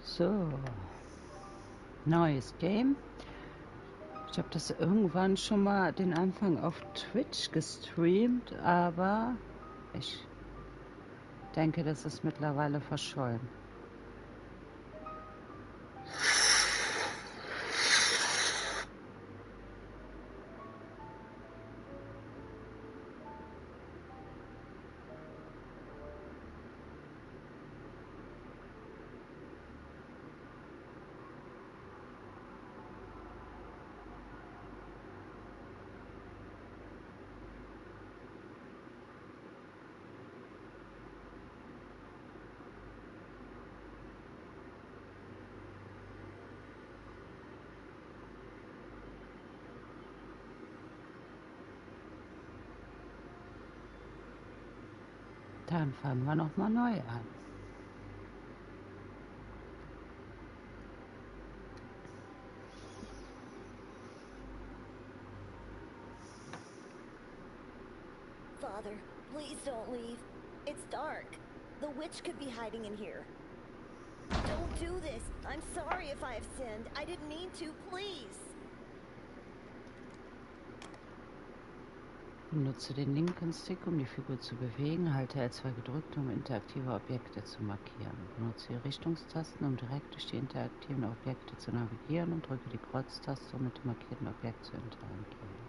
So, neues Game. Ich habe das irgendwann schon mal den Anfang auf Twitch gestreamt, aber ich denke, das ist mittlerweile verschollen. Dann fangen wir noch mal neu an. Father, please don't leave. It's dark. The witch could be hiding in here. Don't do this. I'm sorry if I have sinned. I didn't mean to. Please. Nutze den linken Stick, um die Figur zu bewegen. Halte L2 gedrückt, um interaktive Objekte zu markieren. Benutze die Richtungstasten, um direkt durch die interaktiven Objekte zu navigieren, und drücke die Kreuztaste, um mit dem markierten Objekt zu interagieren.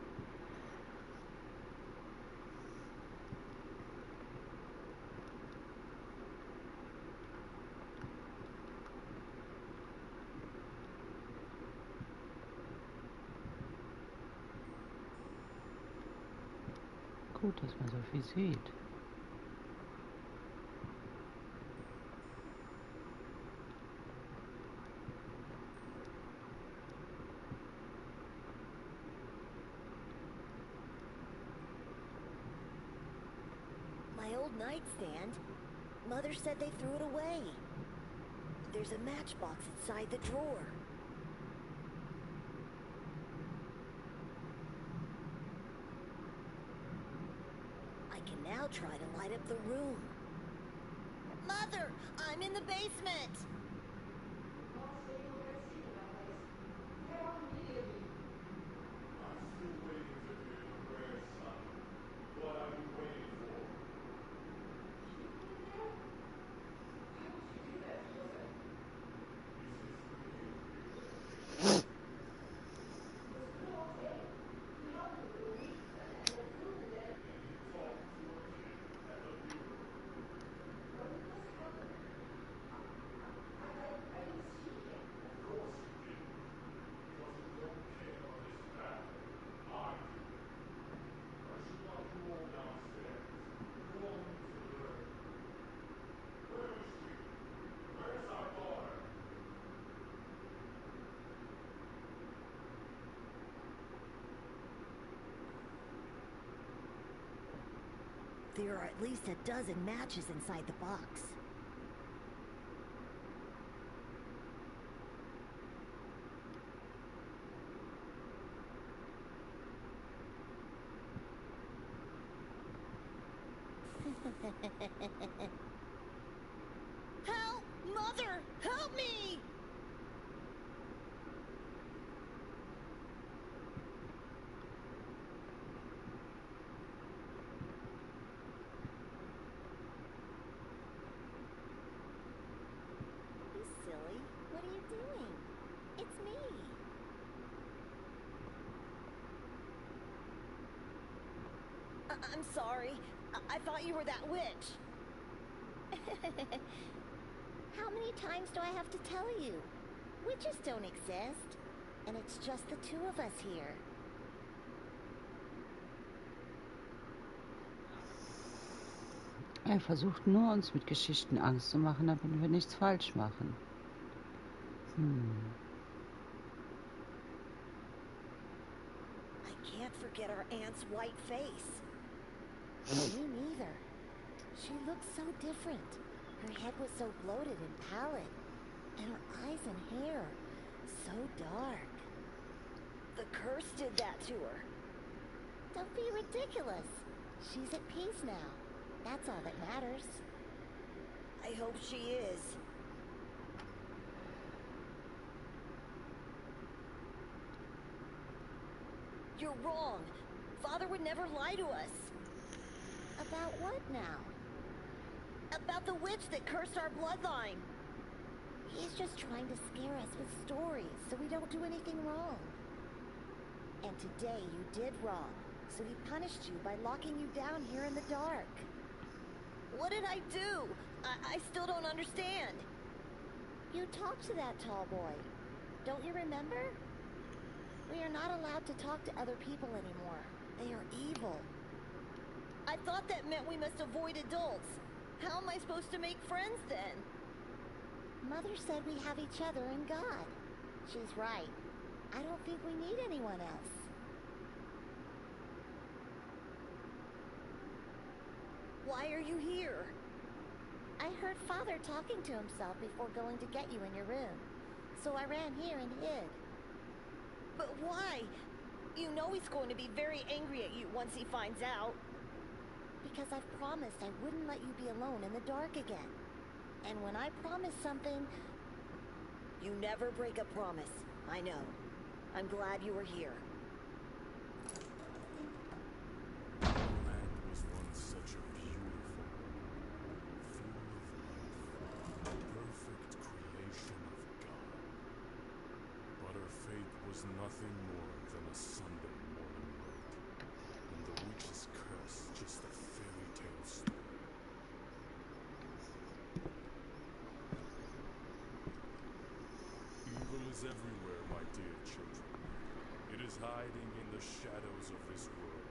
Gut, dass man so viel sieht. My old nightstand. Mother said they threw it away. There's a matchbox inside the drawer. I can now try to light up the room. Mother, I'm in the basement. There are at least a dozen matches inside the box. Help! Mother! Help me! Silly. What are you doing? It's me. I'm sorry. I thought you were that witch. How many times do I have to tell you? Witches don't exist. And it's just the two of us here. Er versucht nur, uns mit Geschichten Angst zu machen, damit wir nichts falsch machen. I can't forget our aunt's white face. Me neither. She looked so different. Her head was so bloated and pallid. And her eyes and hair, so dark. The curse did that to her. Don't be ridiculous. She's at peace now. That's all that matters. I hope she is. You're wrong. Father would never lie to us. About what now? About the witch that cursed our bloodline. He's just trying to scare us with stories so we don't do anything wrong. And today you did wrong, so he punished you by locking you down here in the dark. What did I do? I still don't understand. You talked to that tall boy. Don't you remember? We are not allowed to talk to other people anymore. They are evil. I thought that meant we must avoid adults. How am I supposed to make friends then? Mother said we have each other and God. She's right. I don't think we need anyone else. Why are you here? I heard Father talking to himself before going to get you in your room. So I ran here and hid. But why? You know he's going to be very angry at you once he finds out. Because I've promised I wouldn't let you be alone in the dark again. And when I promise something... You never break a promise. I know. I'm glad you were here. Land was once such a beautiful, full of life, perfect creation of God. But her fate was nothing more than a Sunday morning light, and the witch's curse just a fairy tale story. Evil is everywhere, my dear children. It is hiding in the shadows of this world.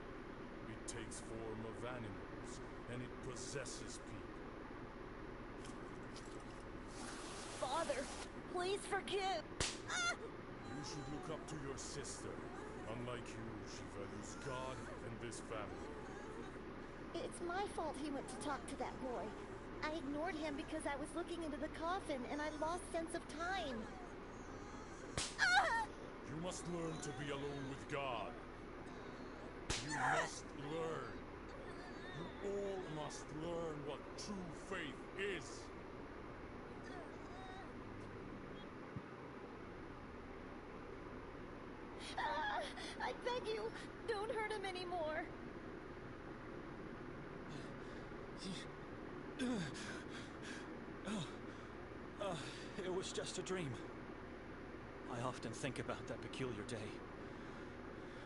It takes form of animals, and it possesses people. Father, please forgive. Ah! You should look up to your sister. Unlike you, she values God and this family. It's my fault he went to talk to that boy. I ignored him because I was looking into the coffin and I lost sense of time. Ah! You must learn to be alone with God. You must learn. You all must learn what true faith is. Ah! I beg you, don't hurt him anymore. It was just a dream. I often think about that peculiar day,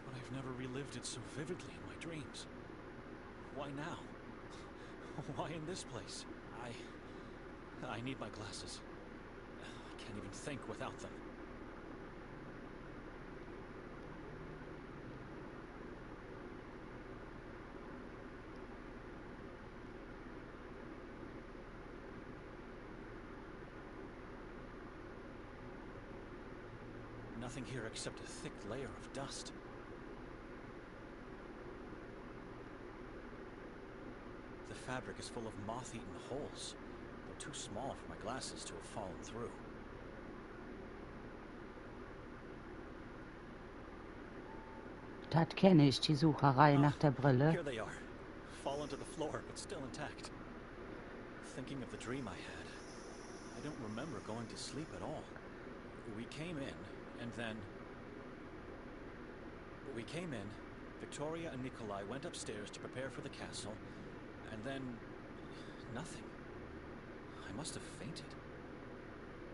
but I've never relived it so vividly in my dreams. Why now? Why in this place? I need my glasses. I can't even think without them. Nothing here except a thick layer of dust. The fabric is full of moth-eaten holes, though too small for my glasses to have fallen through. Das kenne ich, die Sucherei nach der Brille. Here they are, fallen to the floor, but still intact. Thinking of the dream I had, I don't remember going to sleep at all. We came in, and then... Victoria and Nikolai went upstairs to prepare for the castle, and then... nothing. I must have fainted.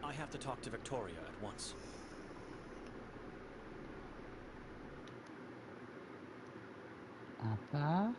I have to talk to Victoria at once. Aber...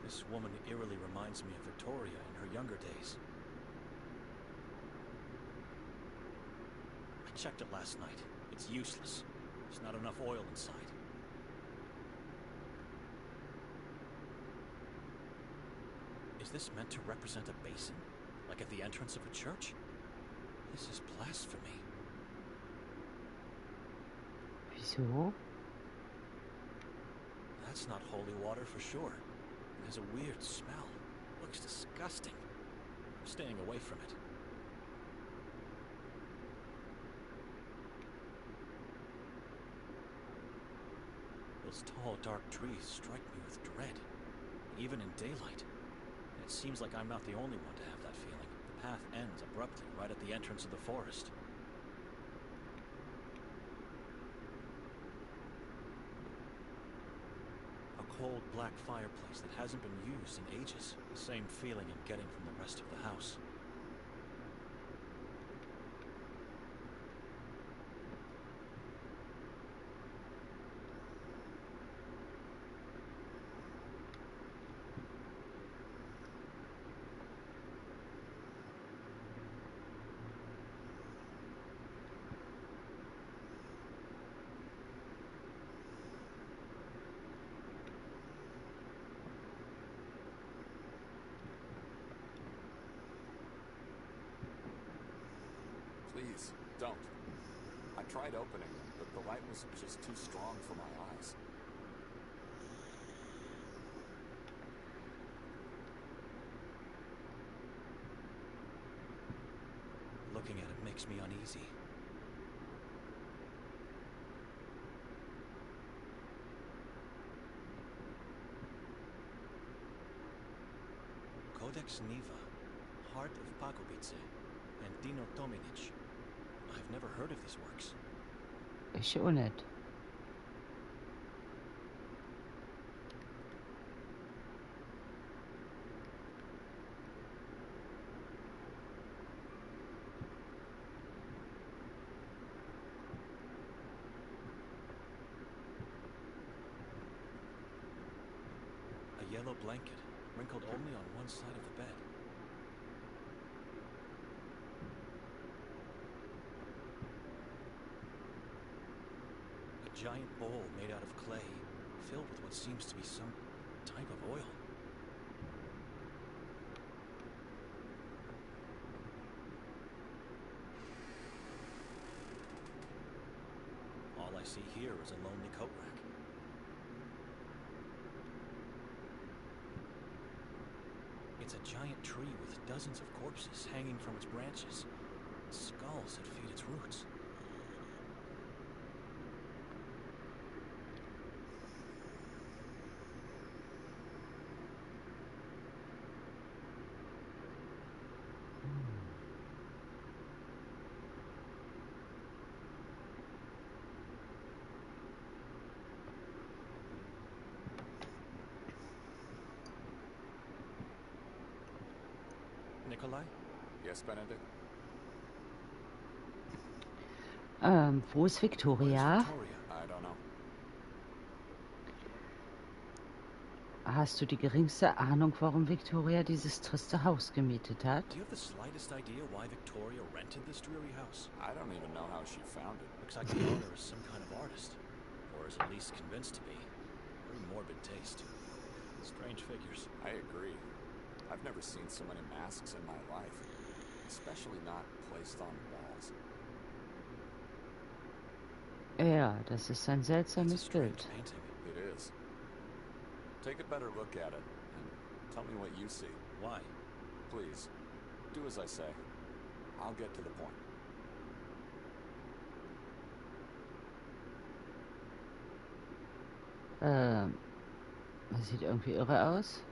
This woman eerily reminds me of Victoria in her younger days. I checked it last night. It's useless. There's not enough oil inside. Is this meant to represent a basin? Like at the entrance of a church? This is blasphemy. Wieso? That's not holy water for sure. It has a weird smell. Looks disgusting. I'm staying away from it. Those tall, dark trees strike me with dread, even in daylight. And it seems like I'm not the only one to have that feeling. The path ends abruptly right at the entrance of the forest. A cold, black fireplace that hasn't been used in ages. The same feeling I'm getting from the rest of the house. Please, don't. I tried opening them, but the light was just too strong for my eyes. Looking at it makes me uneasy. Codex Niva, Heart of Pakovice, and Dino Tominic. I've never heard of these works. Ich auch nicht. A yellow blanket, wrinkled only on one side of the bed. A giant bowl made out of clay, filled with what seems to be some type of oil. All I see here is a lonely coat rack. It's a giant tree with dozens of corpses hanging from its branches, skulls that feed its roots. Nikolai? Yes, Benedict? Wo ist Victoria? Victoria? I don't know. Hast du die geringste Ahnung, warum Victoria dieses triste Haus gemietet hat? Do you have the slightest idea why Victoria rented this dreary house? I don't even know how she found it. Looks like the owner is some kind of artist, or is at least convinced to be. Very morbid taste. Strange figures. I agree. I've never seen so many masks in my life, especially not placed on walls. Ja, das ist ein It's a seltsames strange Bild. painting. It is. Take a better look at it, and tell me what you see. Why? Please, do as I say. I'll get to the point. Das sieht irgendwie irre aus.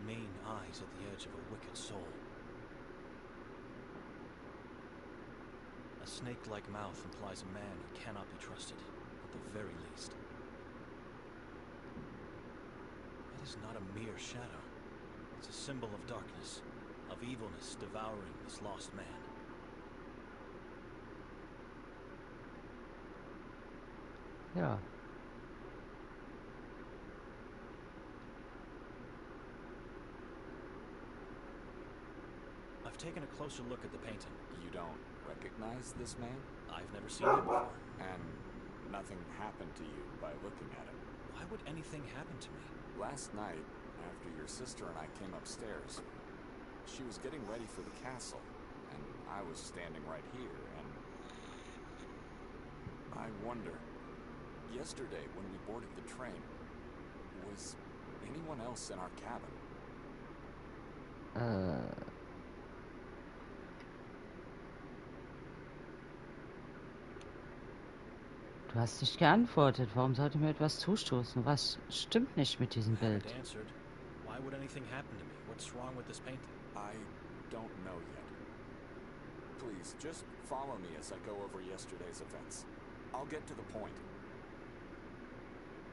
Mean eyes at the edge of a wicked soul. A snake-like mouth implies a man who cannot be trusted, at the very least. It is not a mere shadow. It's a symbol of darkness, of evilness devouring this lost man. Ja. I've taken a closer look at the painting. You don't recognize this man? I've never seen him before. And nothing happened to you by looking at him? Why would anything happen to me? Last night, after your sister and I came upstairs, she was getting ready for the castle, and I was standing right here, and I wonder, yesterday when we boarded the train, was anyone else in our cabin? Du hast nicht geantwortet. Warum sollte mir etwas zustoßen? Was stimmt nicht mit diesem You haven't Bild? answered. Why would anything happen to me? What's wrong with this painting? I don't know yet. Please, just follow me as I go over yesterday's events. I'll get to the point.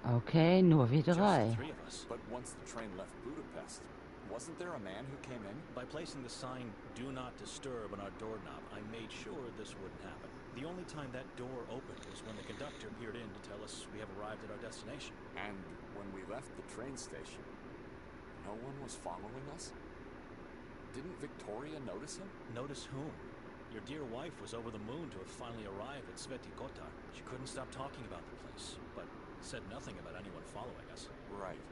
Okay, nur wir Just the drei. three of us. But once the train left Budapest, wasn't there a man who came in? By placing the sign, "Do not disturb" on our doorknob, I made sure this wouldn't happen. The only time that door opened was when the conductor peered in to tell us we have arrived at our destination. And when we left the train station, no one was following us? Didn't Victoria notice him? Notice whom? Your dear wife was over the moon to have finally arrived at Kotar. She couldn't stop talking about the place, but said nothing about anyone following us. Right.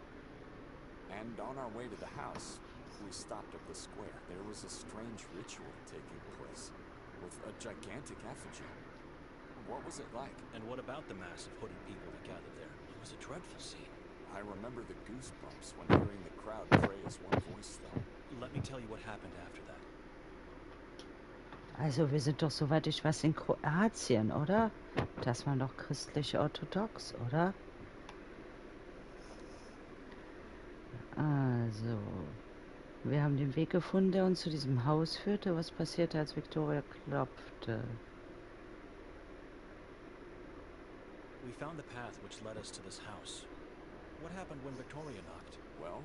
And on our way to the house, we stopped at the square. There was a strange ritual taking place, with a gigantic effigy. What was it like? And what about the mass of hooded people that gathered there? It was a dreadful scene. I remember the goosebumps when hearing the crowd pray as one voice, though. Let me tell you what happened after that. Also wir sind doch, soweit ich weiß, in Kroatien, oder? Das war doch christlich-orthodox, oder? Also, wir haben den Weg gefunden, der uns zu diesem Haus führte. Was passierte, als Victoria klopfte? We found the path which led us to this house. What happened when Victoria knocked? Well,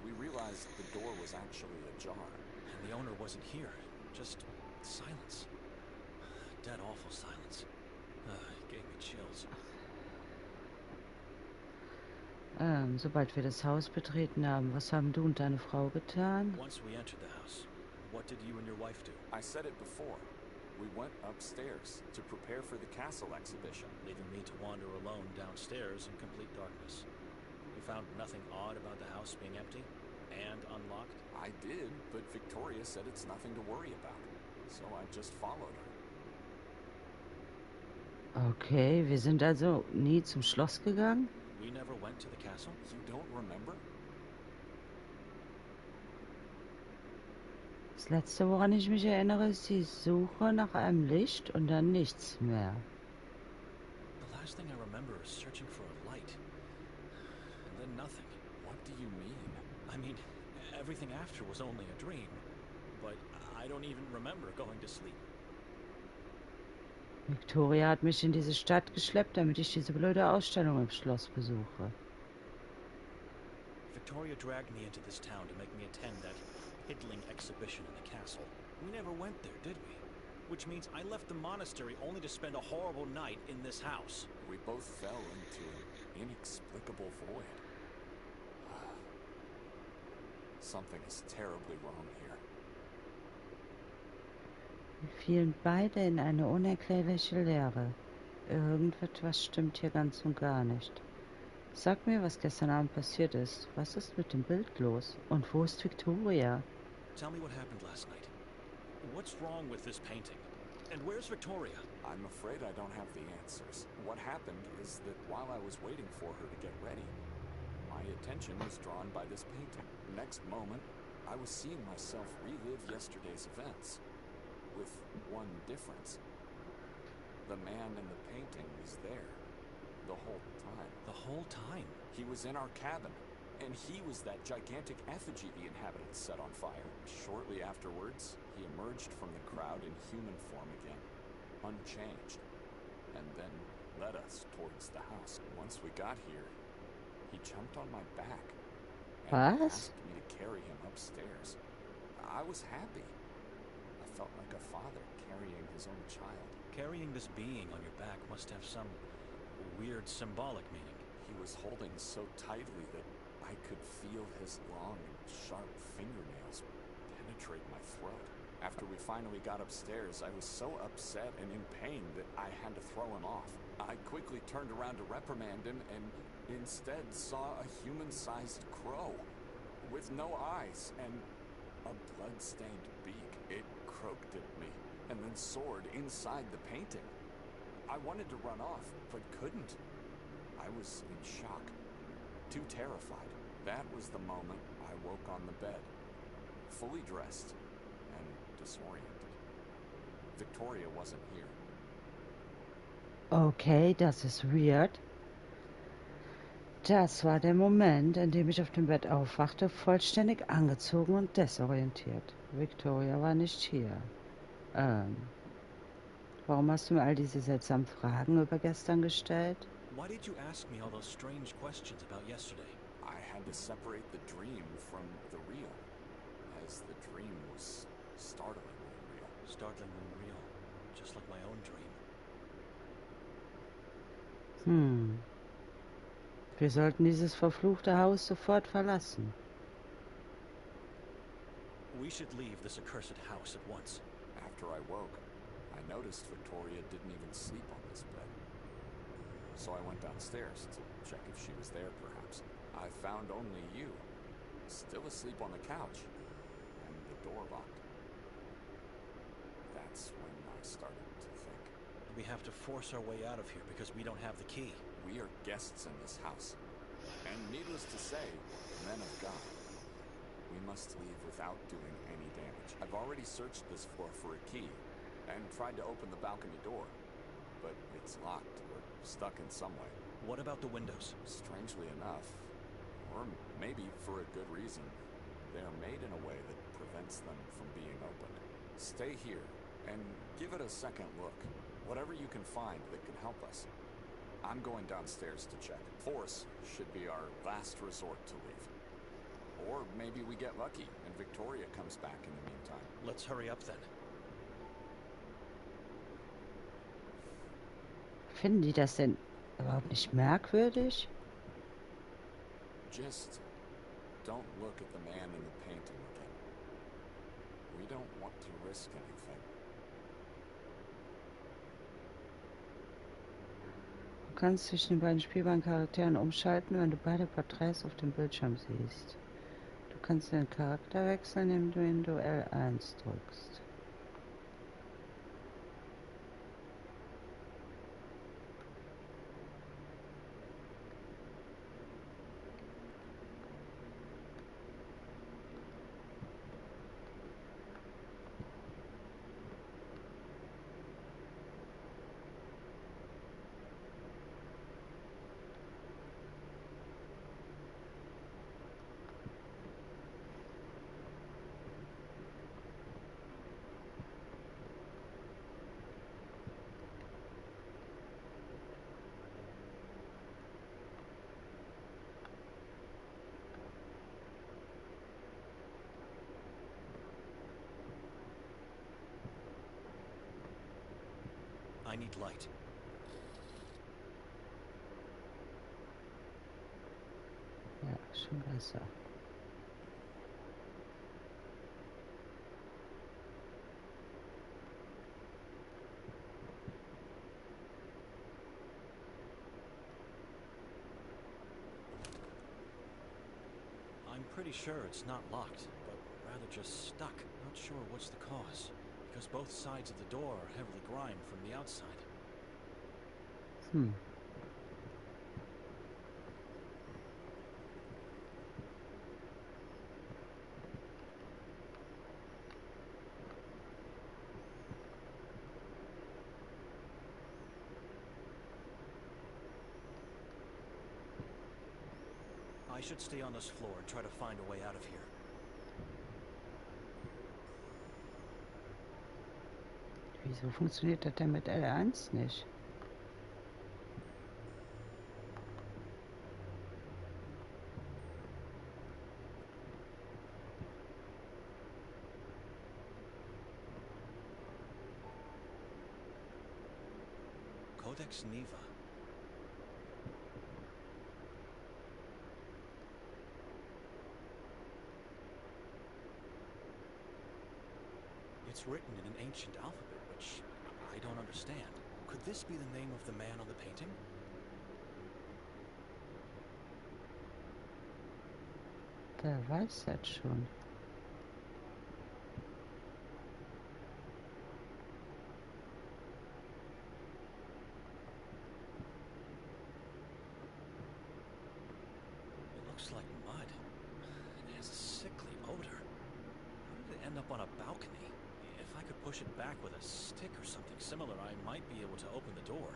we realized the door was actually ajar. And the owner wasn't here. Just silence. Dead awful silence. It gave me chills. Sobald wir das Haus betreten haben, was haben du und deine Frau getan? Once we entered the house, what did you and your wife do? I said it before. We went upstairs to prepare for the castle exhibition. Leaving me to wander alone downstairs in complete darkness. You found nothing odd about the house being empty and unlocked? I did, but Victoria said it's nothing to worry about. So I just followed her. Okay, wir sind also nie zum Schloss gegangen? We never went to the castle? You don't remember? Das letzte, woran ich mich erinnere, ist die Suche nach einem Licht und dann nichts mehr. The last thing I remember is searching for a light. And then nothing. What do you mean? I mean, everything after was only a dream. But I don't even remember going to sleep. Victoria hat mich in diese Stadt geschleppt, damit ich diese blöde Ausstellung im Schloss besuche. Victoria dragged me into this town to make me attend that piddling exhibition in the castle. We never went there, did we? Which means I left the monastery only to spend a horrible night in this house. We both fell into an inexplicable void. Something is terribly wrong here. Wir fielen beide in eine unerklärliche Leere. Irgendetwas stimmt hier ganz und gar nicht. Sag mir, was gestern Abend passiert ist. Was ist mit dem Bild los? Und wo ist Victoria? Tell me what happened last night. What's wrong with this painting? And where's Victoria? I'm afraid I don't have the answers. What happened is that while I was waiting for her to get ready, my attention was drawn by this painting. Next moment, I was seeing myself relive yesterday's events. With one difference. The man in the painting was there. The whole time. The whole time? He was in our cabin. And he was that gigantic effigy the inhabitants set on fire. Shortly afterwards, he emerged from the crowd in human form again. Unchanged. And then led us towards the house. Once we got here, he jumped on my back. And asked me to carry him upstairs. I was happy. I felt like a father carrying his own child. Carrying this being on your back must have some weird symbolic meaning. He was holding so tightly that I could feel his long and sharp fingernails penetrate my throat. After we finally got upstairs, I was so upset and in pain that I had to throw him off. I quickly turned around to reprimand him and instead saw a human-sized crow with no eyes and a blood-stained beak. It croaked at me and then soared inside the painting. I wanted to run off, but couldn't. I was in shock, too terrified. That was the moment I woke on the bed, fully dressed and disoriented. Victoria wasn't here. Okay, das ist weird. Das war der Moment, in dem ich auf dem Bett aufwachte, vollständig angezogen und desorientiert. Victoria war nicht hier. Warum hast du mir all diese seltsamen Fragen über gestern gestellt? Why did you ask me all those strange questions about yesterday? I had to separate the dream from the real, as the dream was startlingly real. Startlingly real, just like my own dream. Wir sollten dieses verfluchte Haus sofort verlassen. We should leave this accursed house at once. After I woke, I noticed Victoria didn't even sleep on this bed. So I went downstairs to check if she was there, perhaps. I found only you, still asleep on the couch, and the door locked. That's when I started to think. We have to force our way out of here because we don't have the key. We are guests in this house, and needless to say, men of God. We must leave without doing any damage. I've already searched this floor for a key, and tried to open the balcony door, but it's locked or stuck in some way. What about the windows? Strangely enough, or maybe for a good reason, they are made in a way that prevents them from being opened. Stay here, and give it a second look. Whatever you can find that can help us. I'm going downstairs to check. Force should be our last resort to leave. Or maybe we get lucky and Victoria comes back in the meantime. Let's hurry up then. Finden die das denn überhaupt nicht merkwürdig? Just don't look at the man in the painting again. We don't want to risk anything. Du kannst zwischen den beiden spielbaren Charakteren umschalten, wenn du beide Porträts auf dem Bildschirm siehst. Du kannst den Charakter wechseln, indem du L1 drückst. I need light. Ja, schon besser. I'm pretty sure it's not locked, but rather just stuck. Not sure what's the cause, because both sides of the door are heavily grimed from the outside. I should stay on this floor and try to find a way out of here. Wieso funktioniert das denn mit L1 nicht? Codex Neva. It's written in an ancient alphabet, which I don't understand. Could this be the name of the man on the painting? Wer weiß das schon? It looks like mud. It has a sickly odor. How did it end up on a balcony? If I could push it back with a stick or something similar, I might be able to open the door.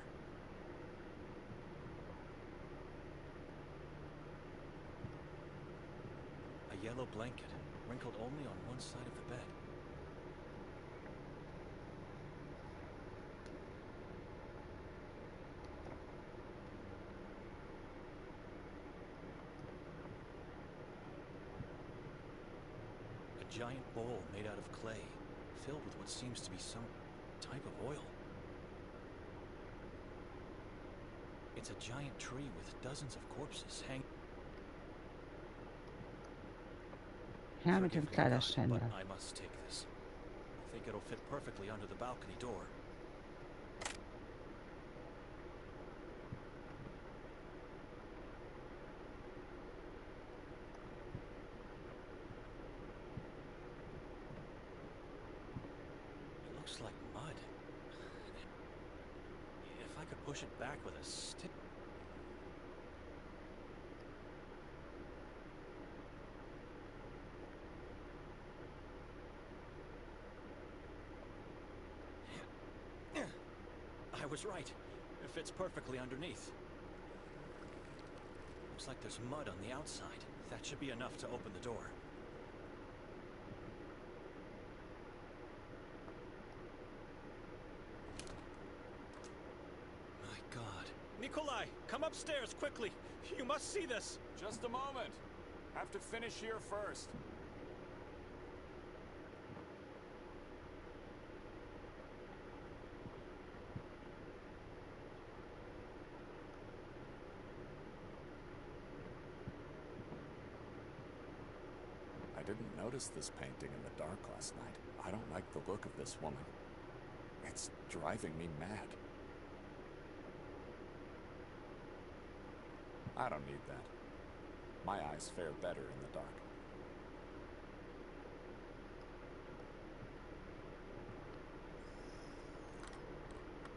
yellow blanket, wrinkled only on one side of the bed. A giant bowl made out of clay, filled with what seems to be some type of oil. It's a giant tree with dozens of corpses hanging. Ja, mit dem Forgive me, God, Kleiderständer. but I must take this. I think it'll fit perfectly under the balcony door. It looks like mud. If I could push it back with a stick. I was right. It fits perfectly underneath. Looks like there's mud on the outside. That should be enough to open the door. My God. Nikolai, come upstairs quickly. You must see this. Just a moment. Have to finish here first. I didn't notice this painting in the dark last night. I don't like the look of this woman. It's driving me mad. I don't need that. My eyes fare better in the dark.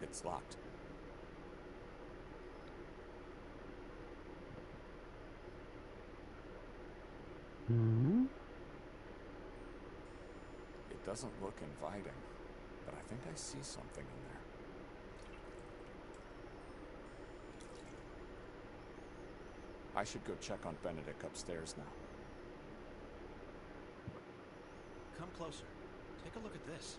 It's locked. Mhm. It doesn't look inviting, but I think I see something in there. I should go check on Benedict upstairs now. Come closer. Take a look at this.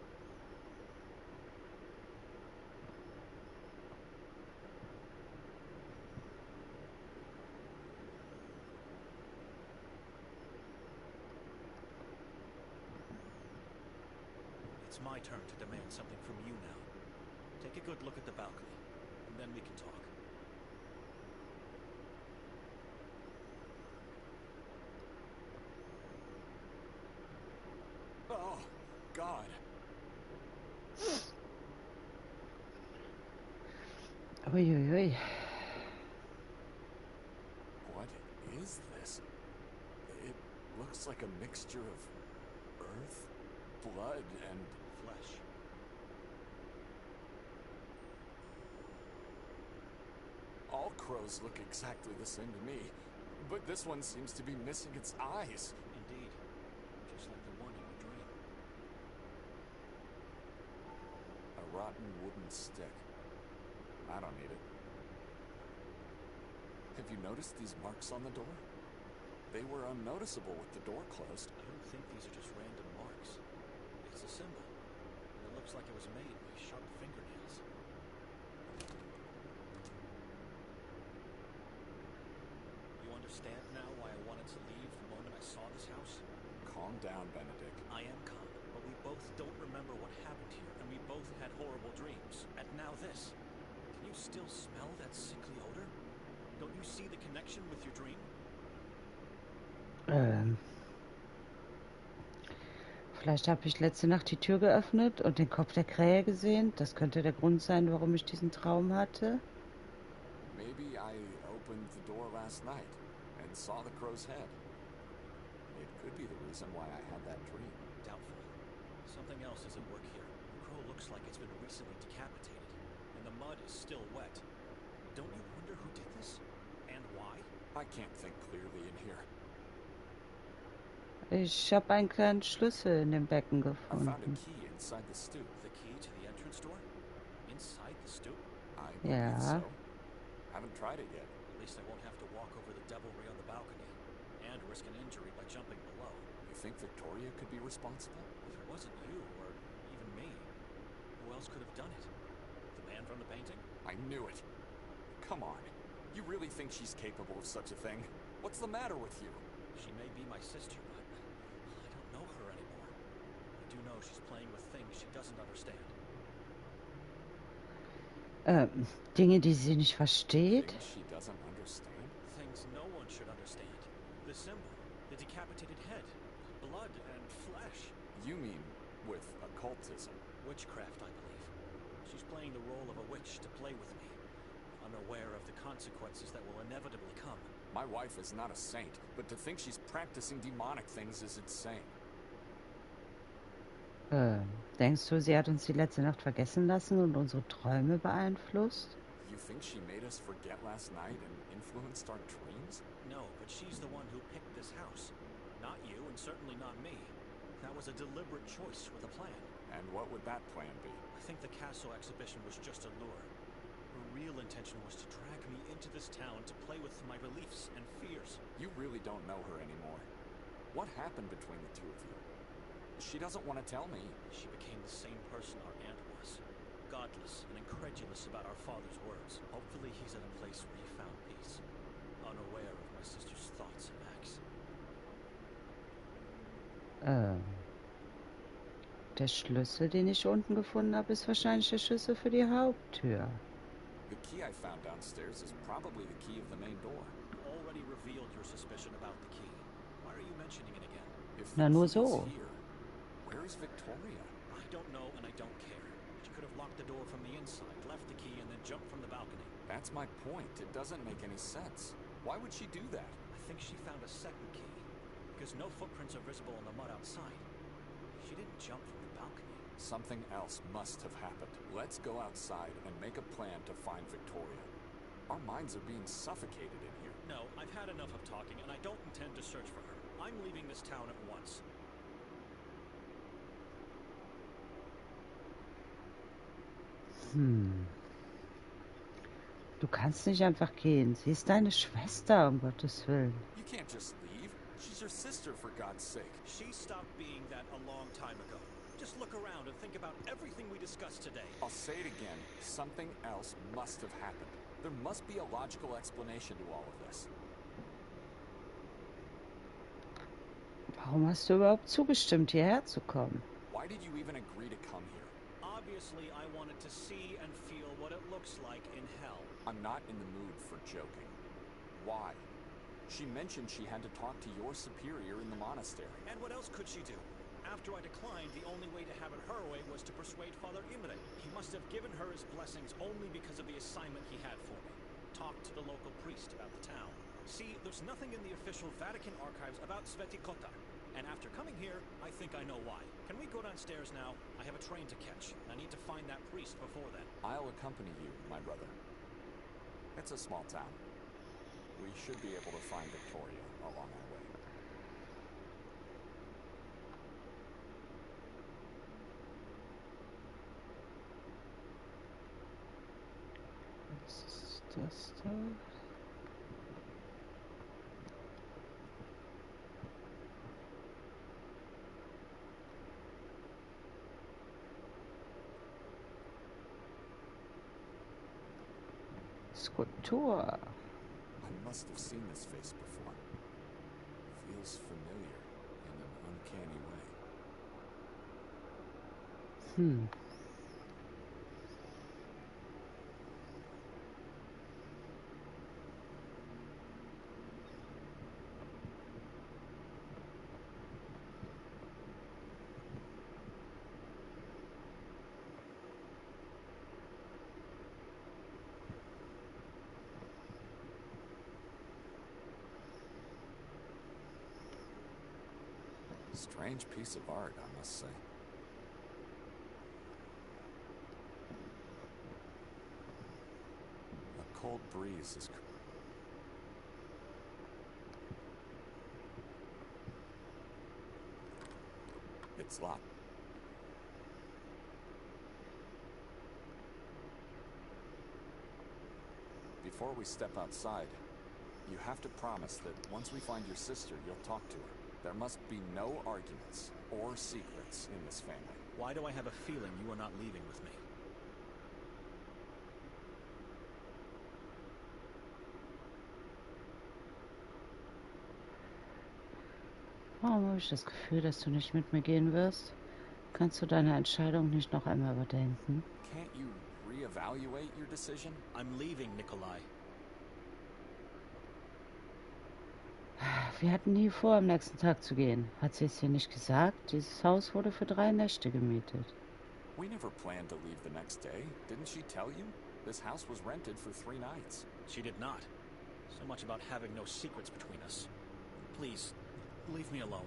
It's my turn to demand something from you now. Take a good look at the balcony, and then we can talk. Oh, God. Uiuiui. What is this? It looks like a mixture of earth, blood, and Flesh. all crows look exactly the same to me, but this one seems to be missing its eyes. Indeed. Just like the one in your dream. A rotten wooden stick. I don't need it. Have you noticed these marks on the door? They were unnoticeable with the door closed. I don't think these are just random marks. It's a symbol. And it looks like it was made by sharp fingernails. You understand now why I wanted to leave the moment I saw this house? Calm down, Benedict. I am calm, but we both don't remember what happened here, and we both had horrible dreams. And now this. Can you still smell that sickly odor? Don't you see the connection with your dream? Vielleicht habe ich letzte Nacht die Tür geöffnet und den Kopf der Krähe gesehen. Das könnte der Grund sein, warum ich diesen Traum hatte. Maybe I opened the door last night and saw the crow's head. It could be the reason why I had that dream. Doubtful. Something else is at work here. The crow looks like it's been recently decapitated, and the mud is still wet. Don't you wonder who did this? And why? I can't think clearly in here. Ich habe einen kleinen Schlüssel in dem Becken I found a gefunden. key inside the stoop. The key to the entrance door? Inside the stoop? I believe Yeah. so. Haven't tried it yet. At least I won't have to walk over the devilry on the balcony. and risk an injury by jumping below. You think Victoria could be responsible? If it wasn't you, or even me, who else could have done it? The man from the painting? I knew it. Come on. You really think she's capable of such a thing? What's the matter with you? She may be my sister, but I don't know her anymore. I do know she's playing with things she doesn't understand. Dinge, die sie nicht versteht. Things she doesn't understand? Things no one should understand. The symbol, the decapitated head, blood and flesh. You mean with occultism? Witchcraft, I believe. She's playing the role of a witch to play with me, unaware of the consequences that will inevitably come. My wife is not a saint, but to think she's practicing demonic things is insane. Denkst du, sie hat uns die letzte Nacht vergessen lassen und unsere Träume beeinflusst? You think she made us forget last night and influenced our dreams? No, but she's the one who picked this house. Not you, and certainly not me. That was a deliberate choice with a plan. And what would that plan be? I think the castle exhibition was just a lure. Her real intention was to drag me into this town to play with my beliefs and fears. You really don't know her anymore. What happened between the two of you? She doesn't want to tell me. She became the same person our aunt was. Godless and incredulous about our father's words. Hopefully he's at a place where he found peace. Unaware of my sister's thoughts and acts. Der Schlüssel, den ich unten gefunden habe, ist wahrscheinlich der Schlüssel für die Haupttür. The key I found downstairs is probably the key of the main door. You already revealed your suspicion about the key. Why are you mentioning it again? If Na, the nur key is so. here, where is Victoria? I don't know and I don't care. She could have locked the door from the inside, left the key, and then jumped from the balcony. That's my point. It doesn't make any sense. Why would she do that? I think she found a second key, because no footprints are visible in the mud outside. She didn't jump from the balcony. Something else must have happened. Let's go outside and make a plan to find Victoria. Our minds are being suffocated in here. No, I've had enough of talking, and I don't intend to search for her. I'm leaving this town at once. Du kannst nicht einfach gehen. Sie ist deine Schwester, um Gottes Willen. You can't just leave. She's your sister, for God's sake. She stopped being that a long time ago. Just look around and think about everything we discussed today. I'll say it again. Something else must have happened. There must be a logical explanation to all of this. Warum hast du überhaupt zugestimmt, hierher zu kommen? Why did you even agree to come here? Obviously, I wanted to see and feel what it looks like in hell. I'm not in the mood for joking. Why? She mentioned she had to talk to your superior in the monastery. And what else could she do? After I declined, the only way to have it her way was to persuade Father Imre. He must have given her his blessings only because of the assignment he had for me. Talk to the local priest about the town. See, there's nothing in the official Vatican archives about Sveti Kotar. And after coming here, I think I know why. Can we go downstairs now? I have a train to catch. I need to find that priest before then. I'll accompany you, my brother. It's a small town. We should be able to find Victoria along our way. Was ist das da? Skulptur. I must have seen this face before. Feels familiar in an uncanny way. Strange piece of art, I must say. A cold breeze is... It's locked. Before we step outside, You have to promise that once we find your sister, you'll talk to her. There must be no arguments or secrets in this family. Why do I have a feeling you are not leaving with me? Warum habe ich das Gefühl, dass du nicht mit mir gehen wirst? Kannst du deine Entscheidung nicht noch einmal überdenken? Can't you reevaluate your decision? I'm leaving, Nikolai. Wir hatten nie vor, am nächsten Tag zu gehen. Hat sie es dir nicht gesagt? Dieses Haus wurde für 3 Nächte gemietet. We never planned to leave the next day. Didn't she tell you? This house was rented for 3 nights. She did not. So much about having no secrets between us. Please, leave me alone.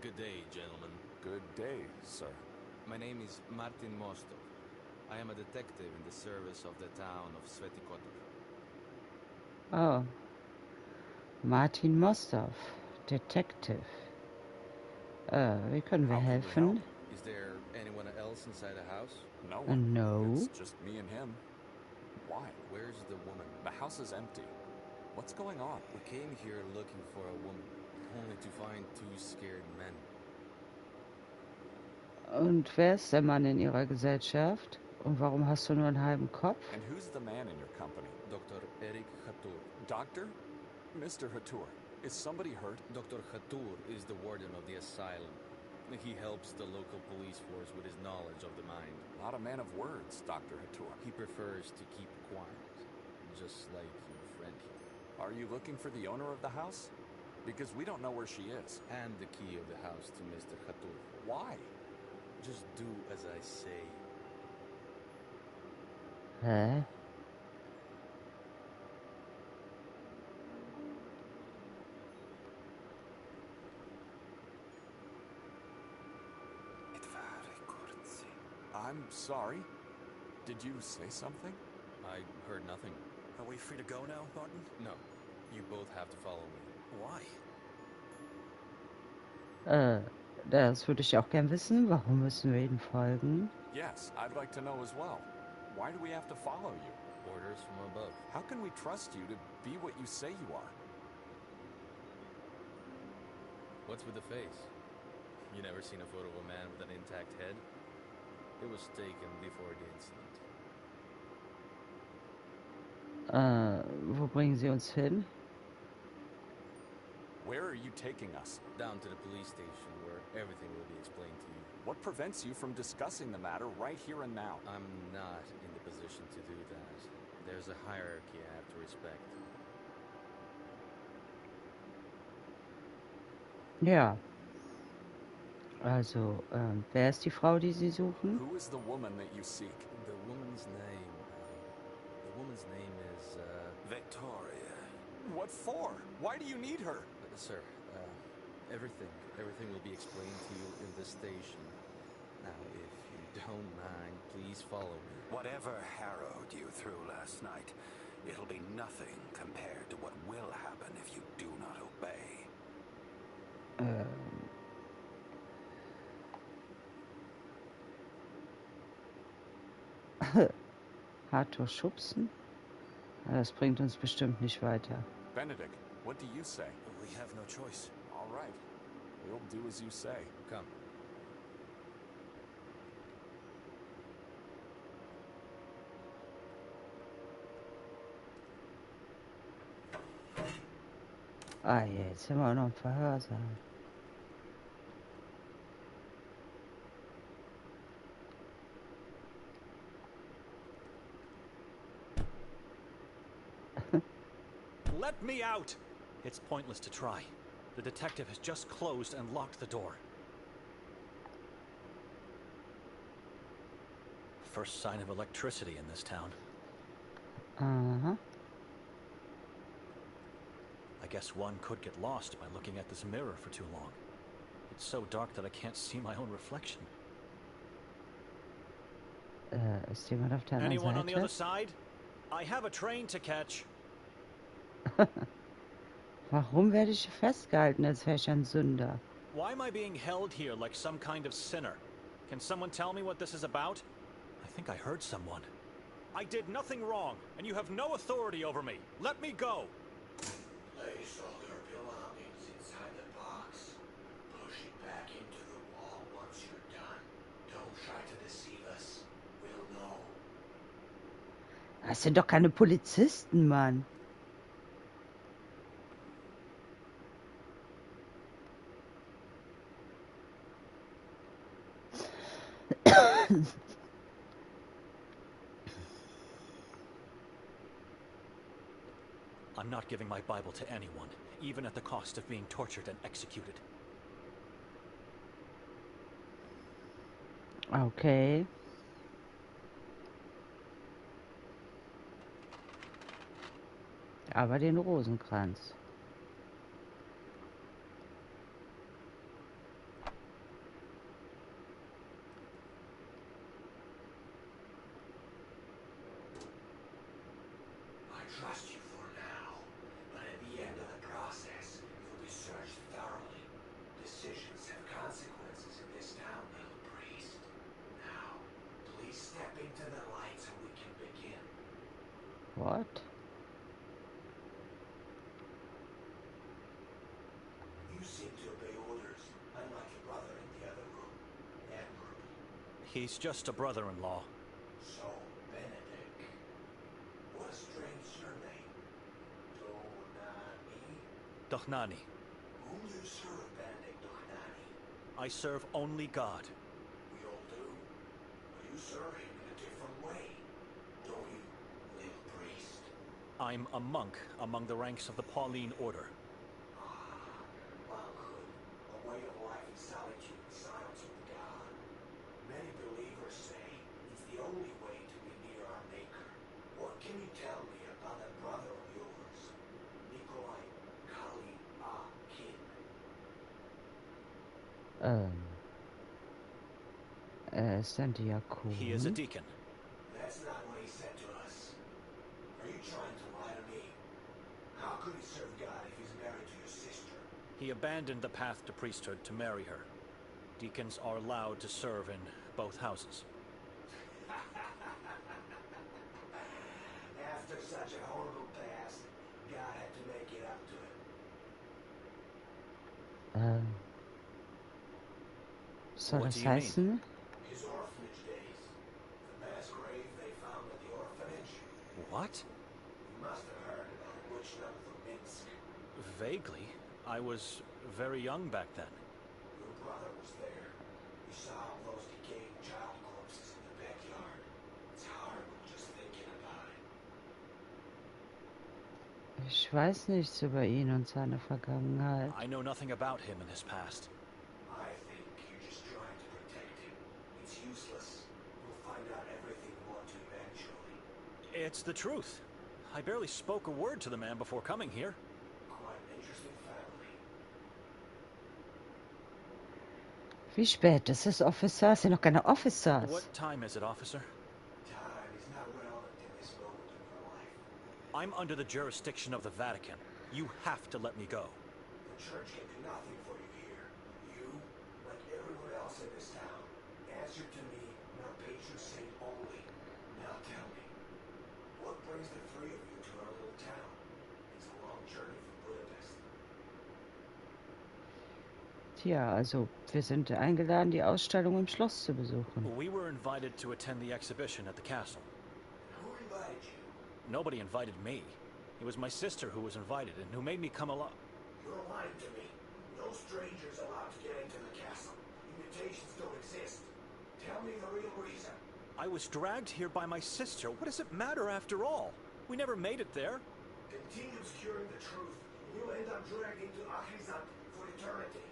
Good day, gentlemen. Good day, sir. My name is Martin Mostov. I am a detective in the service of the town of Sveti Kotar. Oh. Martin Mostov, Detective. Wie können wir How can we helfen? help? Is there anyone else inside the house? No one. No. It's just me and him. Why? Where's the woman? The house is empty. What's going on? We came here looking for a woman, only to find 2 scared men. Und wer ist der Mann in ihrer Gesellschaft? Und warum hast du nur einen halben Kopf? And who's the man in your company? Dr. Eric Hatur. Doctor? Mr. Hatur, is somebody hurt? Dr. Hatur is the warden of the asylum. He helps the local police force with his knowledge of the mind. Not a man of words, Dr. Hatur. He prefers to keep quiet, just like your friend here. Are you looking for the owner of the house? Because we don't know where she is. Hand the key of the house to Mr. Hatur. Why? Just do as I say. Hä? I'm sorry. Did you say something? I heard nothing. Are we free to go now, Martin? No, you both have to follow me. Why? Das würde ich auch gern wissen. Warum müssen wir ihnen folgen? Yes, I'd like to know as well. Why do we have to follow you? Orders from above. How can we trust you to be what you say you are? What's with the face? You never seen a photo of a man with an intact head? It was taken before the incident. Wo bringen sie uns hin? Where are you taking us? Down to the police station where everything will be explained to you. What prevents you from discussing the matter right here and now? I'm not in the position to do that. There's a hierarchy I have to respect. Ja. Also, wer ist die Frau, die sie suchen? Who is the woman that you seek? The woman's name is, Victoria. What for? Why do you need her? Sir, everything will be explained to you in the station. Now, if you don't mind, please follow me. Whatever harrowed you through last night, it'll be nothing compared to what will happen if you do not obey. Hart durchschubsen? Das bringt uns bestimmt nicht weiter. Benedict, what do you say? We have no choice. All right. We'll do as you say. Come. Ah, jetzt sind wir auch noch im Verhörsaal. Let me out! It's pointless to try. The detective has just closed and locked the door. First sign of electricity in this town. Aha. I guess one could get lost by looking at this mirror for too long. It's so dark that I can't see my own reflection. Ist jemand auf der anderen Anyone on the other Seite? side? I have a train to catch. Warum werde ich festgehalten, als wäre ich ein Sünder? Why am I being held here like some kind of sinner? Can someone tell me what this is about? I think I heard someone. I did nothing wrong, and you have no authority over me. Let me go! Place all your belongings inside the box. Push it back into the wall once you're done. Don't try to deceive us. We'll know. Das sind doch keine Polizisten, Mann. I'm not giving my Bible to anyone, even at the cost of being tortured and executed. Okay. Aber den Rosenkranz. I trust you for now, but at the end of the process, you'll be searched thoroughly. Decisions have consequences in this town, little priest. Now, please step into the light so we can begin. What? You seem to obey orders, unlike your brother in the other room, Admirable. He's just a brother-in-law. So, Benedict. What a strange surname. Donani? Dohnani. Whom do you serve, Benedict Donani? I serve only God. We all do. But you serve him in a different way. Don't you, little priest? I'm a monk among the ranks of the Pauline Order. Monkhood, a way of life in solitude and silence with God. Many believers say it's the only way to be near our Maker. What can you tell me about that brother of yours, Nikolai Kali-Akin? Ist ein Diakon. He is a deacon. That's not what he said to us. Are you trying to lie to me? How could he serve God if he's married to your sister? He abandoned the path to priesthood to marry her. Deacons are allowed to serve in both houses. After such a horrible past, God had to make it up to him. Soll What das do you mean? heißen? His orphanage days. The mass grave they found at the orphanage. What? You must have heard about a witch hunt from Minsk. Vaguely. I was very young back then. Your brother was there. He saw all those decaying child corpses in the backyard. It's horrible just thinking about it. Ich weiß nichts über ihn und seine Vergangenheit. I know nothing about him and his past. I think you're just trying to protect him. It's useless. We'll find out everything we want to eventually. It's the truth. I barely spoke a word to the man before coming here. Quite an interesting family. Wie spät? Das ist Officers, sind noch keine Officers. What time is it, officer? Time is not relevant in this moment of your life. I'm under the jurisdiction of the Vatican. You have to let me go. The church can do nothing for you here. You, like everyone else in this town, answer to me and our patron saint only. Now tell me, what brings the three of you to our little town? It's a long journey from Budapest. Tja, also wir sind eingeladen, die Ausstellung im Schloss zu besuchen. We were invited to attend the exhibition at the castle. Who invited you? Nobody invited me. It was my sister who was invited and who made me come along. You're lying to me. No strangers allowed to get into the castle. Invitations don't exist. Tell me the real reason. I was dragged here by my sister. What does it matter after all? We never made it there. Continue obscuring the truth, and you'll end up dragged into Achizat for eternity.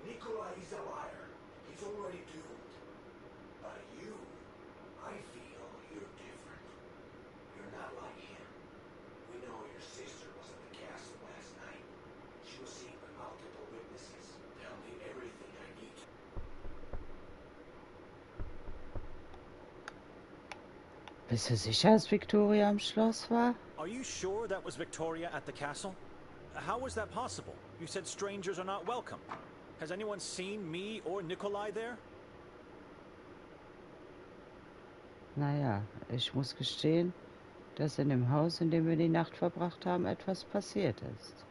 Nikolai is a liar. He's already doomed. But you, I feel you're different. You're not like him. We know your sister was at the castle last night. She was seen by multiple witnesses. Tell me everything I need to. Bist du sicher, dass Victoria im Schloss war? Are you sure that was Victoria at the castle? How was that possible? You said strangers are not welcome. Has anyone seen me or Nikolai there? Naja, ich muss gestehen, dass in dem Haus, in dem wir die Nacht verbracht haben, etwas passiert ist.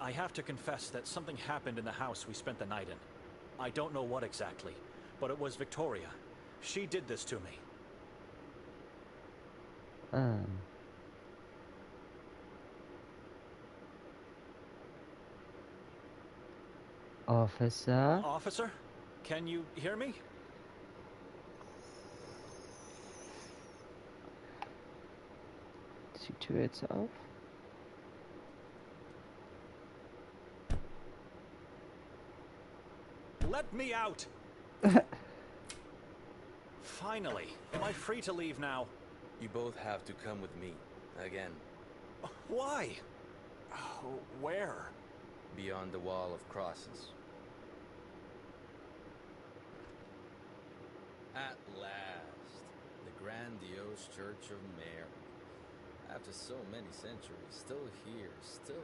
I have to confess that something happened in the house we spent the night in. I don't know what exactly, but it was Victoria. She did this to me. Officer? Officer? Can you hear me? Ist die Tür jetzt auf? Let me out! Finally, am I free to leave now? You both have to come with me. Again. Why? Where? Beyond the wall of crosses. At last, the grandiose Church of Mary. After so many centuries, still here, still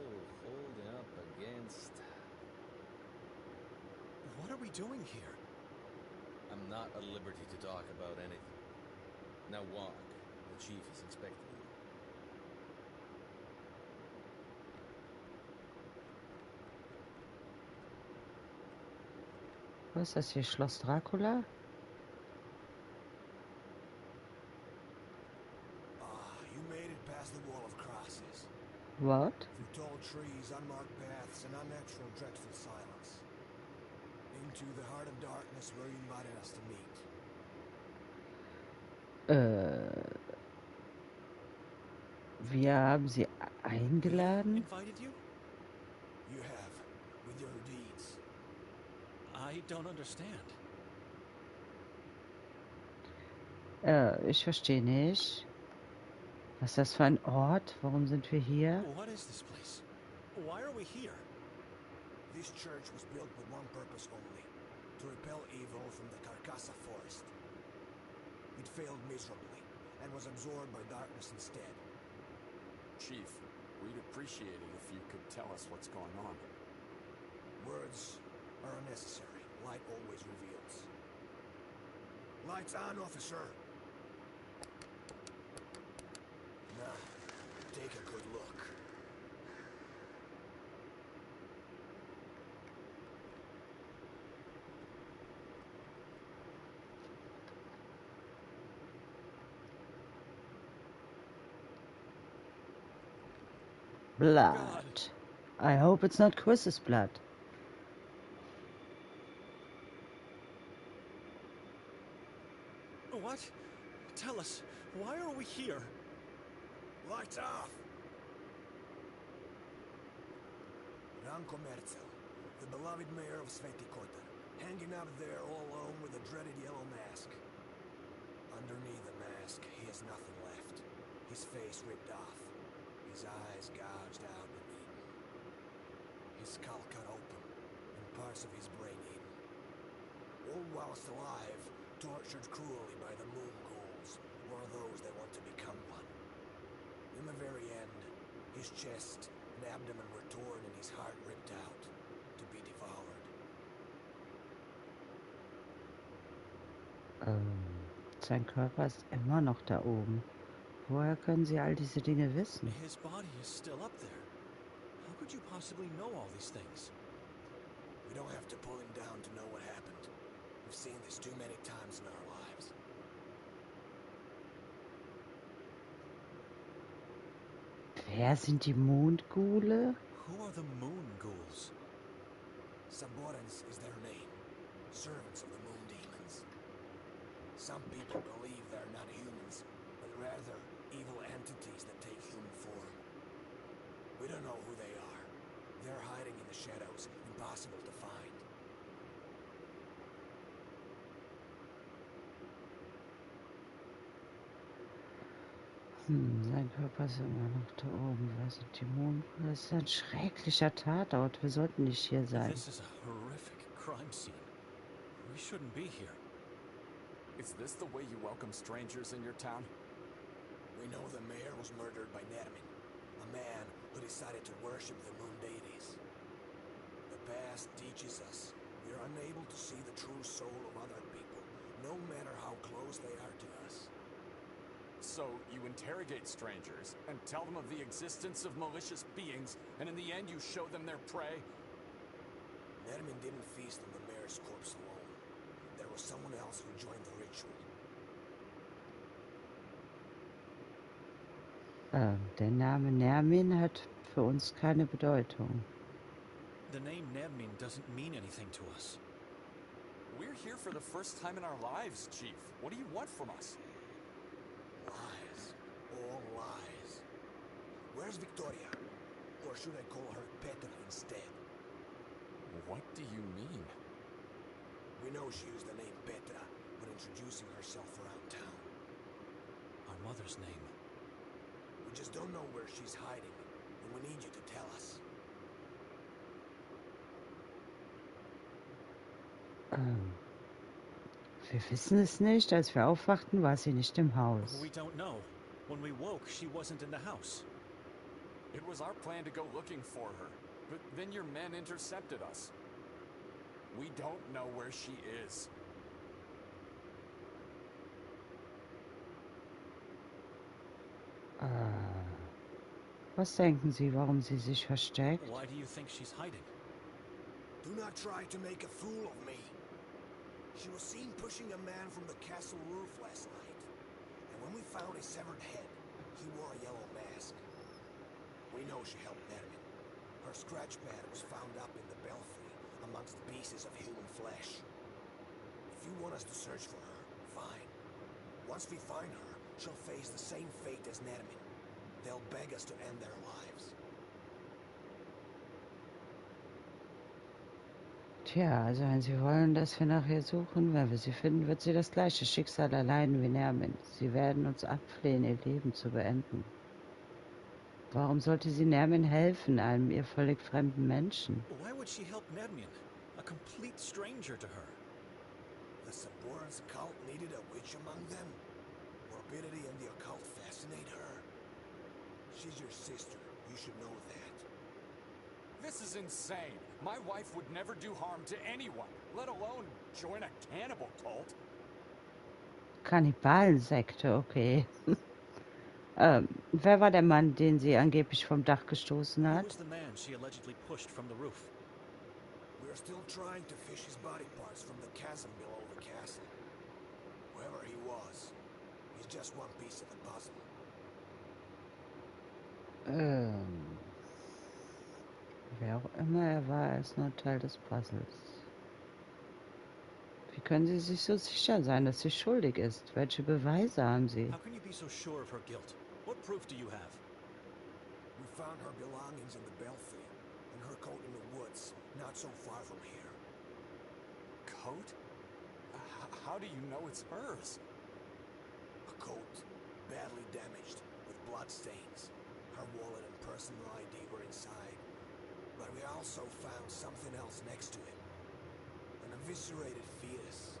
holding up against... What are we doing here? I'm not at liberty to talk about anything. Now walk. The chief is expecting you. Was ist das hier? Schloss Dracula? You made it past the wall of crosses. What? Through tall trees, unmarked paths, and unnatural, dreadful silence. Into the heart of darkness where you invited us to meet. Wir haben sie eingeladen? Invited you? You have, with your deeds. I don't understand. Ich verstehe nicht. Was ist das für ein Ort? Warum sind wir hier? What is this place? Why are we here? This church was built with one purpose only, to repel evil from the Carcassa forest. It failed miserably, and was absorbed by darkness instead. Chief, we'd appreciate it if you could tell us what's going on. Words are unnecessary. Light always reveals. Lights on, officer! Now, take a good look. Blood. I hope it's not Chris's blood. What? Tell us, why are we here? Lights off! Ranko Merzel, the beloved mayor of Sveti Kotar, hanging out there all alone with a dreaded yellow mask. Underneath the mask, he has nothing left. His face ripped off, his eyes gouged out and eaten. His skull cut open, and parts of his brain eaten. All whilst alive, tortured cruelly by the moon ghouls, or those that want to become one. In the very end, his chest and abdomen were torn and his heart ripped out, to be devoured. Sein Körper ist immer noch da oben. Woher können Sie all diese Dinge wissen? His body is still up there. How could you possibly know all these things? We don't have to pull him down to know what happened. We've seen this too many times in our lives. Wer sind die Mondghule? Who are the moon ghouls? Saborans is their name. Servants of the moon demons. Some people believe they're not humans, but rather evil entities that take human form. We don't know who they are. They're hiding in the shadows, impossible to find. Sein Körper ist immer noch da oben. Wer sind die Mondghule? Das ist ein schrecklicher Tatort. Wir sollten nicht hier sein. This is a horrific crime scene. We shouldn't be here. Is this the way you welcome strangers in your town? We know the mayor was murdered by Nermin, a man who decided to worship the moon deities. The past teaches us we are unable to see the true soul of other people, no matter how close they are to us. So you interrogate strangers and tell them of the existence of malicious beings, and in the end you show them their prey? Nermin didn't feast on the mayor's corpse alone. There was someone else who joined the ritual. Der Name Nermin hat für uns keine Bedeutung. The name Nermin doesn't mean anything to us. We're here for the first time in our lives, Chief. What do you want from us? Lies. All lies. Where's Victoria? Or should I call her Petra instead? What do you mean? We know she used the name Petra when introducing herself around town. Our mother's name. We just don't know where she's hiding, and we need you to tell us. Wir wissen es nicht. Als wir aufwachten, war sie nicht im Haus. We don't know. When we woke, she wasn't in the house. It was our plan to go looking for her, but then your men intercepted us. We don't know where she is. Was denken Sie, warum sie sich versteckt? Why do you think she's hiding? Do not try to make a fool of me. She was seen pushing a man from the castle roof last night. And when we found his severed head, he wore a yellow mask. We know she helped Nermin. Her scratch pad was found up in the belfry amongst pieces of human flesh. If you want us to search for her, fine. Once we find her, she'll face the same fate as Nermin. They'll beg us to end their lives. Tja, also wenn Sie wollen, dass wir nach ihr suchen, wenn wir sie finden, wird sie das gleiche Schicksal erleiden wie Nermin. Sie werden uns abflehen, ihr Leben zu beenden. Warum sollte sie Nermin helfen, einem ihr völlig fremden Menschen? Why would she help Nermin, a complete stranger to her? The Saborans cult needed a witch among them? Morbidity and the occult fascinate her? She's your sister. You should know that. This is insane. My wife would never do harm to anyone, let alone join a cannibal cult. Kannibalensekte, okay. Wer war der Mann, den sie angeblich vom Dach gestoßen Who hat? was the man she allegedly pushed from the roof? We're still trying to fish his body parts from the chasm below the castle. Whoever he was, he's just one piece of the puzzle. Wer auch immer er war, er ist nur Teil des Puzzles. Wie können Sie sich so sicher sein, dass sie schuldig ist? Welche Beweise haben Sie? How can you be so sure of her guilt? What proof do you have? We found her belongings in the belfry, and her coat in the woods, not so far from here. Coat? How do you know it's hers? A coat, badly damaged, with blood stains. Her wallet and personal ID were inside. But we also found something else next to it. An eviscerated fetus.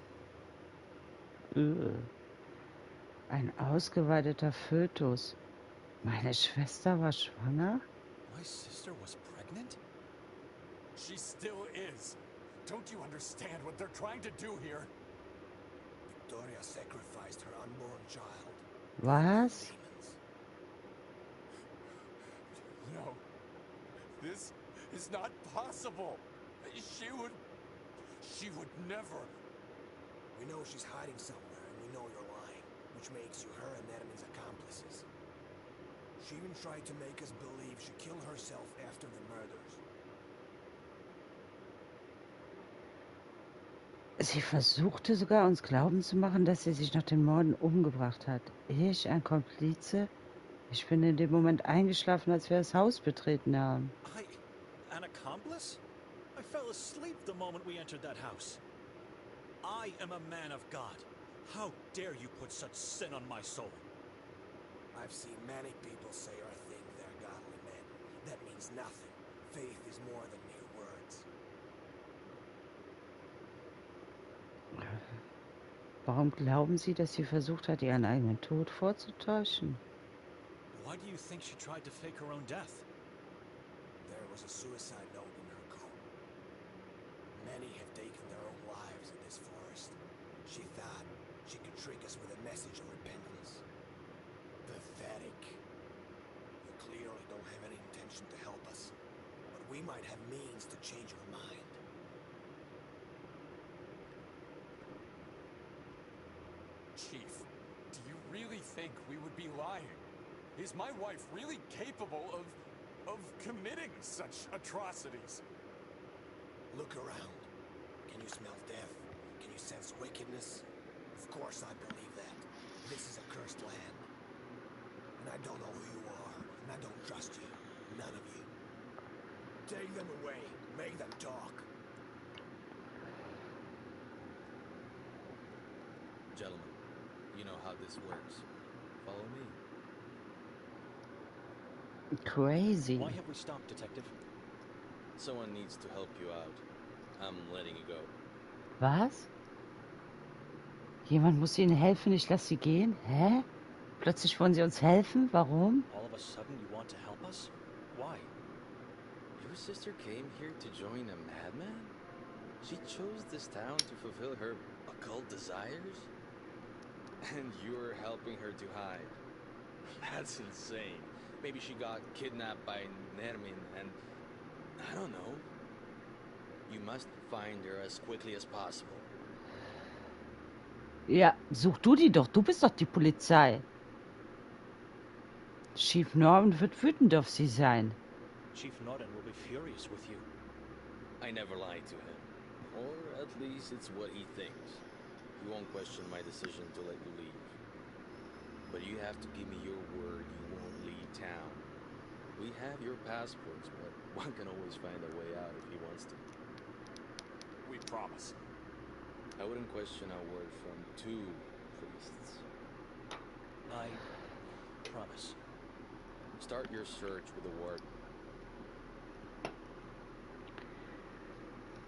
Ein ausgeweideter Fötus. Meine Schwester war schwanger? My sister was pregnant? She still is. Don't you understand what they're trying to do here? Victoria sacrificed her unborn child. Was? Demons. No. This is not possible. She would never. We know she's hiding somewhere, and we know you're lying, which makes you her and Nermin's accomplices. She even tried to make us believe she killed herself after the murders. Sie versuchte sogar, uns glauben zu machen, dass sie sich nach den Morden umgebracht hat. Ich, ein Komplize? Ich bin in dem Moment eingeschlafen, als wir das Haus betreten haben. An accomplice? I fell asleep the moment we entered that house. I am a man of God. How dare you put such sin on my soul? I've seen many people say or think they're godly men. That means nothing. Faith is more than mere words. Warum glauben Sie, dass sie versucht hat, ihren eigenen Tod vorzutäuschen? Why do you think she tried to fake her own death? There was a suicide note in her coat. Many have taken their own lives in this forest. She thought she could trick us with a message of repentance. decision to help us, but we might have means to change her mind. Chief, do you really think we would be lying? Is my wife really capable of committing such atrocities? Look around. Can you smell death? Can you sense wickedness? Of course I believe that. This is a cursed land. And I don't know who you are, and I don't trust you. None of you. Take them away. Make them talk. Gentlemen, you know how this works. Follow me. Crazy. Why have we stopped, Detective? Someone needs to help you out. I'm letting you go. Was? Jemand muss ihnen helfen, ich lasse sie gehen? Hä? Plötzlich wollen sie uns helfen? Warum? All of a sudden you want to help us? Why? Your sister came here to join a madman? She chose this town to fulfill her occult desires? And you're helping her to hide. That's insane. Maybe she got kidnapped by Nermin and... I don't know. You must find her as quickly as possible. Ja, such du die doch. Du bist doch die Polizei. Chief Norman wird wütend auf sie sein. Chief Norton will be furious with you. I never lied to him. Or at least it's what he thinks. He won't question my decision to let you leave. But you have to give me your word you won't leave town. We have your passports, but one can always find a way out if he wants to. We promise. I wouldn't question a word from two priests. I promise. Start your search with the warden.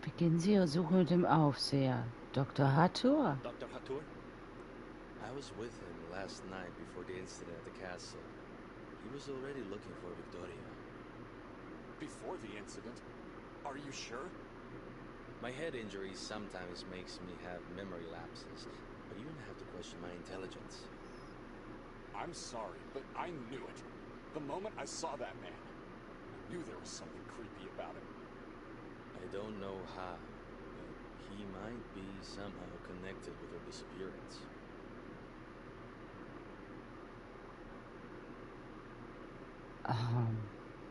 Beginnen Sie Ihre Suche mit dem Aufseher. Dr. Hathor. Dr. Hathor? I was with him last night before the incident at the castle. He was already looking for Victoria. Before the incident? Are you sure? My head injury sometimes makes me have memory lapses, but you don't have to question my intelligence. I'm sorry, but I knew it. The moment I saw that man, I knew there was something creepy about him. I don't know how, but he might be somehow connected with her disappearance.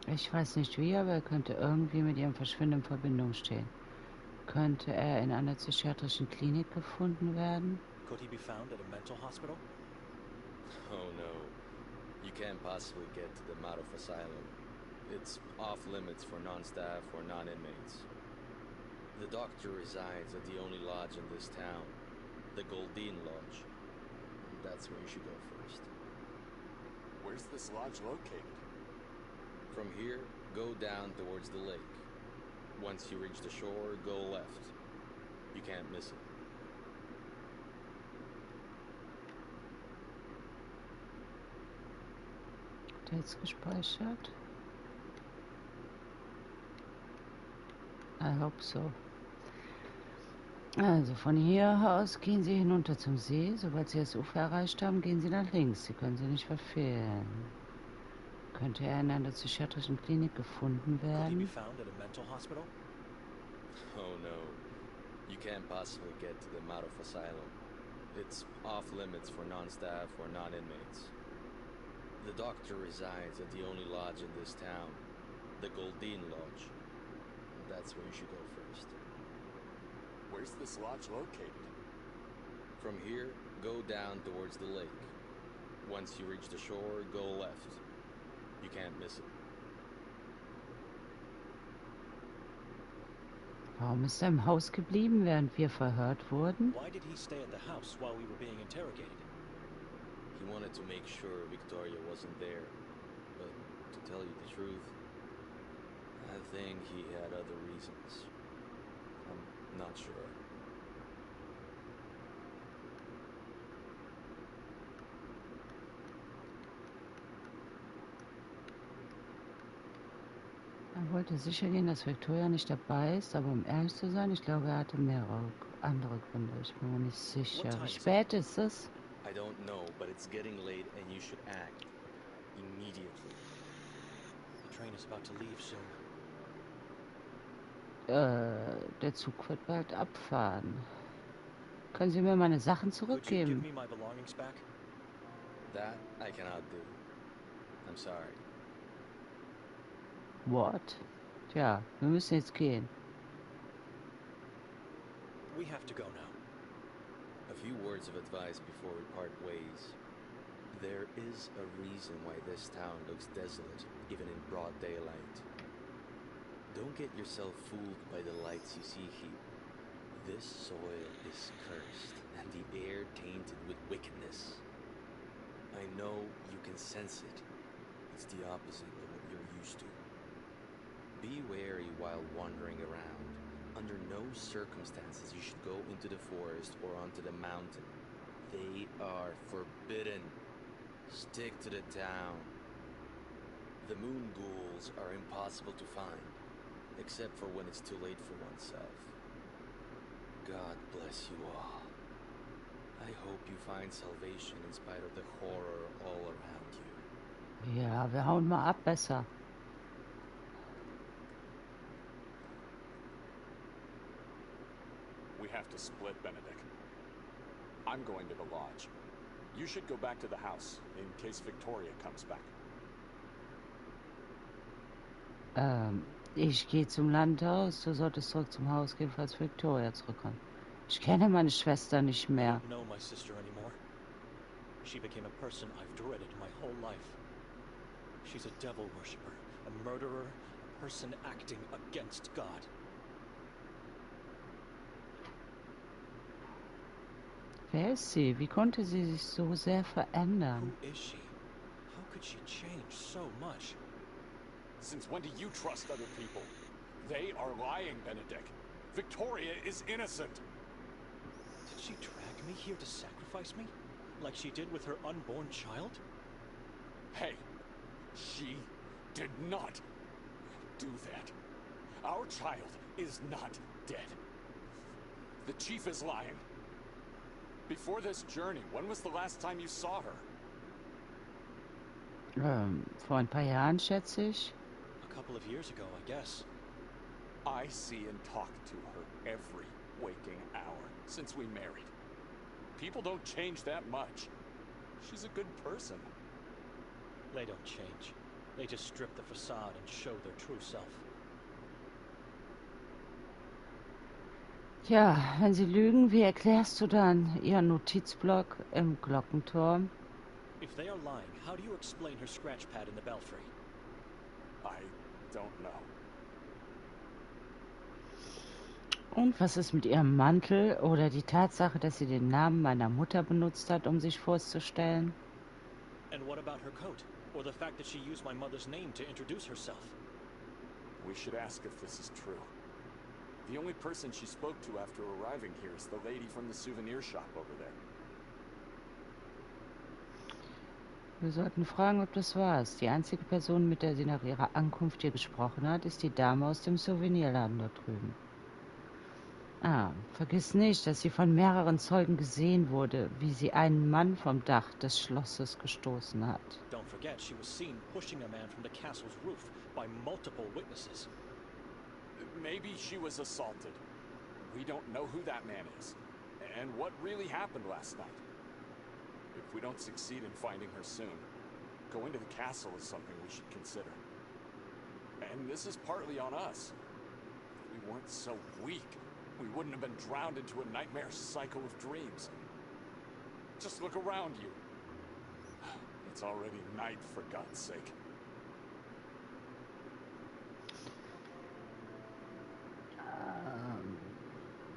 Ich weiß nicht wie, aber er könnte irgendwie mit ihrem Verschwinden in Verbindung stehen. Könnte er in einer psychiatrischen Klinik gefunden werden? Could he be found at a mental hospital? Oh no. You can't possibly get to the Madoff Asylum. It's off limits for non-staff or non-inmates. The doctor resides at the only lodge in this town, the Goldine Lodge. That's where you should go first. Where's this lodge located? From here, go down towards the lake. Once you reach the shore, go left. You can't miss it. Hat er jetzt gespeichert? I hope so. Also von hier aus gehen Sie hinunter zum See. Sobald Sie das Ufer erreicht haben, gehen Sie nach links. Sie können Sie nicht verfehlen. Könnte er in einer psychiatrischen Klinik gefunden Could he be werden? found at a mental hospital? Oh no. You can't possibly get to the Madoff Asylum. It's off limits for non-staff or non-inmates. The doctor resides at the only lodge in this town, the Goldine Lodge. That's where you should go first. Where's this lodge located? From here, go down towards the lake. Once you reach the shore, go left. You can't miss it. Warum ist er im Haus geblieben, während wir verhört wurden? Why did he stay at the house while we were being interrogated? He wanted to make sure Victoria wasn't there. But to tell you the truth, I think he had other reasons. I'm not sure. Er wollte sicher gehen, dass Victoria nicht dabei ist, aber um ehrlich zu sein, ich glaube, er hatte mehrere andere Gründe. Ich bin mir nicht sicher. Wie spät ist es? I don't know, but it's getting late and you should act immediately. The train is about to leave soon. Der Zug wird bald abfahren. Können Sie mir meine Sachen Could you give zurückgeben? me my belongings back? That I cannot do. I'm sorry. What? Tja, wir müssen jetzt gehen. We have to go now. A few words of advice before we part ways. There is a reason why this town looks desolate, even in broad daylight. Don't get yourself fooled by the lights you see here. This soil is cursed, and the air tainted with wickedness. I know you can sense it. It's the opposite of what you're used to. Be wary while wandering around. Under no circumstances you should go into the forest or onto the mountain. They are forbidden. Stick to the town. The moon ghouls are impossible to find, except for when it's too late for oneself. God bless you all. I hope you find salvation in spite of the horror all around you. Ja, wir hauen mal ab besser. We have to split, Benedict. I'm going to the lodge. You should go back to the house, in case Victoria comes back. Ich gehe zum Landhaus. Du solltest zurück zum Haus gehen, falls Victoria zurückkommt. Ich kenne meine Schwester nicht I mehr. don't know my sister anymore. She became a person I've dreaded my whole life. She's a devil worshipper, a murderer, a person acting against God. Wer ist sie? Wie konnte sie sich so sehr verändern? Who is she? How could she change so much? Since when do you trust other people? They are lying, Benedict. Victoria is innocent. Did she drag me here to sacrifice me? Like she did with her unborn child? Hey, she did not do that. Our child is not dead. The chief is lying. Before this journey, when was the last time you saw her? Vor ein paar Jahren, schätze ich. A couple of years ago, I guess. I see and talk to her every waking hour since we married. People don't change that much. She's a good person. They don't change. They just strip the facade and show their true self. Ja, wenn sie lügen, wie erklärst du dann ihren Notizblock im Glockenturm? If they are lying, how do you explain her scratch pad in the belfry? I don't know. Und was ist mit ihrem Mantel oder die Tatsache, dass sie den Namen meiner Mutter benutzt hat, um sich vorzustellen? And what about her coat? Or the fact that she used my mother's name to introduce herself? We should ask if this is true. The only person she spoke to after arriving here is the lady from the souvenir shop over there. Wir sollten fragen, ob das wahr ist. Die einzige Person, mit der sie nach ihrer Ankunft hier gesprochen hat, ist die Dame aus dem Souvenirladen dort drüben. Vergiss nicht, dass sie von mehreren Zeugen gesehen wurde, wie sie einen Mann vom Dach des Schlosses gestoßen hat. Don't forget, she was seen pushing a man from the castle's roof by multiple witnesses. Maybe she was assaulted. We don't know who that man is, and what really happened last night. If we don't succeed in finding her soon, going to the castle is something we should consider. And this is partly on us. If we weren't so weak, we wouldn't have been drowned into a nightmare cycle of dreams. Just look around you. It's already night, for God's sake.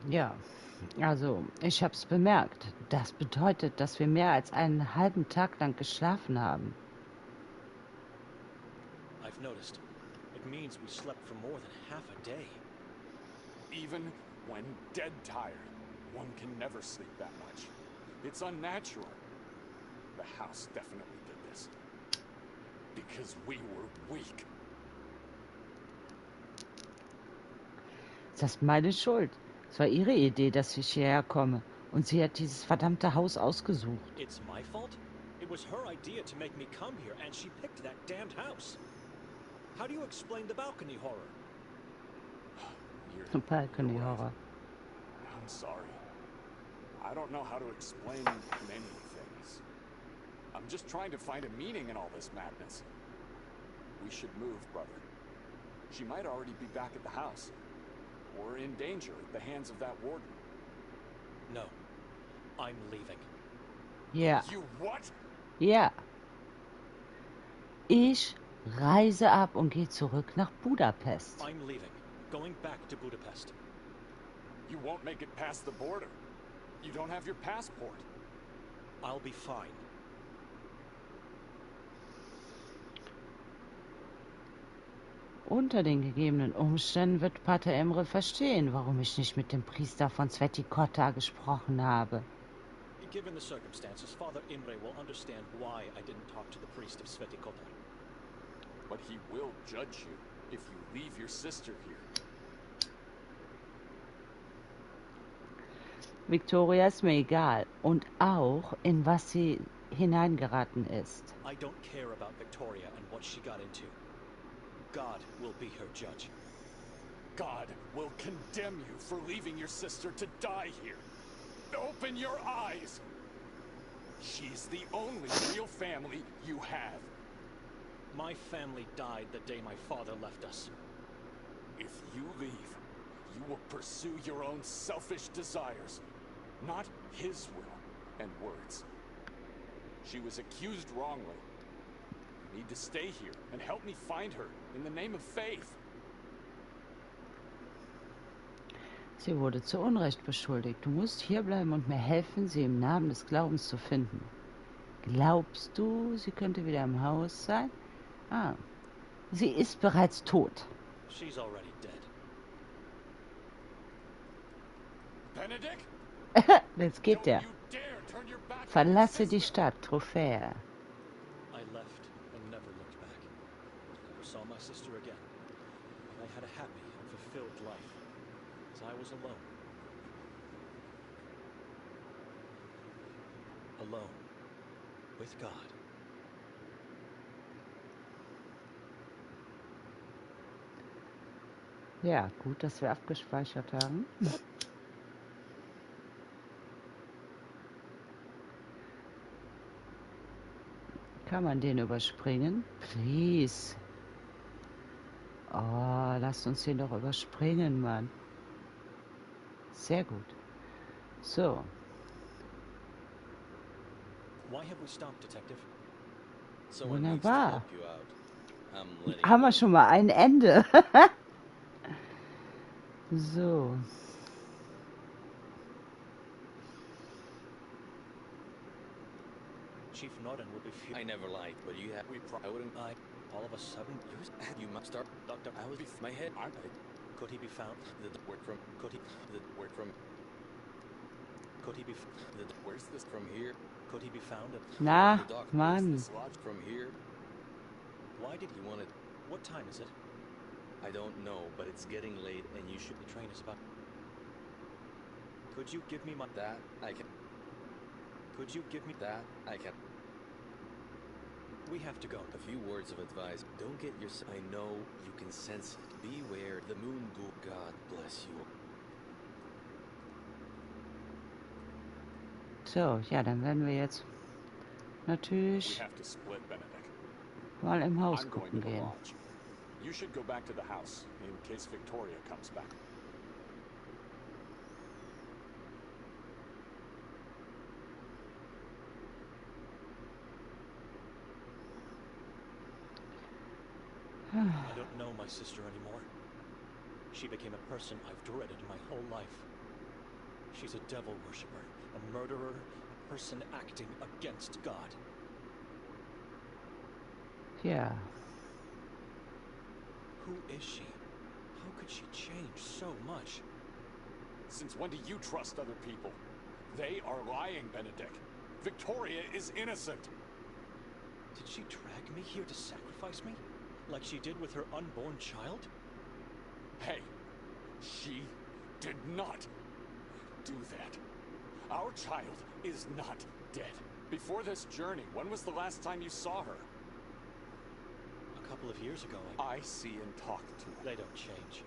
Ja, also ich hab's bemerkt. Das bedeutet, dass wir mehr als einen halben Tag lang geschlafen haben. I've noticed. It means we slept for more than half a day. Even when dead tired, one can never sleep that much. It's unnatural. The house definitely did this. Because we were weak. Das ist meine Schuld. Es war ihre Idee, dass ich hierher komme. Und sie hat dieses verdammte Haus ausgesucht. It's my fault? It was her idea to make me come here, and she picked that damned house. How do you explain the balcony horror? Balcony Horror. I'm sorry. I don't know how to explain many things. I'm just trying to find a meaning in all this madness. We should move, brother. She might already be back at the house. Or in danger at the hands of that warden. No. I'm leaving. Ja. You what? Ja. Ich reise ab und gehe zurück nach Budapest. I'm leaving. Going back to Budapest. You won't make it past the border. You don't have your passport. I'll be fine. Unter den gegebenen Umständen wird Pater Emre verstehen, warum ich nicht mit dem Priester von Kotar gesprochen habe. Given the circumstances, Father Imre will understand why I didn't talk to the priest of Kotar. But he will judge you if you leave your sister here. Victoria ist mir egal und auch, in was sie hineingeraten ist. I don't care about Victoria and what she got into. God will be her judge. God will condemn you for leaving your sister to die here. Open your eyes! She's the only real family you have. My family died the day my father left us. If you leave, you will pursue your own selfish desires, not his will and words. She was accused wrongly. You need to stay here and help me find her in the name of faith. Sie wurde zu Unrecht beschuldigt. Du musst hierbleiben und mir helfen, sie im Namen des Glaubens zu finden. Glaubst du, sie könnte wieder im Haus sein? Ah, sie ist bereits tot. She's already dead. Benedict? Jetzt geht er. You dare turn your back on your Verlasse die sister. Stadt, Trophäe. I left and never looked back. Never saw my sister again. I had a happy and fulfilled life. As I was alone. Alone. With God. Ja, gut, dass wir abgespeichert haben. Kann man den überspringen? Please. Oh, lasst uns den doch überspringen, Mann. Sehr gut. So. Why have we stopped, Detective? Wunderbar. Letting Haben wir schon mal ein Ende. So. Chief Norton will be I never lied, but you have. I wouldn't. all of a sudden. You must start. Doctor, I was. My head. Could he be found? The word from. Could he? The word from. Could he be? The where's this from here? Could he be found? Na, The doc. Mann. This lodge from here. Why did You want it? What time is it? I don't know, but it's getting late, and you should. The train is about. Could you give me my? That I can. Could you give me? That I can. We have to go. A few words of advice. Don't get yourself. I know you can sense it. Beware the moon ghoul. God bless you. So, ja, dann werden wir jetzt We natürlich have to split, Benedict. mal im Haus I'm going to gucken the gehen. lodge. You should go back to the house in case Victoria comes back. I don't know my sister anymore. She became a person I've dreaded my whole life. She's a devil worshiper, a murderer, a person acting against God. Ja, Who is she? How could she change so much? Since when do you trust other people? They are lying, Benedict. Victoria is innocent. Did she drag me here to sacrifice me? Like she did with her unborn child? Hey, she did not do that. Our child is not dead. Before this journey, when was the last time you saw her? A couple couple of years ago, I see and talk to them. they don't change.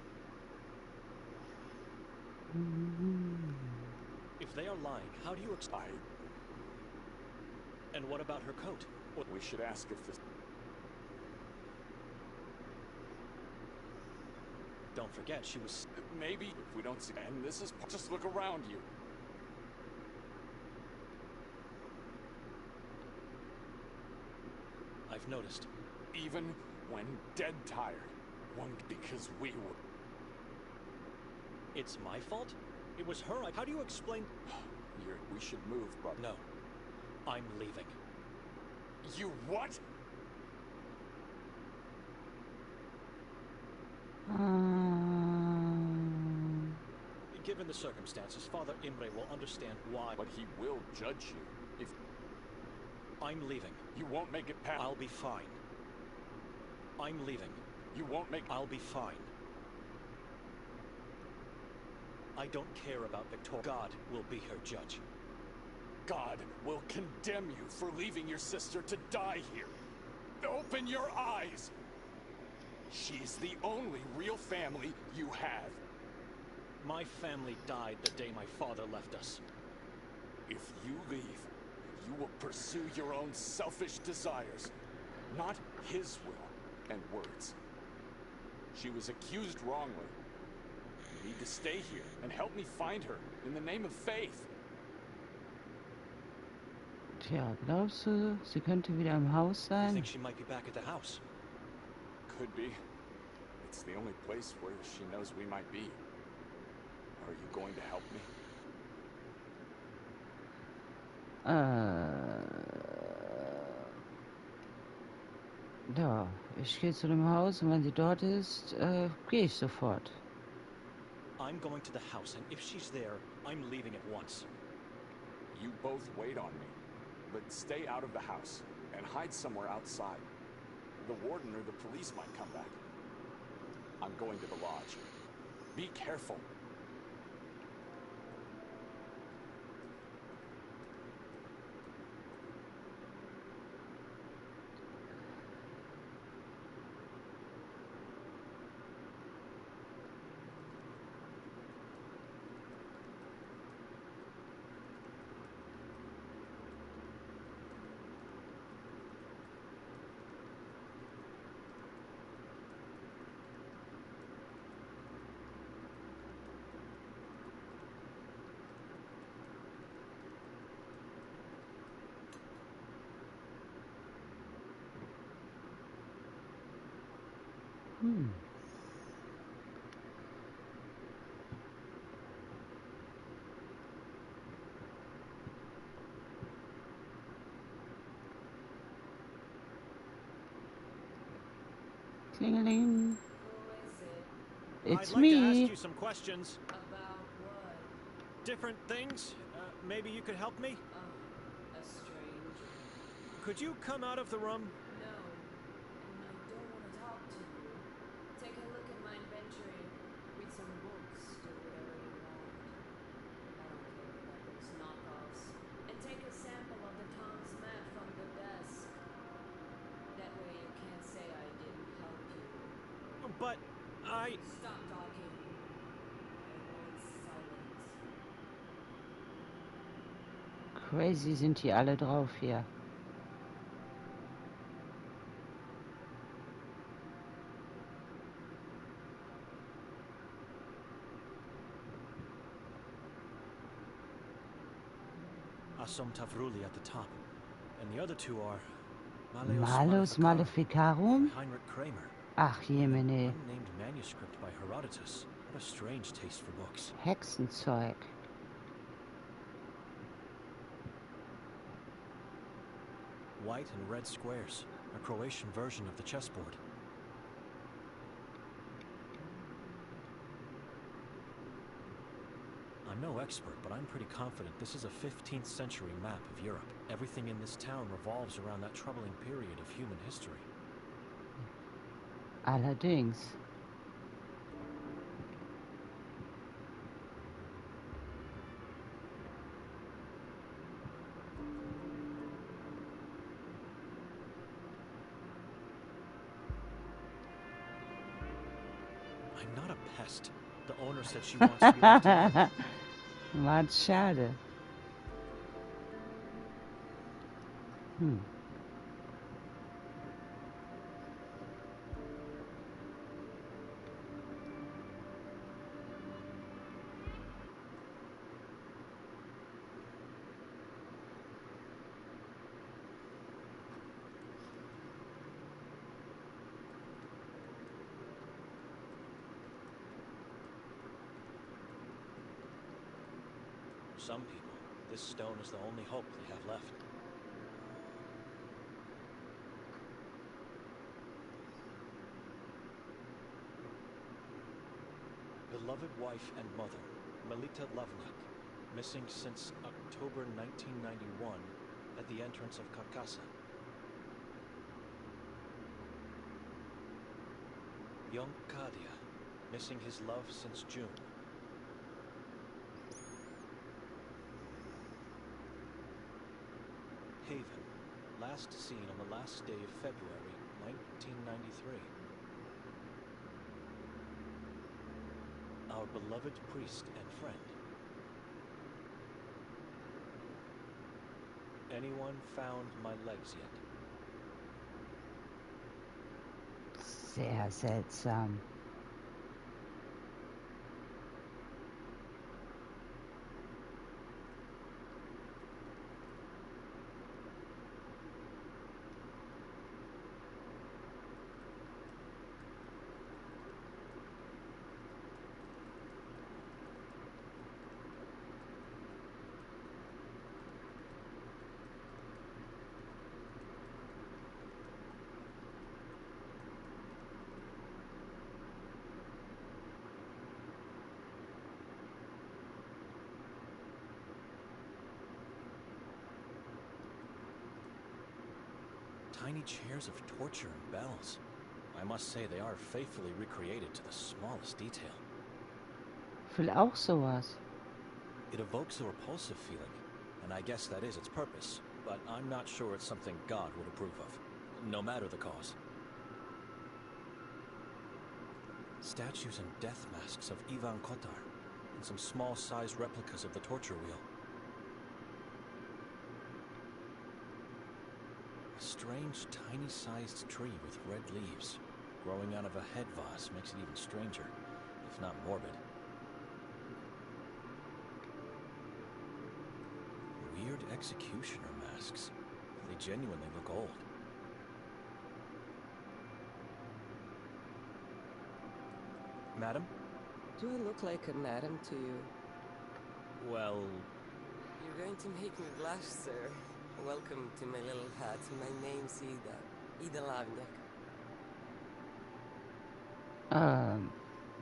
If they are lying, how do you explain? And what about her coat? What? We should ask if this... Don't forget, she was... Maybe if we don't see... And this is... Just look around you. I've noticed. Even when dead tired. One because we were... It's my fault? It was her. How do you explain... We should move, brother. No. I'm leaving. You what? Given the circumstances, Father Imre will understand why. But he will judge you. If... I'm leaving. You won't make it past... I'll be fine. I'm leaving. You won't make... I'll be fine. I don't care about Victoria. God will be her judge. God will condemn you for leaving your sister to die here. Open your eyes! She's the only real family you have. My family died the day my father left us. If you leave, you will pursue your own selfish desires, not his will and words. She was accused wrongly. You need to stay here and help me find her in the name of faith. Tja, glaubst du, sie könnte wieder im Haus I sein? think she might be back at the house. Could be. It's the only place where she knows we might be. Are you going to help me? Ja, ich gehe zu dem Haus und wenn sie dort ist, gehe ich sofort. I'm going to the house, and if she's there, I'm leaving at once. You both wait on me, but stay out of the house and hide somewhere outside. The warden or the police might come back. I'm going to the lodge. Be careful. Klingeling. It's I'd like to ask me. you some questions. About what? Different things. Maybe you could help me? A stranger. Could you come out of the room? No. And I don't want to talk to you. Take a look at my inventory. Read some books. Do whatever you want. I don't care about those knockoffs. And take a sample of the town's map from the desk. That way you can't say I didn't help you. But I... Stop talking. Everyone's silent. Crazy sind die alle drauf hier. Assum Tavruli at the top. And the other two are... Malus Maleficarum? Heinrich Kramer. Ach jemine, Unnamed manuscript by Herodotus. What a strange taste for books. Hexenzeug. White and red squares. A Croatian version of the chessboard. I'm no expert, but I'm pretty confident this is a 15th century map of Europe. Everything in this town revolves around that troubling period of human history. Allerdings. pest. The owner said she wants to be left alone. War schade. For some people, this stone is the only hope they have left. Beloved wife and mother, Melita Lavnyak, missing since October 1991 at the entrance of Carcassa. Young Kadia, missing his love since June. Haven, last seen on the last day of February 1993. Our beloved priest and friend. Anyone found my legs yet? Sehr seltsam. Tiny chairs of torture and bells. I must say they are faithfully recreated to the smallest detail. Ich will auch sowas. It evokes a repulsive feeling, and I guess that is its purpose, but I'm not sure it's something God would approve of, no matter the cause. Statues and death masks of Ivan Kotar, and some small-sized replicas of the torture wheel. A strange, tiny-sized tree with red leaves, growing out of a head vase makes it even stranger, if not morbid. Weird executioner masks. They genuinely look old. Madam? Do I look like a madam to you? Well... You're going to make me blush, sir. Welcome to my little hut. My name's Ida Lavnyak.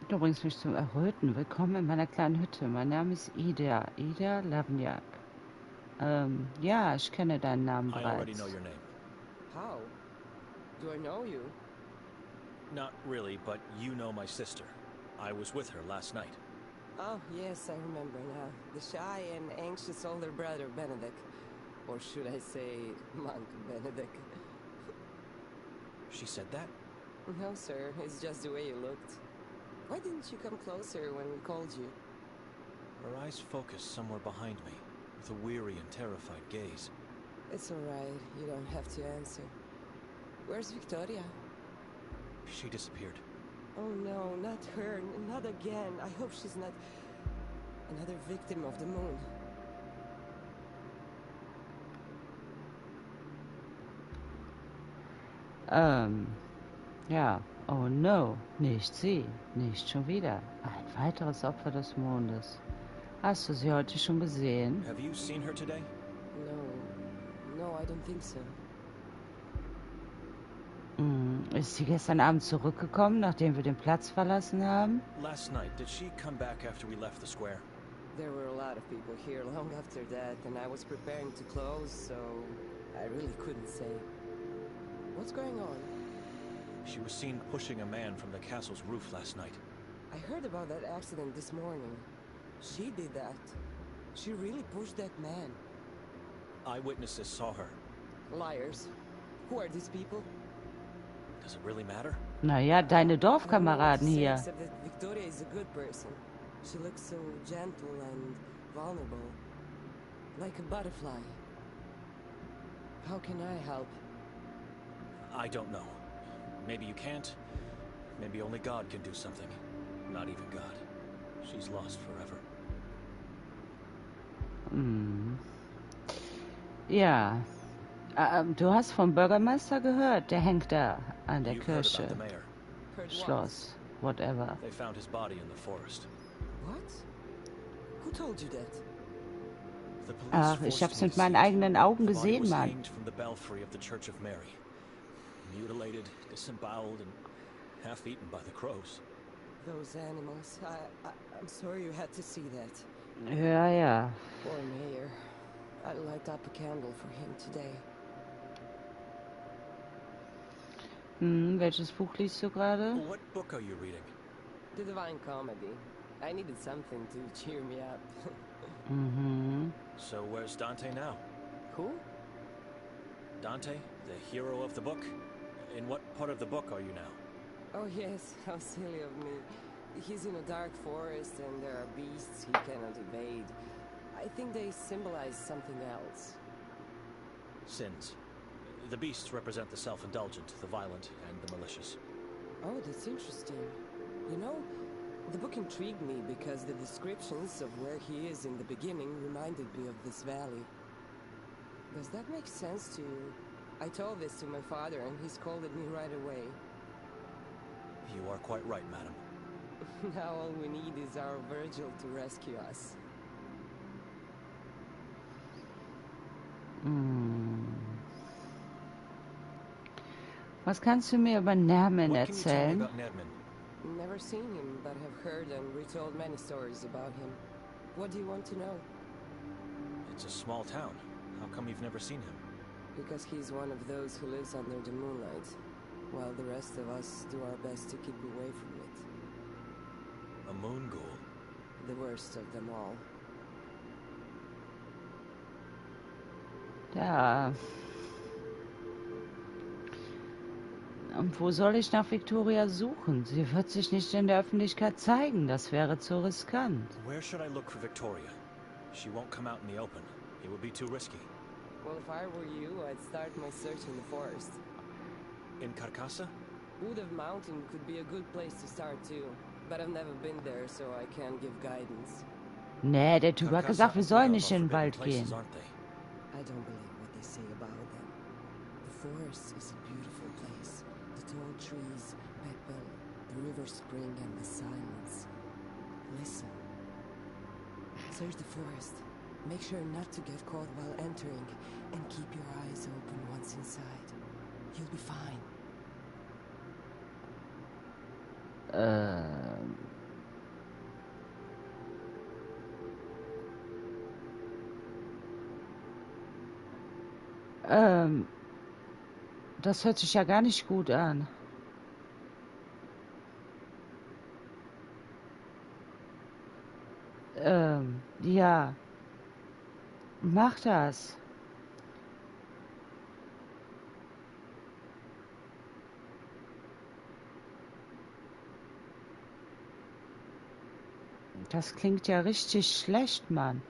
Du bringst mich zum Erröten. Willkommen in meiner kleinen Hütte. Mein Name ist Ida Lavnyak. Ja, ich kenne deinen Namen I already bereits. know your name. How? Do I know you? Not really, but you know my sister. I was with her last night. Oh, yes, I remember now. The shy and anxious older brother, Benedict. Or should I say, Monk Benedict. She said that? No, sir. It's just the way you looked. Why didn't you come closer when we called you? Her eyes focused somewhere behind me, with a weary and terrified gaze. It's all right. You don't have to answer. Where's Victoria? She disappeared. Oh no, not her. Not again. I hope she's not another victim of the moon. Ja. Oh no, nicht sie. Nicht schon wieder. Ein weiteres Opfer des Mondes. Hast du sie heute schon gesehen? Have you seen her today? No, I don't think so. Ist sie gestern Abend zurückgekommen, nachdem wir den Platz verlassen haben? Last night, did she come back after we left the square? There were a lot of people here long after that, and I was preparing to close, so I really couldn't say. What's going on? She was seen pushing a man from the castle's roof last night. I heard about that accident this morning. She did that. She really pushed that man. Eyewitnesses saw her. Liars. Who are these people? Does it really matter? Naja, deine Dorfkameraden I don't know what to say, hier. except that Victoria is a good person. She looks so gentle and vulnerable. Like a butterfly. How can I help? I don't know. Maybe you can't. Maybe only God can do something. Not even God. She's lost forever. Ja. Du hast vom Bürgermeister gehört, der hängt da an der You've heard Kirche. about the mayor. Heard what? Schloss, whatever. They found his body in the forest. What? Who told you that? The police Ach, ich forced hab's me mit to meinen see it. eigenen Augen The body gesehen, was Mann. hanged from the belfry of the Church of Mary. Mutilated, disemboweled, and half-eaten by the crows. Those animals. I'm sorry you had to see that. Ja, ja. Poor Mayor. I light up a candle for him today. Welches Buch liest du gerade? What book are you reading? The Divine Comedy. I needed something to cheer me up. So where's Dante now? Who? Dante, the hero of the book? In what part of the book are you now? Oh yes, how silly of me. He's in a dark forest and there are beasts he cannot evade. I think they symbolize something else. Sins. The beasts represent the self-indulgent, the violent, and the malicious. Oh, that's interesting. You know, the book intrigued me because the descriptions of where he is in the beginning reminded me of this valley. Does that make sense to you? I told this to my father and he scolded me right away. You are quite right, madam. Now all we need is our Virgil to rescue us. Was kannst du mir über Nermin What can you tell me erzählen? about Nedman? Never seen him, but have heard and retold many stories about him. What do you want to know? It's a small town. How come you've never seen him? Because he's one of those who lives under the moonlight, while the rest of us do our best to keep away from it. A moon ghoul. The worst of them all. Ja. Und wo soll ich nach Victoria suchen? Sie wird sich nicht in der Öffentlichkeit zeigen. Das wäre zu riskant. Where should I look for Victoria? She won't come out in the open. It would be too risky. Well, if I were you, I'd start my search in the forest. In Carcassa? Wood of Mountain could be a good place to start too. But I've never been there, so I can't give guidance. Nee, der Typ hat gesagt, wir sollen nicht in den Wald places, gehen. aren't they? I don't believe what they say about them. The forest is a beautiful place. The tall trees, people, the river spring, and the silence. Listen. Search the forest. Make sure not to get caught while entering, and keep your eyes open once inside. You'll be fine. Das hört sich ja gar nicht gut an. Ja. Mach das. Das klingt ja richtig schlecht, Mann.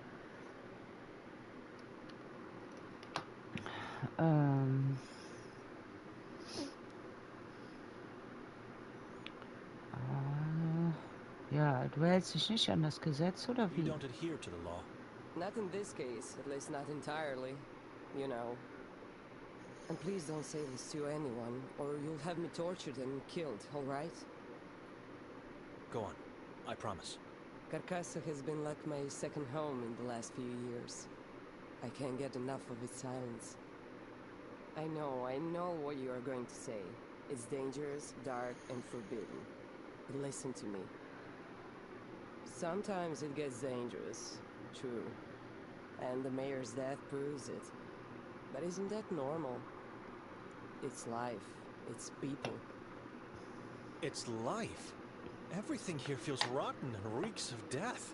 Ja, du hältst dich nicht an das Gesetz, oder You wie? don't adhere to the law. Not in this case, at least not entirely. You know. And please don't say this to anyone, or you'll have me tortured and killed, alright? Go on. I promise. Carcassa has been like my second home in the last few years. I can't get enough of its silence. I know what you are going to say. It's dangerous, dark, and forbidden. But listen to me. Sometimes it gets dangerous, true. And the mayor's death proves it. But isn't that normal? It's life. It's people. It's life. Everything here feels rotten and reeks of death.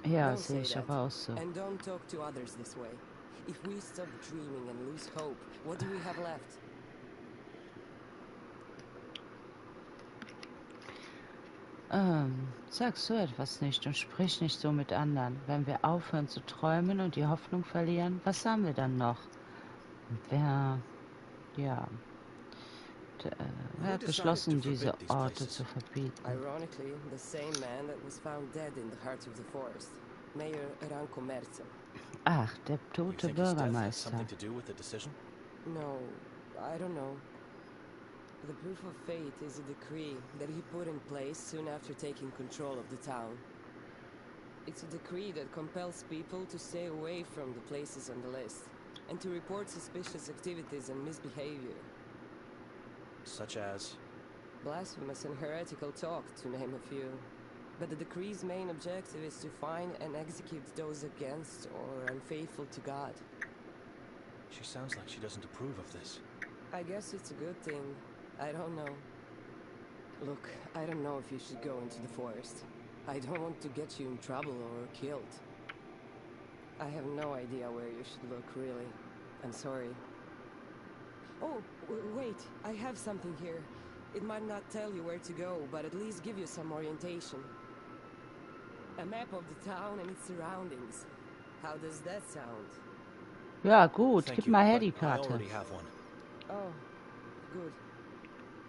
Ja, Don't sehe say ich that. aber auch so. And don't talk to others this way. If we stop dreaming and lose hope, what do we have left? Sag so etwas nicht und sprich nicht so mit anderen. Wenn wir aufhören zu träumen und die Hoffnung verlieren, was haben wir dann noch? Und er hat beschlossen, diese Orte zu verbieten. Ironically, the same man that was found dead in the heart of the forest, Mayor Ranko Merza. Ach, der tote Bürgermeister. No, I don't know. The proof of fate is a decree that he put in place soon after taking control of the town. It's a decree that compels people to stay away from the places on the list and to report suspicious activities and misbehavior. Such as? Blasphemous and heretical talk, to name a few. But the decree's main objective is to find and execute those against or unfaithful to God. She sounds like she doesn't approve of this. I guess it's a good thing. I don't know. Look, I don't know if you should go into the forest. I don't want to get you in trouble or killed. I have no idea where you should look, really. I'm sorry. Oh, wait, I have something here. It might not tell you where to go, but at least give you some orientation. A map of the town and its surroundings. How does that sound? Ja, gut, gib mal her die I Karte. already have one. Oh, good.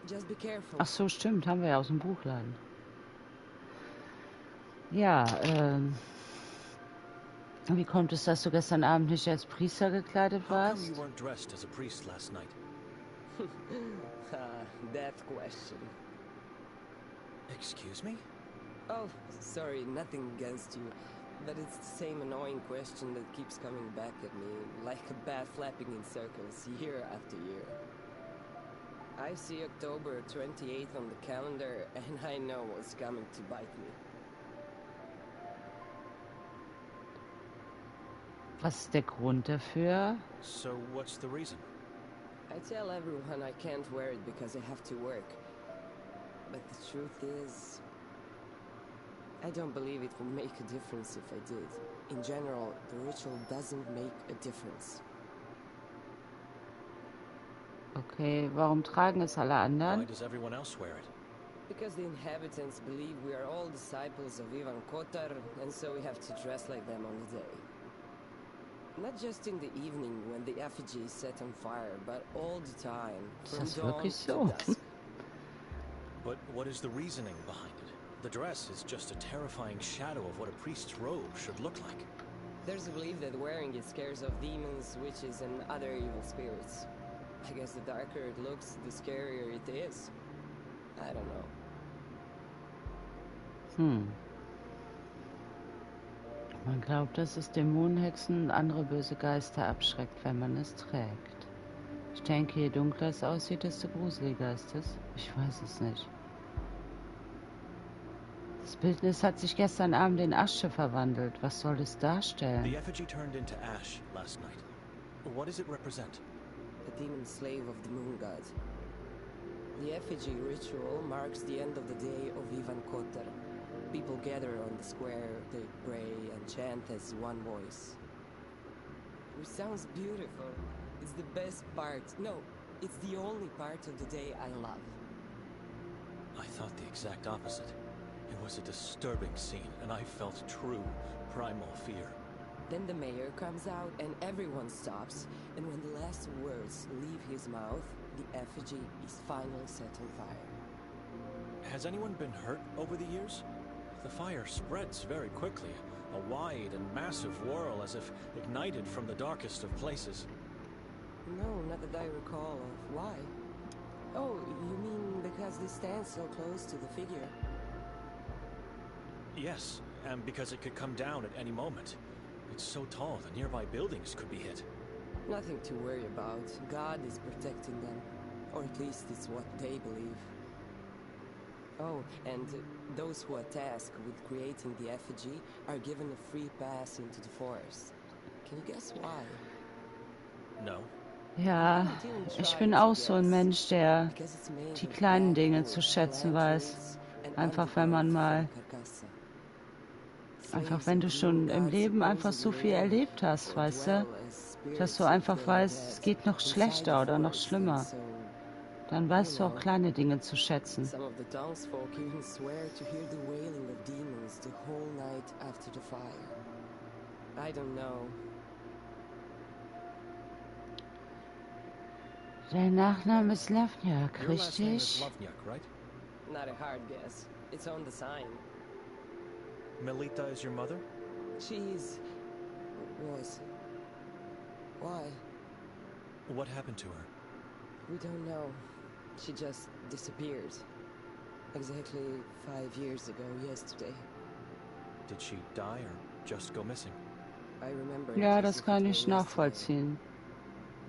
Just be careful. Ach so, stimmt, haben wir ja aus dem Buchladen. Ja, wie kommt es, dass du gestern Abend nicht als Priester gekleidet How come warst? you weren't dressed as a priest last night? That question. Excuse me? Oh, sorry, nothing against you. But it's the same annoying question that keeps coming back at me, like a bat flapping in circles, year after year. I see October 28th on the calendar, and I know what's coming to bite me. Was ist der Grund dafür? So what's the reason? I tell everyone I can't wear it because I have to work. But the truth is, I don't believe it would make a difference if I did. In general, the ritual doesn't make a difference. Okay, warum tragen es alle Why anderen? does everyone else wear it? Because the inhabitants believe we are all disciples of Kotar, and so we have to dress like them on the day. Not just in the evening when the effigy is set on fire, but all the time, Ist from das dawn wirklich to so? dusk. But what is the reasoning behind it? The dress is just a terrifying shadow of what a priest's robe should look like. There's a belief that wearing it scares off demons, witches, and other evil spirits. I guess the darker it looks, the scarier it is. I don't know. Man glaubt, dass es Dämonen, Hexen und andere böse Geister abschreckt, wenn man es trägt. Ich denke, je dunkler es aussieht, desto gruseliger ist es. Ich weiß es nicht. Das Bildnis hat sich gestern Abend in Asche verwandelt. Was soll es darstellen? The effigy turned into ash last night. What does it represent? A demon slave of the moon god. The effigy ritual marks the end of the day of Kotar. People gather on the square, they pray and chant as one voice. Which sounds beautiful. It's the best part. No, it's the only part of the day I love. I thought the exact opposite. It was a disturbing scene, and I felt true, primal fear. Then the mayor comes out and everyone stops, and when the last words leave his mouth, the effigy is finally set on fire. Has anyone been hurt over the years? The fire spreads very quickly, a wide and massive whirl as if ignited from the darkest of places. No, not that I recall of. Why? Oh, you mean because they stand so close to the figure? Yes, and because it could come down at any moment. It's so tall, the nearby buildings could be hit. Nothing to worry about. God is protecting them. Or at least it's what they believe. Oh, and those who are tasked with creating the effigy are given a free pass into the forest. Can you guess why? No. Ja, ich bin auch so ein Mensch, der die kleinen Dinge zu schätzen weiß. Einfach wenn man mal... Einfach wenn du schon im Leben einfach so viel erlebt hast, weißt du? Dass du einfach weißt, es geht noch schlechter oder noch schlimmer. Dann weißt du auch kleine Dinge zu schätzen. Some of the townsfolk even swear to hear the wailing of demons the whole night after the fire. I don't know. Dein Nachname ist Lavniak, Your last name is richtig? Lovniak, right? Not a hard guess. It's on the sign. Melita is your mother? Was. Why? What happened to her? We don't know. She just disappeared. Exactly 5 years ago yesterday. Did she die or just go missing? I remember it Ja, as das if kann it ich were yesterday. nachvollziehen.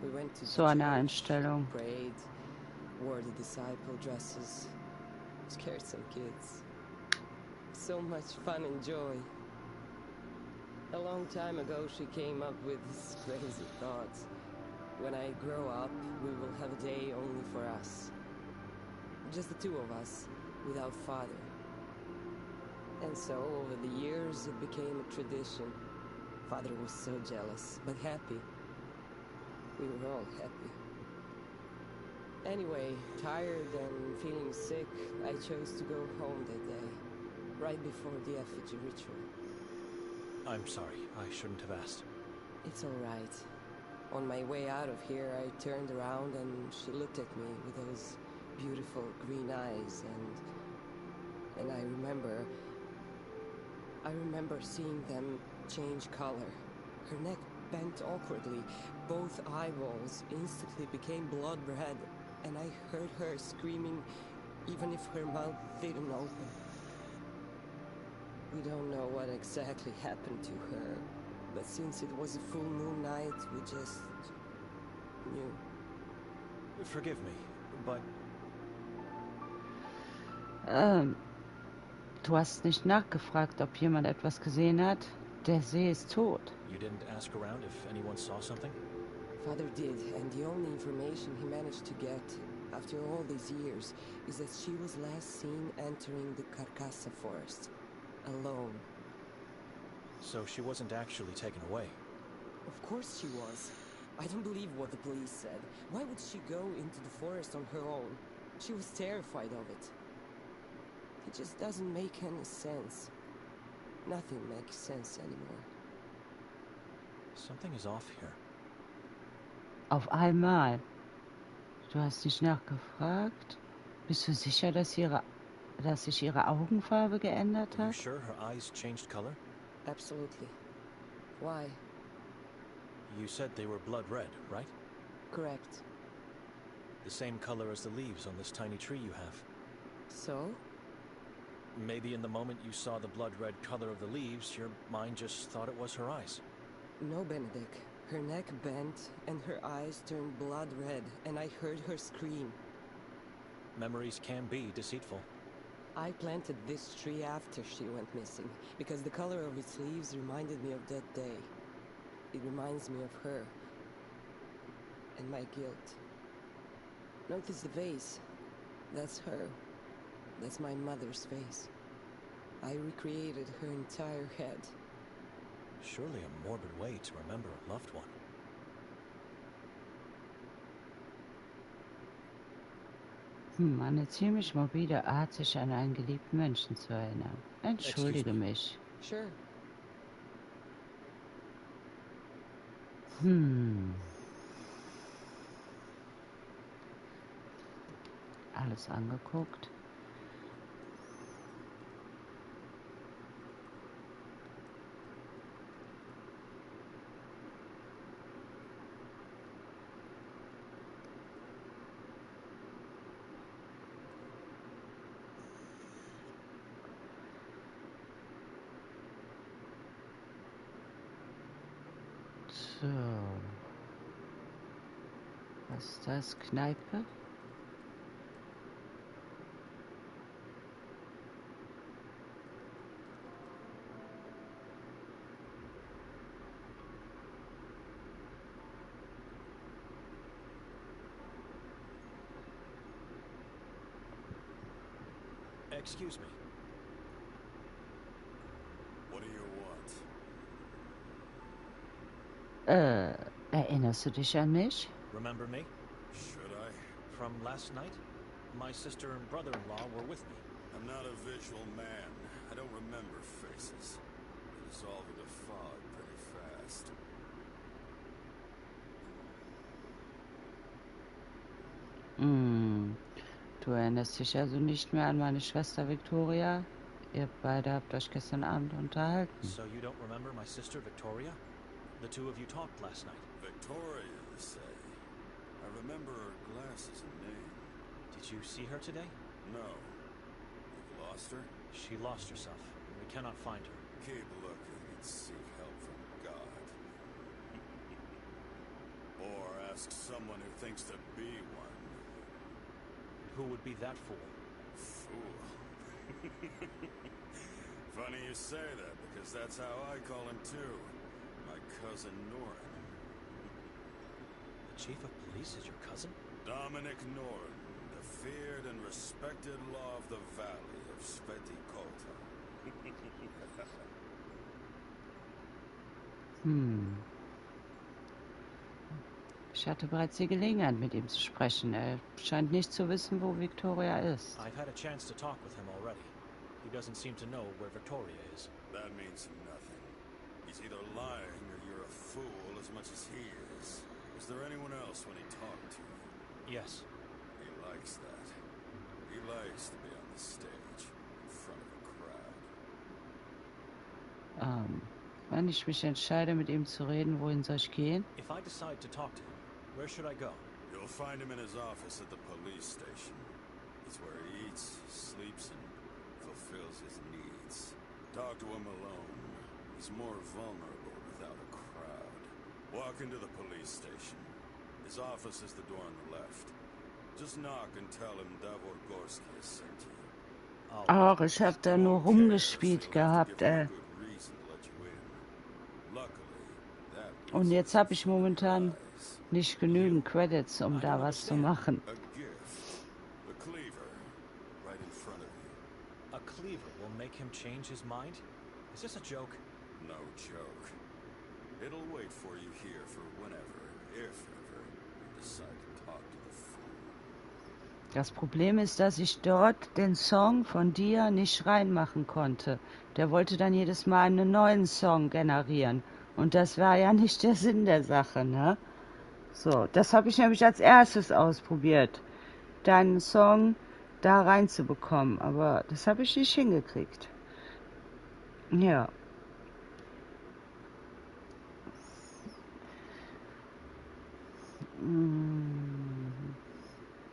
We went to So the eine church, Einstellung. prayed, wore the disciple dresses, scared some kids. So much fun and joy. A long time ago she came up with these crazy thoughts. When I grow up, we will have a day only for us. Just the two of us, without father. And so, over the years, it became a tradition. Father was so jealous, but happy. We were all happy. Anyway, tired and feeling sick, I chose to go home that day, right before the effigy ritual. I'm sorry, I shouldn't have asked. It's all right. On my way out of here, I turned around and she looked at me with those beautiful green eyes, and I remember seeing them change color. Her neck bent awkwardly, both eyeballs instantly became blood red, and I heard her screaming even if her mouth didn't open. We don't know what exactly happened to her, but since it was a full moon night, we just knew. Forgive me, but Du hast nicht nachgefragt, ob jemand etwas gesehen hat. Der See ist tot. you didn't ask around if anyone saw something? Father did, and the only information he managed to get after all these years is that she was last seen entering the Carcassa forest, alone. So she wasn't actually taken away. Of course she was. I don't believe what the police said. Why would she go into the forest on her own? She was terrified of it. It just doesn't make any sense. Nothing makes sense anymore. Something is off here. Auf einmal. Du hast nicht nachgefragt? Bist du sicher, dass sich ihre Augenfarbe geändert Are you hat? sure her eyes changed color? Absolutely. Why? You said they were blood red, right? Correct. The same color as the leaves on this tiny tree you have. So? Maybe in the moment you saw the blood red color of the leaves, your mind just thought it was her eyes. No, Benedict. Her neck bent and her eyes turned blood red, and I heard her scream. Memories can be deceitful. I planted this tree after she went missing, because the color of its leaves reminded me of that day. It reminds me of her. And my guilt. Notice the vase. That's her. That's my mother's face. I recreated her entire head. Surely a morbid way to remember a loved one. Eine ziemlich morbide Art, sich an einen geliebten Menschen zu erinnern. Entschuldige mich. Sure. Alles angeguckt. So. Was ist das? Kneipe? Excuse me. What do you want? Erinnerst du dich an mich? Remember me? Should I? from last night? My sister and brother-in-law were with me. I'm not a visual man. I don't remember faces. They dissolve into fog pretty fast. Du erinnerst dich also nicht mehr an meine Schwester Victoria? Ihr beide habt euch gestern Abend unterhalten. So you don't remember my sister Victoria? The two of you talked last night. Victoria, you say? I remember her glasses and name. Did you see her today? No. You've lost her? She lost herself. We cannot find her. Keep looking and seek help from God. Or ask someone who thinks to be one. Who would be that fool? Fool. Funny you say that, because that's how I call him too. My cousin Norin. The chief of police is your cousin? Dominic Norin, the feared and respected law of the valley of Sveti Kotar. Ich hatte bereits die Gelegenheit, mit ihm zu sprechen. Er scheint nicht zu wissen, wo Victoria ist. I've had a chance to talk with him already. He doesn't seem to know where Victoria is. That means nothing. He's either lying or you're a fool as much as he is. Was there anyone else when he talked to you? Yes. He likes that. He likes to be on the stage, in front of a crowd. Wenn ich mich entscheide, mit ihm zu reden, wohin soll ich gehen? If I decide to talk to him, where should I go? You'll find him in his office at the police station. It's where he eats, sleeps, and fulfills his needs. Talk to him alone. He's more vulnerable without a crowd. Walk into the police station. His office is the door on the left. Just knock and tell him Davor Gorski has sent you. Ach, ich hab da nur rumgespielt gehabt, Und jetzt habe ich momentan nicht genügend Credits, um da was zu machen. A cleaver will make him change his mind? Is this a joke? No joke. It'll wait for you here for whenever, if ever, you decide to talk to the fool. Das Problem ist, dass ich dort den Song von dir nicht reinmachen konnte. Der wollte dann jedes Mal einen neuen Song generieren. Und das war ja nicht der Sinn der Sache, ne? So, das habe ich nämlich als erstes ausprobiert, deinen Song da reinzubekommen. Aber das habe ich nicht hingekriegt. Ja.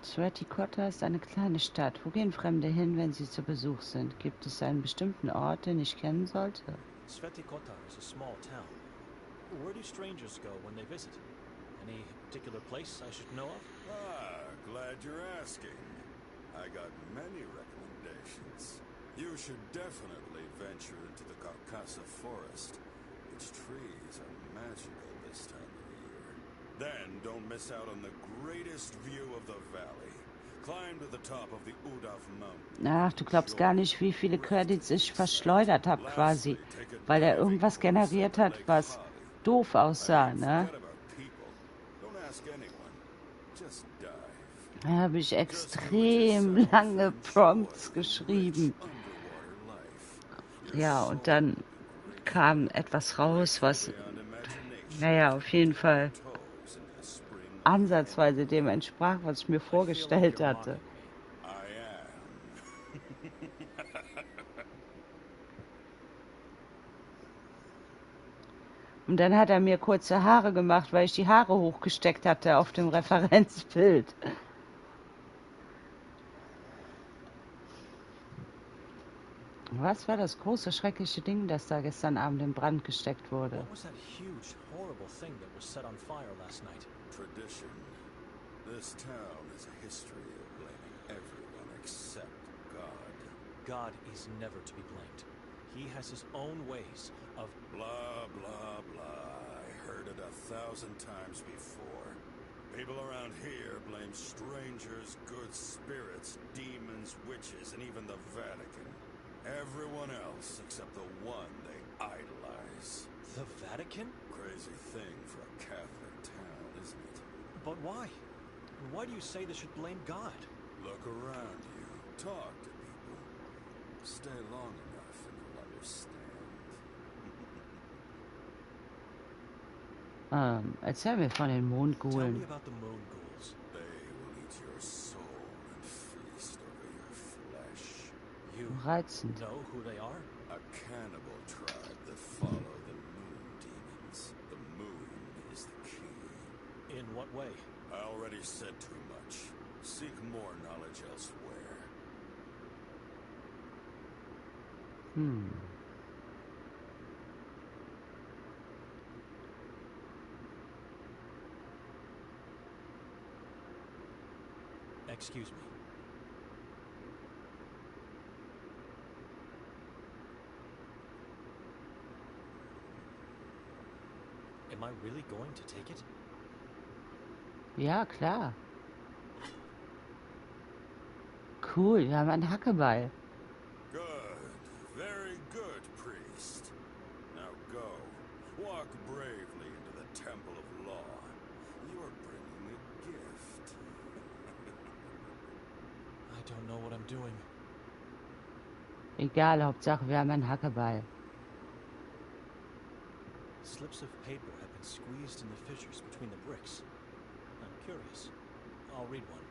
Sveti Kotar ist eine kleine Stadt. Wo gehen Fremde hin, wenn sie zu Besuch sind? Gibt es einen bestimmten Ort, den ich kennen sollte? Sveti Kotar is a small town. Where do strangers go when they visit? Any particular place I should know of? Ah, glad you're asking. I got many recommendations. You should definitely venture into the Carcassa forest. Its trees are magical this time of year. Then don't miss out on the greatest view of the valley. Climb to the top of the Udav Mountain. Ach, du glaubst gar nicht, wie viele Credits ich verschleudert habe quasi, weil er irgendwas generiert hat, was doof aussah, ne? Da habe ich extrem lange Prompts geschrieben. Ja, und dann kam etwas raus, was, naja, auf jeden Fall ansatzweise dem entsprach, was ich mir vorgestellt hatte. Und dann hat er mir kurze Haare gemacht, weil ich die Haare hochgesteckt hatte auf dem Referenzbild. Was war das große, schreckliche Ding, das da gestern Abend in Brand gesteckt wurde? What was that huge, horrible thing that was set on fire last night? Tradition. This town is a history of blaming everyone except God. God is never to be blamed. He has his own ways of blah, blah, blah. I heard it 1,000 times before. People around here blame strangers, good spirits, demons, witches, and even the Vatican. Everyone else except the one they idolize. The Vatican? Crazy thing for a Catholic town, isn't it? But why? Why do you say they should blame God? Look around you. Talk to people. Stay long enough and you'll understand. Erzähl mir von den Tell me Mondgulen. about the moon ghouls. They will eat your soul and feast over your flesh. You Reizend. know who they are? A cannibal tribe that follow the moon demons. The moon is the key. In what way? I already said too much. Seek more knowledge elsewhere. Excuse me. Am I really going to take it? Ja, klar. Cool, wir haben einen Hackeball. Good. Very good, priest. Now go. Walk bravely into the temple of law. You are bringing a gift. I don't know what I'm doing. Egal, Hauptsache wir haben einen Hackeball. Slips of paper have been squeezed in the fissures between the bricks. I'm curious. I'll read one.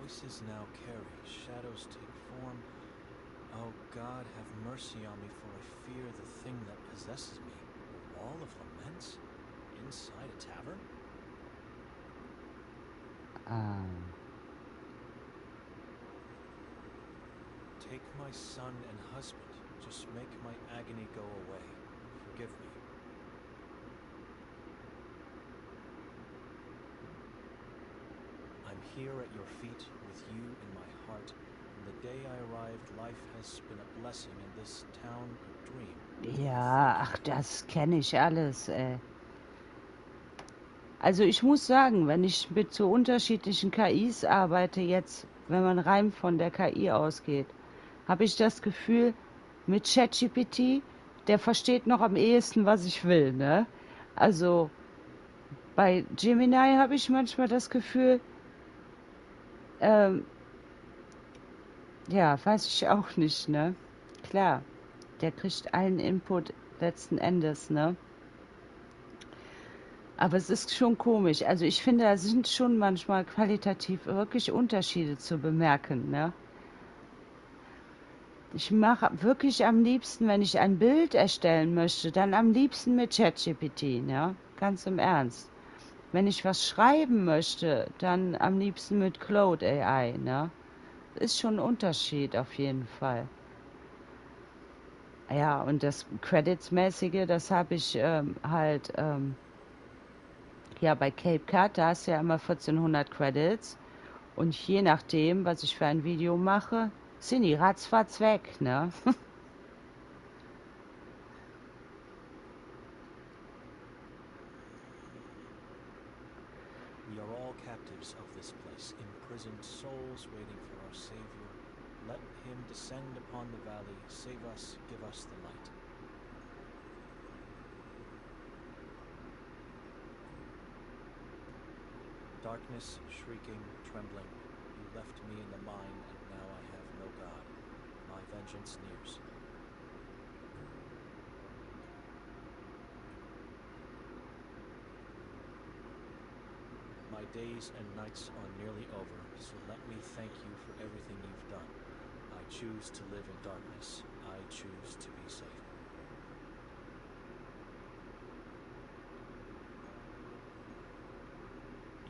Voices now carry, shadows take form. Oh God, have mercy on me, for I fear the thing that possesses me. A wall of laments? Inside a tavern? Take my son and husband. Just make my agony go away. Forgive me. I'm here at your feet with you in my heart. From the day I arrived, life has been a blessing in this town a dream. Ja, ach, das kenne ich alles, ey. Also ich muss sagen, wenn ich mit so unterschiedlichen KIs arbeite jetzt, wenn man rein von der KI ausgeht, habe ich das Gefühl, mit ChatGPT, der versteht noch am ehesten, was ich will, ne? Also bei Gemini habe ich manchmal das Gefühl, ja, weiß ich auch nicht, ne? Klar, der kriegt allen Input letzten Endes, ne? Aber es ist schon komisch. Also ich finde, da sind schon manchmal qualitativ wirklich Unterschiede zu bemerken, ne? Ich mache wirklich am liebsten, wenn ich ein Bild erstellen möchte, dann am liebsten mit ChatGPT, ne? Ganz im Ernst. Wenn ich was schreiben möchte, dann am liebsten mit Claude AI, ne? Ist schon ein Unterschied auf jeden Fall. Ja, und das Credits-mäßige, das habe ich halt, ja, bei Cape Cod, da hast du ja immer 1400 Credits. Und je nachdem, was ich für ein Video mache, sind die ratzfatz weg, ne? We are all captives of this place, imprisoned souls waiting for our Savior. Let him descend upon the valley, save us, give us the light. Darkness, shrieking, trembling, you left me in the mine, and now I have no God. My vengeance nears. My days and nights are nearly over, so let me thank you for everything you've done. I choose to live in darkness. I choose to be safe.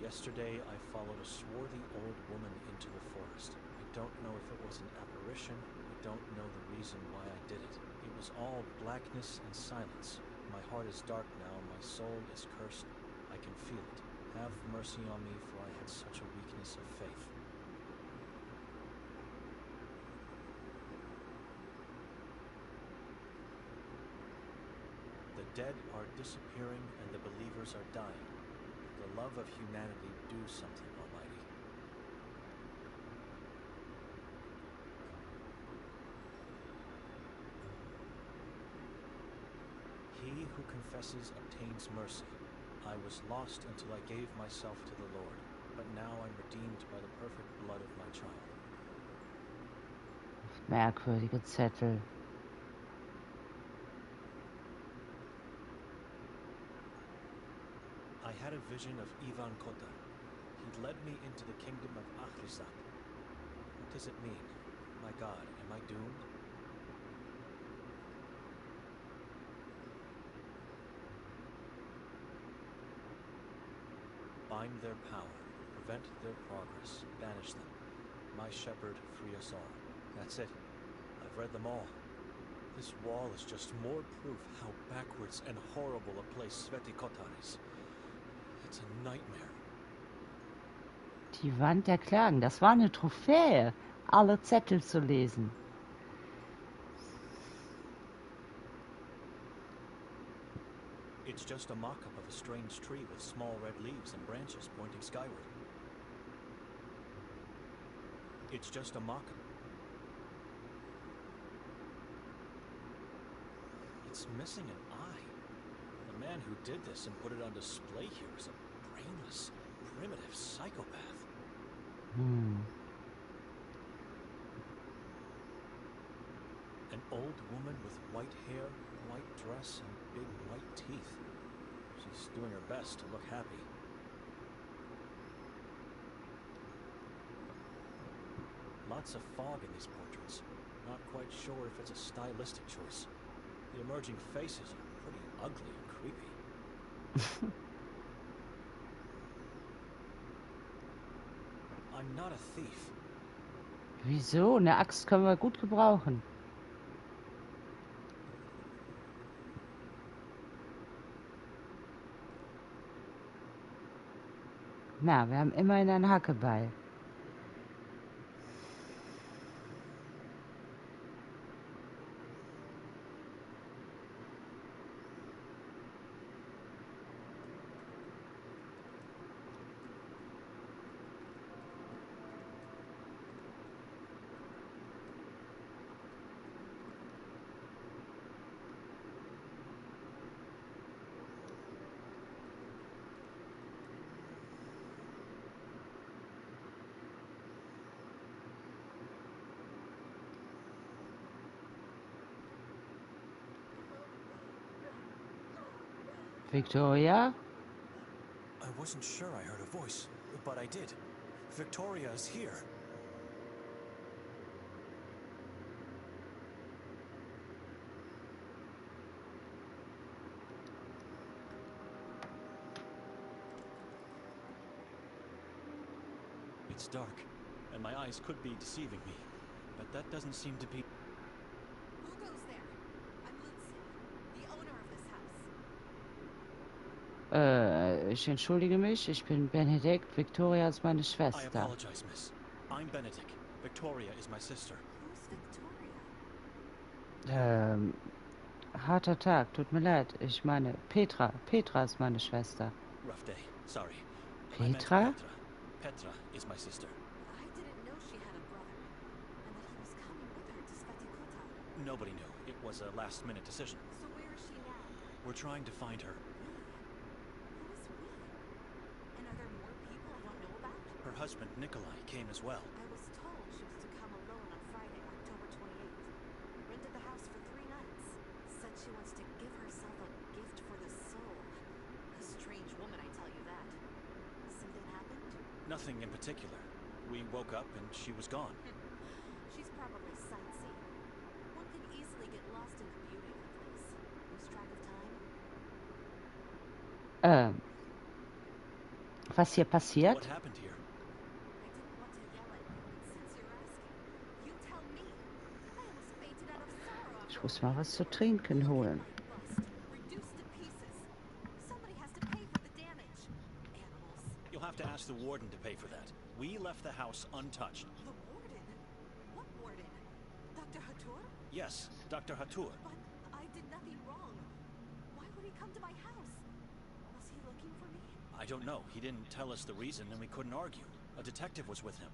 Yesterday, I followed a swarthy old woman into the forest. I don't know if it was an apparition. I don't know the reason why I did it. It was all blackness and silence. My heart is dark now. My soul is cursed. I can feel it. Have mercy on me, for I had such a weakness of faith. The dead are disappearing and the believers are dying. The love of humanity, do something, Almighty. He who confesses obtains mercy. I was lost until I gave myself to the Lord, but now I'm redeemed by the perfect blood of my child. Merkwürdige Zettel. I had a vision of Ivan Kotar. He led me into the kingdom of Achrisat. What does it mean? My God, am I doomed? Bind their power, prevent their progress, banish them. My shepherd, free us all. That's it. I've read them all. This wall is just more proof how backwards and horrible a place Sveti Kotar is. It's a nightmare. Die Wand der Klagen, das war eine Trophäe, alle Zettel zu lesen. It's just a mock-up of a strange tree with small red leaves and branches pointing skyward. It's just a mock-up. It's missing an eye. The man who did this and put it on display here is a brainless, primitive psychopath. An old woman with white hair, white dress, and big white teeth. She's doing her best to look happy. Lots of fog in these portraits. Not quite sure if it's a stylistic choice. The emerging faces are pretty ugly and creepy. I'm not a thief. Wieso? Eine Axt können wir gut gebrauchen. Na, wir haben immerhin einen Hackebeil. Victoria? I wasn't sure I heard a voice, but I did. Victoria is here. It's dark, and my eyes could be deceiving me, but that doesn't seem to be... Who goes there? I'm Lindsay, the owner of this house. Ich entschuldige mich, ich bin Benedikt, Victoria ist meine I Schwester. apologize, miss. I'm Benedict. Victoria is my sister. Who's Victoria? Harter Tag, tut mir leid. Ich meine, Petra ist meine Schwester. Rough day. Sorry. Petra? I meant Petra. Petra is my sister. I didn't know she had a brother, and that he was coming with her to Sveti Kotar. Nobody knew. It was a last-minute decision. So where is she now? We're trying to find her. Who is we? And are there more people I don't know about? Her husband, Nikolai, came as well. I was told she was to come alone on Friday, October 28th. Rented the house for 3 nights. Said she wants to give herself a gift for the soul. A strange woman, I tell you that. Something happened? Nothing in particular. We woke up and she was gone. She's probably sightseeing. One can easily get lost in the beauty of the place. Lose track of time. Was hier passiert? What happened here? I didn't want to yell at you, but since you're asking, you tell me. I almost fainted out of sorrow. Ich muss mal was zu trinken holen. My bust, reduced to pieces. Somebody has to pay for the damage. Animals. You'll have to ask the warden to pay for that. We left the house untouched. The warden? What warden? Dr. Hatur? Yes, Dr. Hatur. But I did nothing wrong. Why would he come to my house? Was he looking for me? I don't know. He didn't tell us the reason and we couldn't argue. A detective was with him.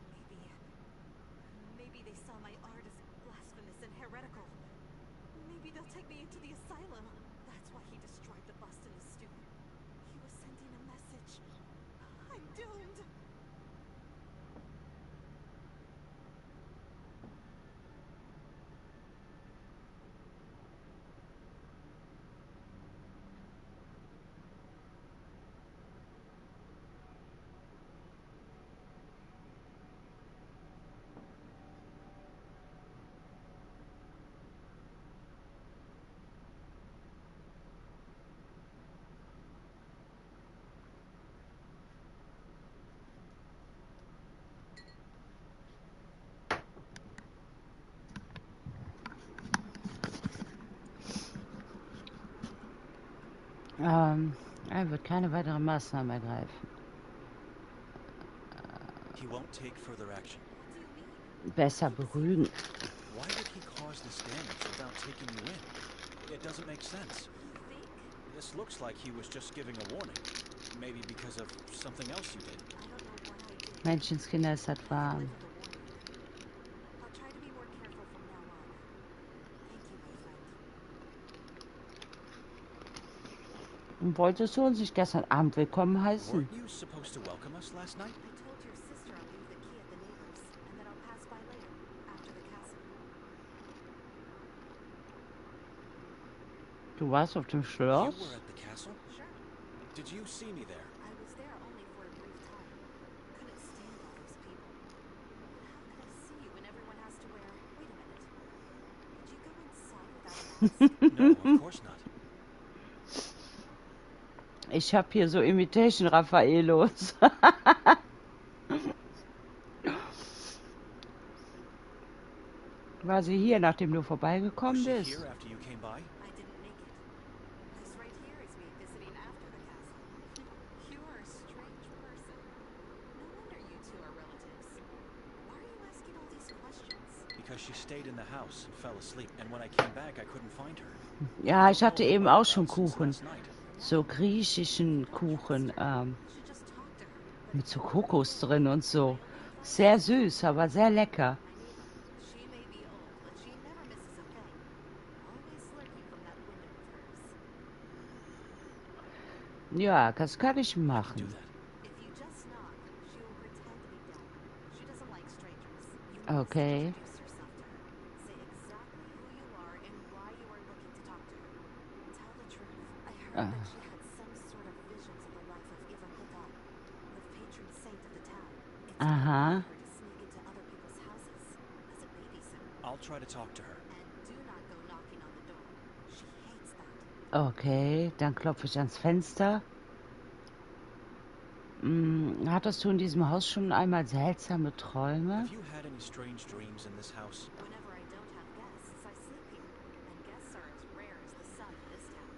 Maybe they saw my art as blasphemous and heretical. Maybe they'll take me into the asylum. That's why he destroyed the bust in his stew. He was sending doomed. Er wird keine weiteren Maßnahmen ergreifen. He won't take further action. Besser beruhigen. Why would he cause this damage without taking you in? It doesn't make sense. This looks like he was just giving a warning. Maybe because of something else you did. Menschenskinder ist das warm. I'll try to be more careful from now on. Thank you, my friend. Und wolltest du uns nicht gestern Abend willkommen heißen? Weren't you supposed to welcome us last night? I told your sister I'll leave the key at the neighbors, and that I'll pass by later, after the castle. Du warst auf dem You Schloss? were at the castle? Sure. Did you see me there? I was there only for a brief time. Couldn't stand all those people. But how could I see you when everyone has to wear... Wait a minute. Could you go inside without a mask? No, of course not. Ich hab hier so Imitation Raffaelos. War sie hier, nachdem du Was vorbeigekommen she bist? here after you came by? I didn't make it. This right here is me visiting after the castle. You are a strange person. No wonder you two are relatives. Why are you asking all these questions? Because she stayed in the house and fell asleep, and when I came back, I couldn't find her. Ja, ich hatte eben auch schon Since Kuchen. last night. So griechischen Kuchen. You should just talk to her. Mit so Kokos drin und so. Sehr süß, aber sehr lecker. My neighbor. She may be old, but she never misses a thing. Always lurking from that window of hers. Ja, das kann ich Do machen. that. If you just knock, she will pretend to be dead. She doesn't like strangers. You must Okay. introduce yourself to her. Say exactly who you are and why you are looking to talk to her. Tell the truth. I heard that she had some sort of visions of the life of Kotar, the patron saint of the town. It's Aha. her to sneak into other people's houses as a babysitter. I'll try to talk to her. And do not go knocking on the door. She hates that. Okay, dann klopfe ich ans Fenster. Hattest du in diesem Haus schon einmal seltsame Träume? Have you had any strange dreams in this house? Whenever I don't have guests, I sleep here. And guests are as rare as the sun in this town.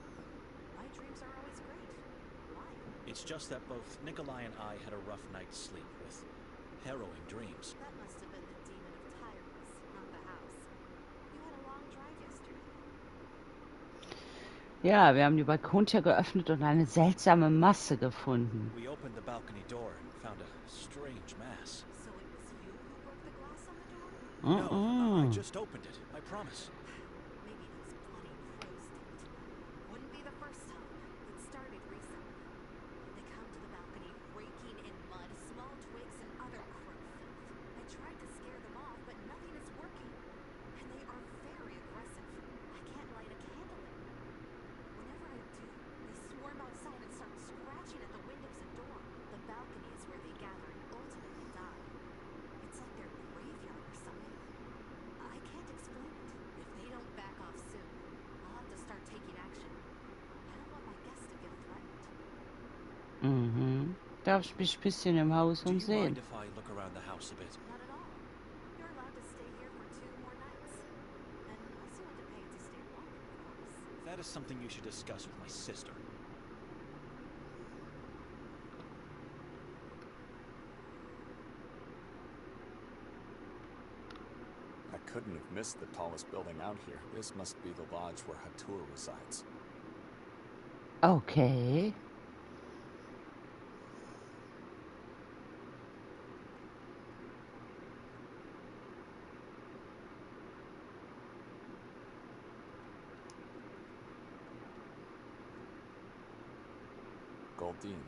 My dreams are always great. Why? It's just that both Nikolai and I had a rough night's sleep with harrowing dreams. That must have been the demon of tiredness, not the house. You had a long drive yesterday. Ja, wir haben die Balkontür geöffnet und eine seltsame Masse gefunden. We opened the balcony door and found a strange mass. So it was you who broke the glass on the door? No, I just opened it. I promise. Maybe those bloody crows did. Wouldn't be the first time. It started recently. They come to the balcony raking in mud, small twigs, and other crow filth. I tried to scare them off, but nothing is working. And they are very aggressive. I can't light a candle in them. Whenever I do, they swarm outside and start scratching at the windows and door. The balcony is where they gather and ultimately die. It's like their graveyard or something. I can't explain it. If they don't back off soon, I'll have to start taking action. I don't want my guests to feel threatened. Darf ich mich ein bisschen im Haus Do you umsehen? mind if I look around the house a bit? Not at all. You're allowed to stay here for 2 more nights. Unless you want to pay to stay longer, of course. That is something you should discuss with my sister. I couldn't have missed the tallest building out here. This must be the lodge where Hatur resides. Okay. Goldine.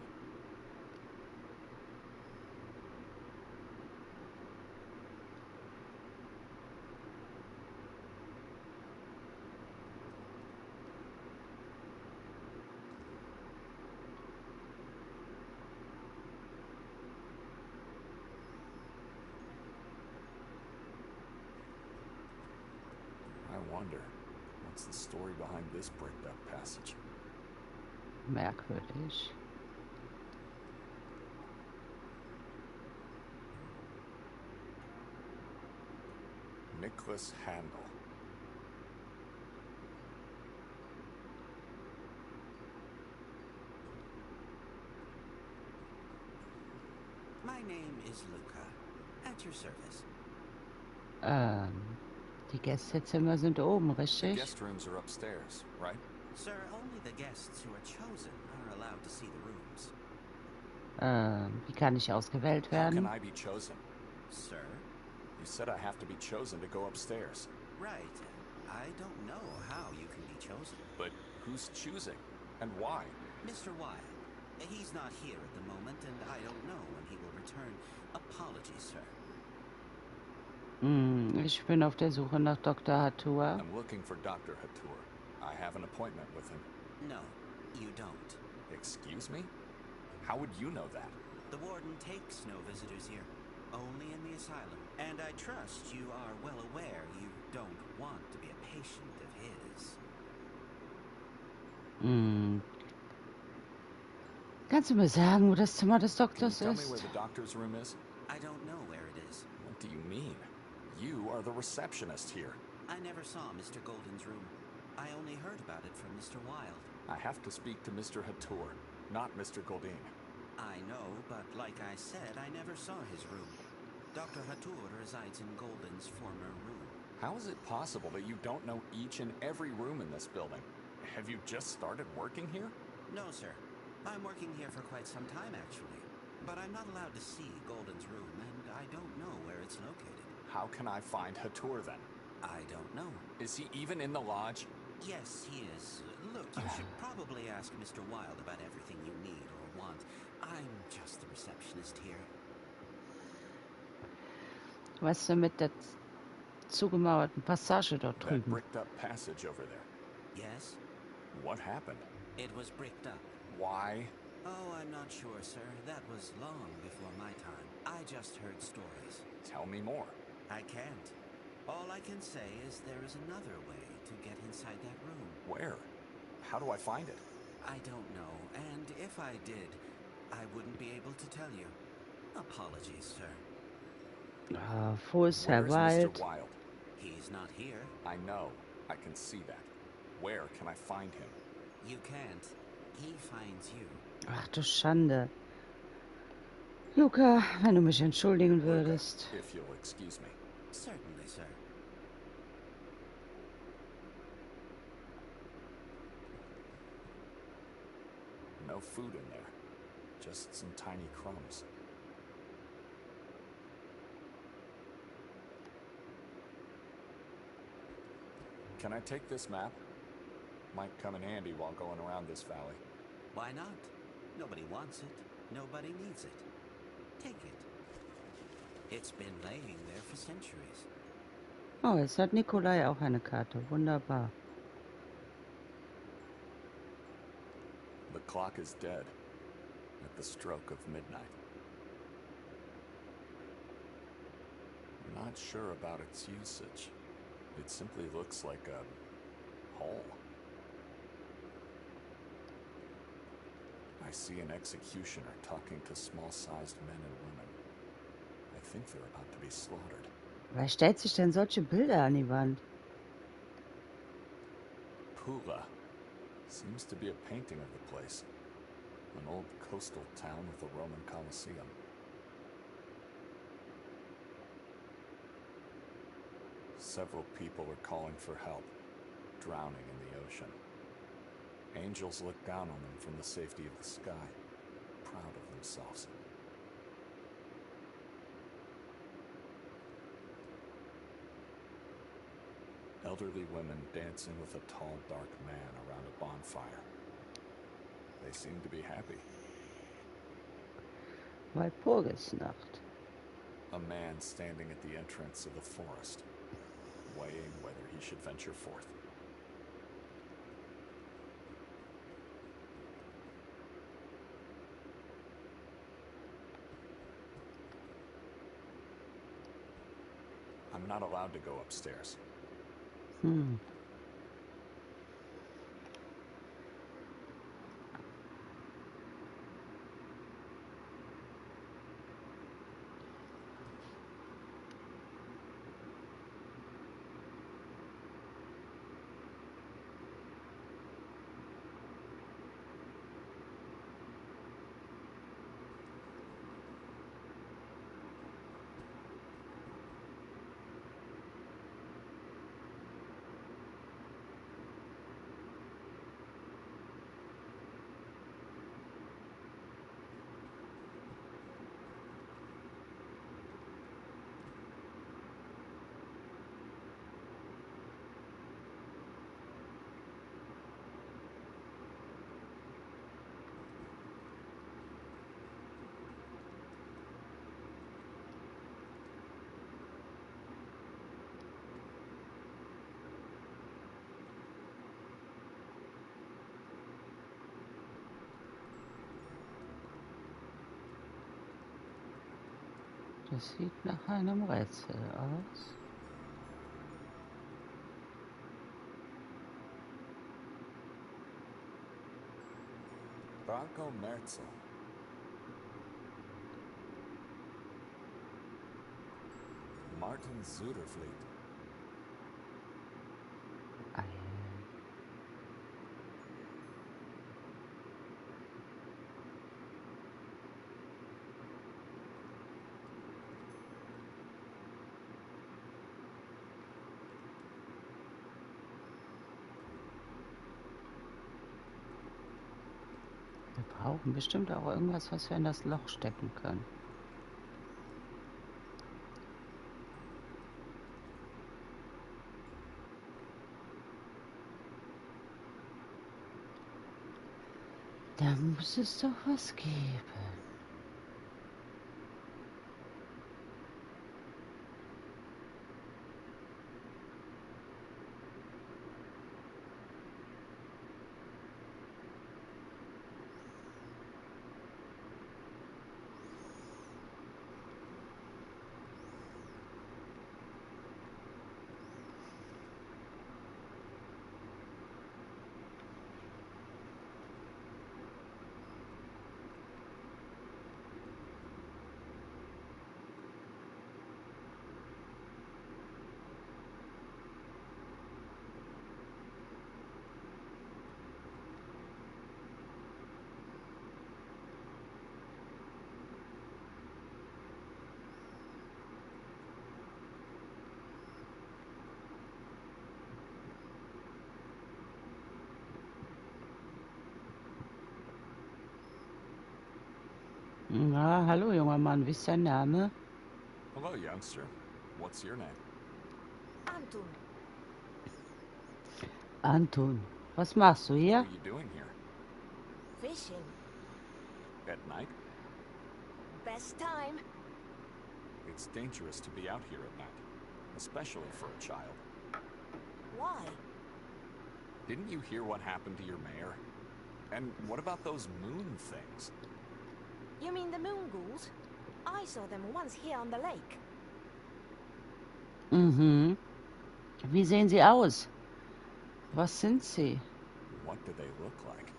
wonder, what's the story behind this bricked up passage? Merkwürdig. Nicholas Handel. My name is Luca. At your service. Die Gästezimmer sind oben, The richtig? guest rooms are upstairs, right? Sir, only the guests who are chosen are allowed to see the rooms. Wie kann ich ausgewählt How can werden? I be chosen? Sir? You said I have to be chosen to go upstairs. Right. I don't know how you can be chosen. But who's choosing? And why? Mr. Wilde. He's not here at the moment, and I don't know when he will return. Apologies, sir. Ich bin auf der Suche nach Dr. Hatua. I'm looking for Dr. Hatur. I have an appointment with him. No, you don't. Excuse me? How would you know that? The warden takes no visitors here. Only in the asylum. And I trust you are well aware you don't want to be a patient of his. Kannst du mir sagen, wo das Zimmer des Can you Doktors tell me where ist? the doctor's room is? I don't know where it is. What do you mean? You are the receptionist here. I never saw Mr. Golden's room. I only heard about it from Mr. Wilde. I have to speak to Mr. Hatur, not Mr. Goldine. I know, but like I said, I never saw his room. Dr. Hatur resides in Golden's former room. How is it possible that you don't know each and every room in this building? Have you just started working here? No, sir. I'm working here for quite some time, actually. But I'm not allowed to see Golden's room, and I don't know where it's located. How can I find Hatur then? I don't know. Is he even in the lodge? Yes, he is. Look, you should probably ask Mr. Wilde about everything you need or want. I'm just the receptionist here. Was ist denn mit der zugemauerten Passage dort That drüben? bricked up passage over there. Yes? What happened? It was bricked up. Why? Oh, I'm not sure, sir. That was long before my time. I just heard stories. Tell me more. I can't. All I can say is there is another way to get inside that room. Where? How do I find it? I don't know, and if I did, I wouldn't be able to tell you. Apologies, sir. Wo ist Herr Where's Wild? Mr. Wilde? He's not here. I know. I can see that. Where can I find him? You can't. He finds you. Ach du Schande. Luca, wenn du mich entschuldigen würdest. If you'll excuse me. Certainly, sir. No food in there. Just some tiny crumbs. Can I take this map? Might come in handy while going around this valley. Why not? Nobody wants it. Nobody needs it. Take it. It's been laying there for centuries. Oh, jetzt hat Nikolai auch eine Karte. Wunderbar. The clock is dead at the stroke of midnight. I'm not sure about its usage. It simply looks like a hole. I see an executioner talking to small-sized men and women. I think they're about to be slaughtered. Wer stellt sich denn solche Bilder an die Wand? Pula seems to be a painting of the place. An old coastal town with a Roman Colosseum. Several people are calling for help, drowning in the ocean. Angels look down on them from the safety of the sky, proud of themselves. Elderly women dancing with a tall, dark man around a bonfire. They seem to be happy. Walpurgisnacht. A man standing at the entrance of the forest, weighing whether he should venture forth. I'm not allowed to go upstairs. Hm. Das sieht nach einem Rätsel aus. Branko Merzel. Martin Zudervliet. Wir brauchen bestimmt auch irgendwas, was wir in das Loch stecken können. Da muss es doch was geben. Na, hallo junger Mann, wie ist dein Name? Hello, youngster. What's your name? Anton, Anton, was machst du What hier? are you doing here? fishing. At night? Best time. It's dangerous to be out here at night, especially for a child. Why? Didn't you hear what happened to your mayor? And what about those moon things? You mean the moon ghouls? I saw them once here on the lake. Mhm. Wie sehen sie aus? Was sind sie? What do they look like?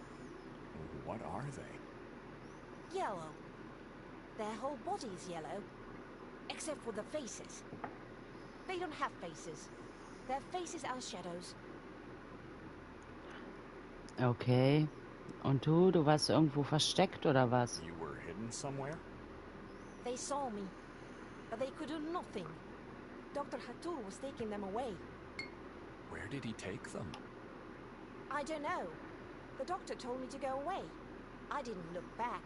What are they? Yellow. Their whole body is yellow, except for the faces. They don't have faces. Their faces are shadows. Okay. Und du warst irgendwo versteckt oder was? You were hidden somewhere? They saw me, but they could do nothing. Dr. Hatur was taking them away. Where did he take them? I don't know. The doctor told me to go away. I didn't look back.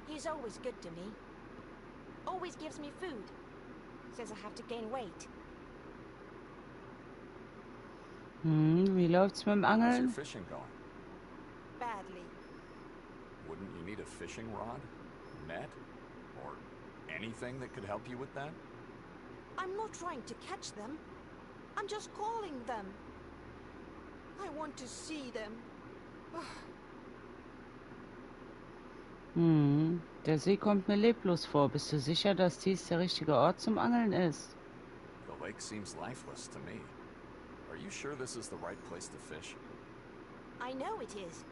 He's always good to me. Always gives me food. Says I have to gain weight. Wie läuft's mit dem How's your Angeln? fishing going? Badly. Wouldn't you need a fishing rod, net, or anything that could help you with that? I'm not trying to catch them. I'm just calling them. I want to see them. Der See kommt mir leblos vor. Bist du sicher, dass dies der richtige Ort zum Angeln ist? The lake seems lifeless to me. Are you sure this is the right place to fish? I know it is.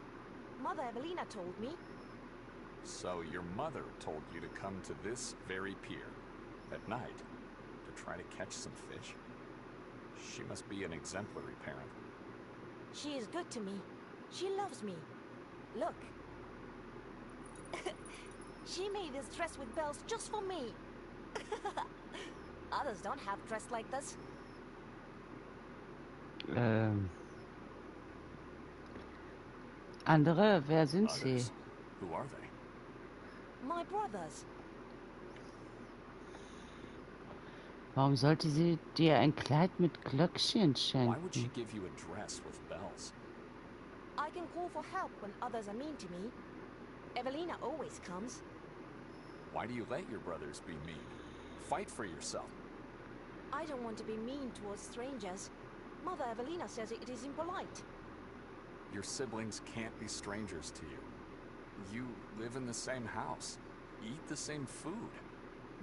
Mother Evelina told me. So your mother told you to come to this very pier at night to try to catch some fish? She must be an exemplary parent. She is good to me. She loves me. Look. She made this dress with bells just for me. Others don't have dress like this. Andere, wer sind sie? Others? Who are they? My brothers. Warum sollte sie dir ein Kleid mit Glöckchen Why would she schenken? give you a dress with bells? I can call for help when others are mean to me. Evelina always comes. Why do you let your brothers be mean? Fight for yourself. I don't want to be mean towards strangers. Mother Evelina says it is impolite. Your siblings can't be strangers to you. You live in the same house, eat the same food,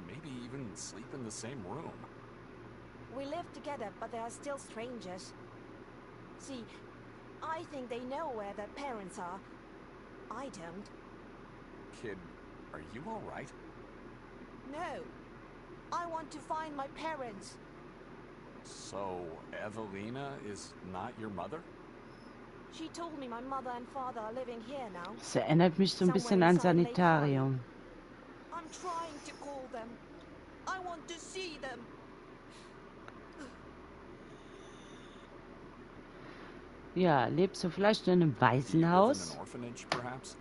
maybe even sleep in the same room. We live together, but they are still strangers. See, I think they know where their parents are. I don't. Kid, are you all right? No. I want to find my parents. So, Evelina is not your mother? She told me my mother and father are living here now. Das erinnert mich so ein bisschen an Sanitarium. I'm trying to call them. I want to see them. Ja, lebst du vielleicht in einem Do you live in Waisenhaus? an orphanage, perhaps?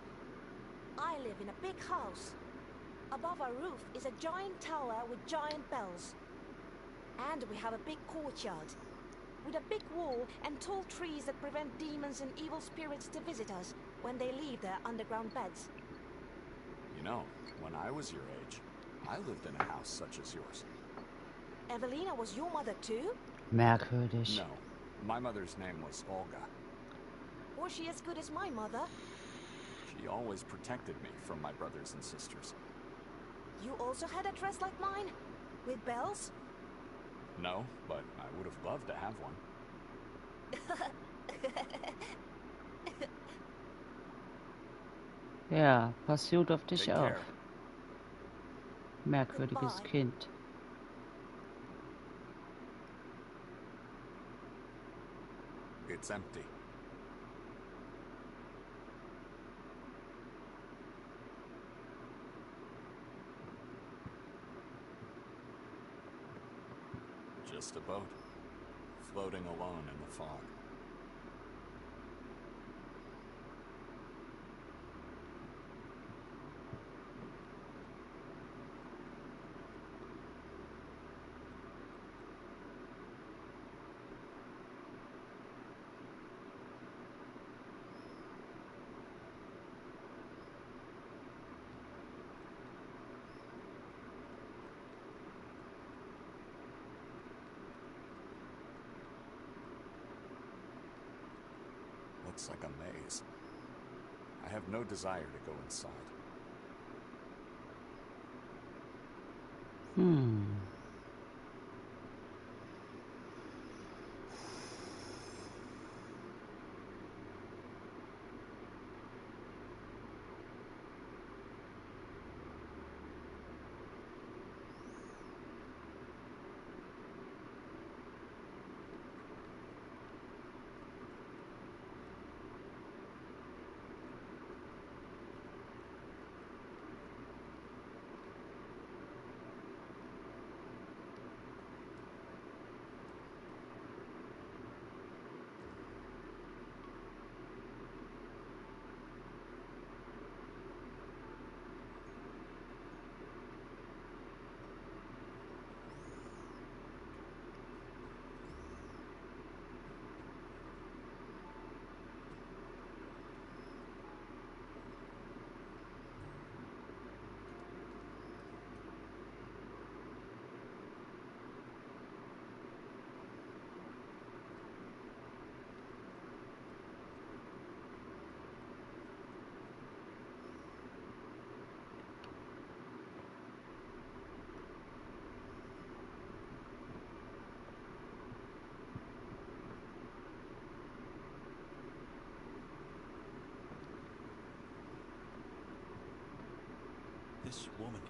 I live in a big house. Above our roof is a giant tower with giant bells. And we have a big courtyard with a big wall and tall trees that prevent demons and evil spirits to visit us when they leave their underground beds. You know, when I was your age, I lived in a house such as yours. Evelina was your mother too? Merkwürdig. No, my mother's name was Olga. Was she as good as my mother? She always protected me from my brothers and sisters. You also had a dress like mine? With bells? No, but I would have loved to have one. Ja, pass gut auf dich Take auf. care. Merkwürdiges Goodbye. Kind. It's empty. Just a boat, floating alone in the fog. Looks like a maze. I have no desire to go inside.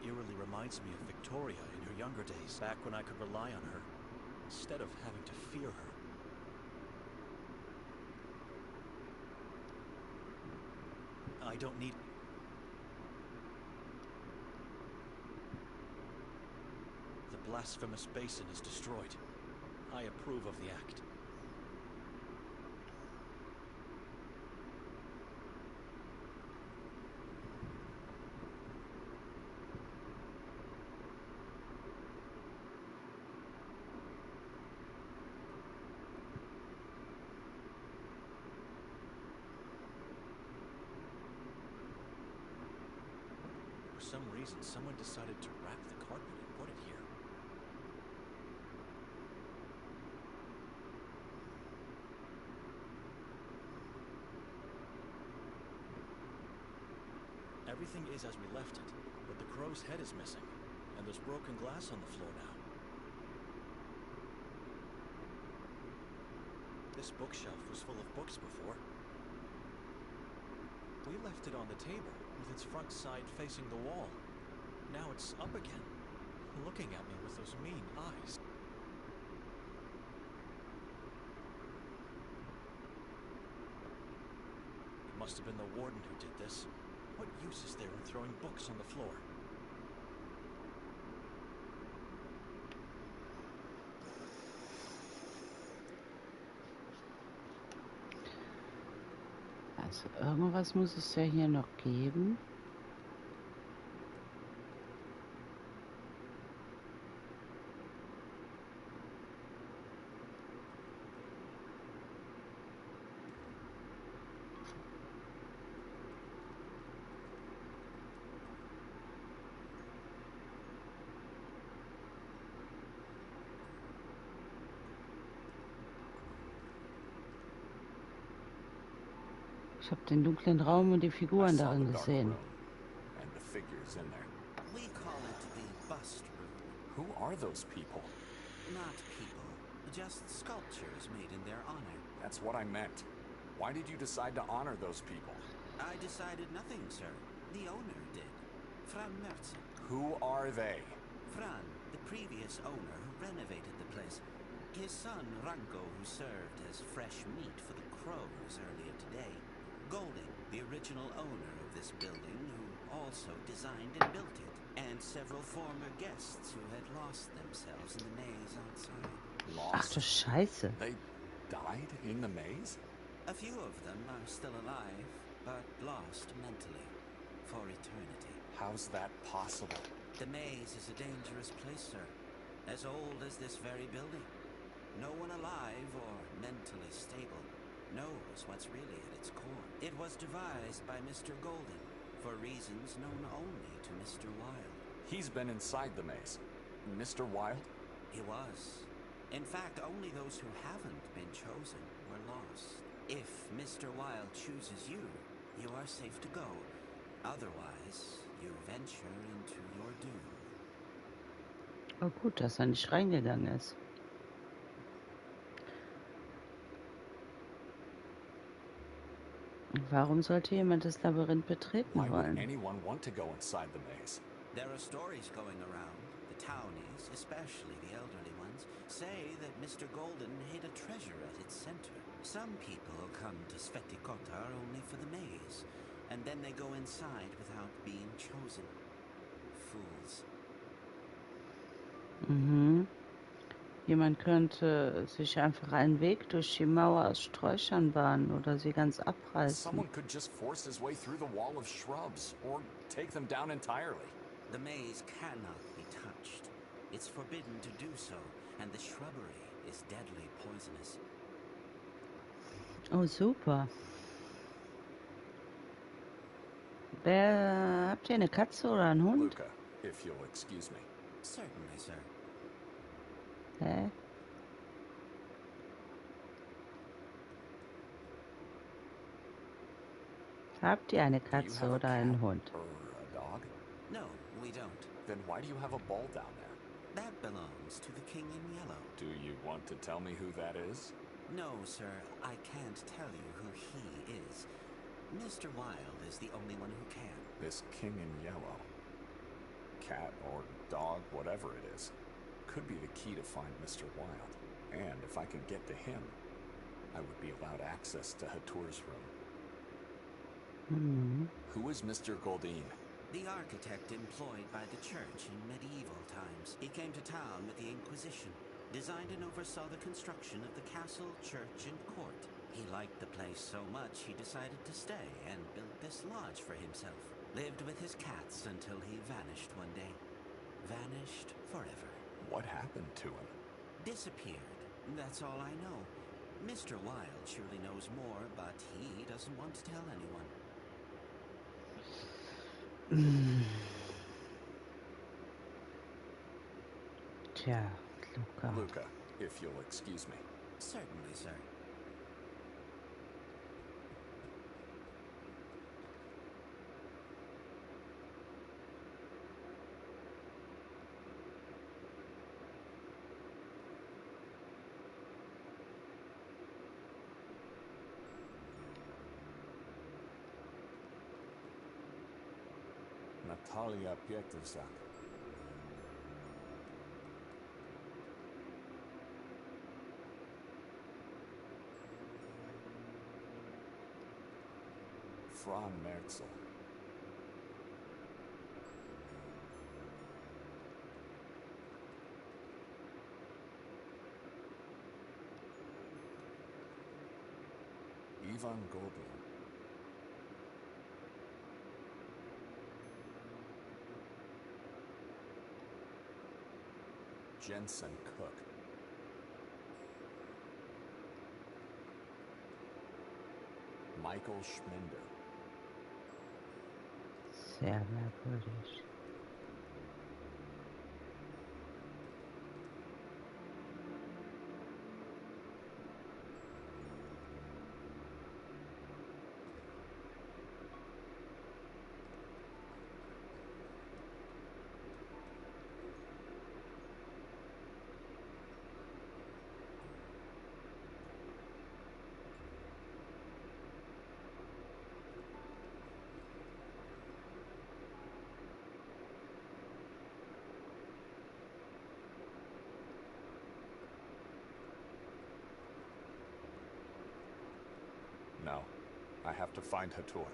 eerily reminds me of Victoria in her younger days, back when I could rely on her, instead of having to fear her. I don't need... The blasphemous basin is destroyed. I approve of the act. For some reason, someone decided to wrap the carpet and put it here. Everything is as we left it, but the crow's head is missing, and there's broken glass on the floor now. This bookshelf was full of books before. We left it on the table, with its front side facing the wall. Now it's up again, looking at me with those mean eyes. It must have been the warden who did this. What use is there in throwing books on the floor? Also irgendwas muss es ja hier noch geben. Ich habe den dunklen Raum und die Figuren darin gesehen. And the figures in there. We call it the bust room. Who are those people? Not people, just sculptures made in their honor. That's what I meant. Why did you decide to honor those people? I decided nothing, sir. The owner did. Fran Merzen. Who are they? Fran, the previous owner who renovated the place. His son, Ranko, who served as fresh meat for the crows earlier today. Golding, the original owner of this building, who also designed and built it. And several former guests who had lost themselves in the maze outside. Ach du Scheiße. They died in the maze? A few of them are still alive, but lost mentally. For eternity. How's that possible? The maze is a dangerous place, sir. As old as this very building. No one alive or mentally stable knows what's really at its core. It was devised by Mr. Golden, for reasons known only to Mr. Wilde. He's been inside the maze. Mr. Wilde? He was. In fact, only those who haven't been chosen were lost. If Mr. Wilde chooses you, you are safe to go. Otherwise, you venture into your doom. Oh gut, dass er nicht reingegangen ist. Warum sollte jemand das Labyrinth betreten Why would wollen? anyone want to go inside the maze? There are stories going around. The townies, especially the elderly ones, say that Mr. Golden hid a treasure at its center. Some people come to Sveti Kotar only for the maze, and then they go inside without being chosen. Fools. Mhm. Jemand könnte sich einfach einen Weg durch die Mauer aus Sträuchern bahnen oder sie ganz abreißen. Someone could just force his way through the wall of shrubs, or take them down entirely. The maze cannot be touched. It's forbidden to do so, and the shrubbery is deadly poisonous. Oh, super. Habt ihr eine Katze oder einen Hund? Luca, if you'll excuse me. Certainly, sir. Hä? Habt ihr eine Do you Katze have a oder einen cat Hund? or a dog? No, we don't. Then why do you have a ball down there? That belongs to the King in Yellow. Do you want to tell me who that is? No, sir, I can't tell you who he is. Mr. Wilde is the only one who can. This king in yellow. cat, or dog, whatever it is, could be the key to find Mr. Wilde. And if I can get to him, I would be allowed access to Hatour's room. Who is Mr. Goldine? The architect employed by the church in medieval times. He came to town with the Inquisition, designed and oversaw the construction of the castle, church, and court. He liked the place so much he decided to stay and built this lodge for himself. Lived with his cats until he vanished one day. Vanished forever. What happened to him? Disappeared. That's all I know. Mr. Wilde surely knows more, but he doesn't want to tell anyone. Tja, Luca. Luca, if you'll excuse me. Certainly, sir. Natalia Pietrczak. Fran Merzel. Ivan Gorbel. Jensen Cook. Michael Schminder. Sehr merkwürdig. No, I have to find Hatour.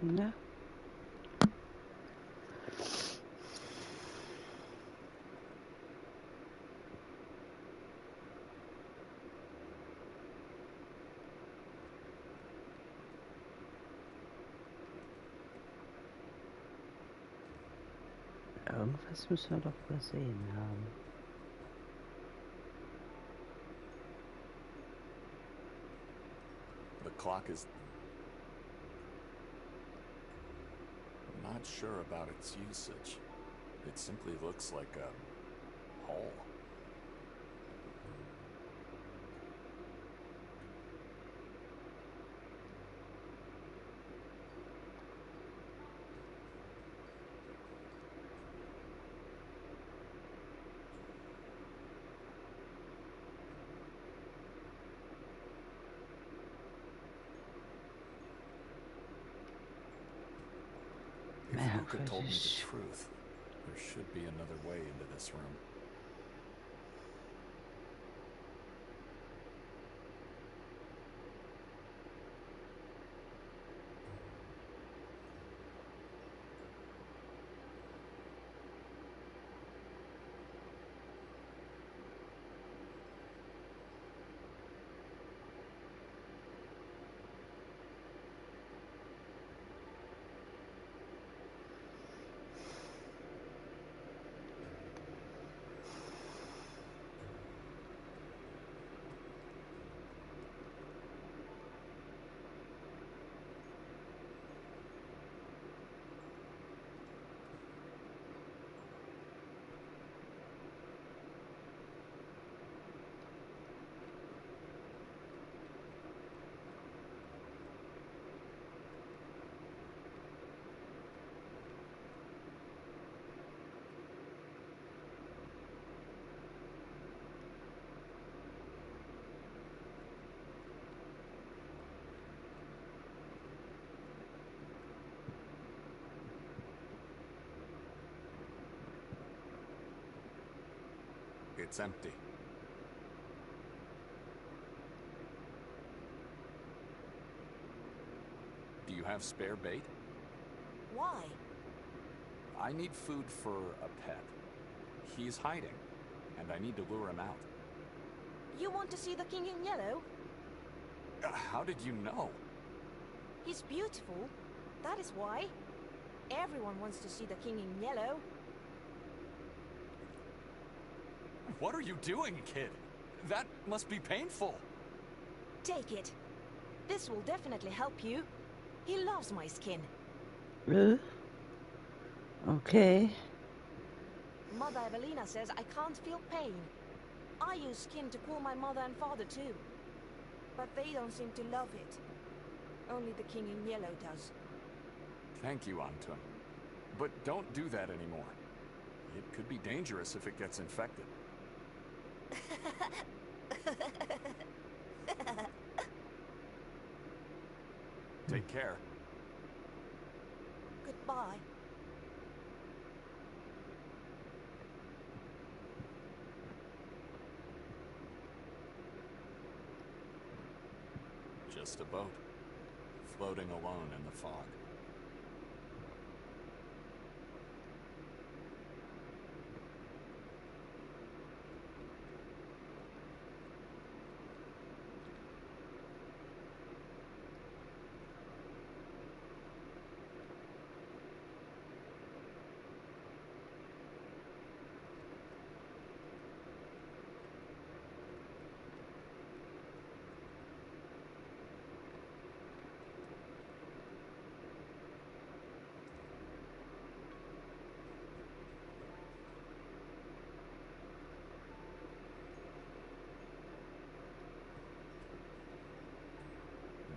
Na? Irgendwas müssen wir doch übersehen haben. The clock is... I'm not sure about its usage. It simply looks like a hole. Luca told me the merkwürdig. truth. There should be another way into this room. It's empty. Do you have spare bait? Why? I need food for a pet. He's hiding, and I need to lure him out. You want to see the king in yellow? How did you know? He's beautiful. That is why. Everyone wants to see the king in yellow. What are you doing, kid? That must be painful. Take it. This will definitely help you. He loves my skin. Okay. Mother Evelina says I can't feel pain. I use skin to cool my mother and father too. But they don't seem to love it. Only the king in yellow does. Thank you, Anton. But don't do that anymore. It could be dangerous if it gets infected. Take care. Goodbye. Just a boat, floating alone in the fog.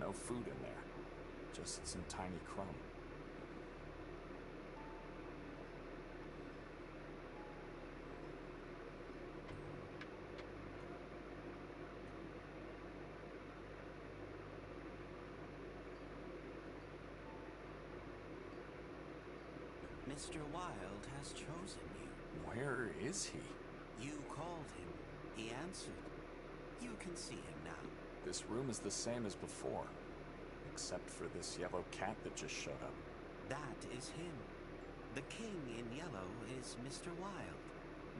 No food in there, just some tiny crumb. Mr. Wilde has chosen you. Where is he? You called him. He answered. You can see him now. This room is the same as before, except for this yellow cat that just showed up. That is him. The king in yellow is Mr. Wilde.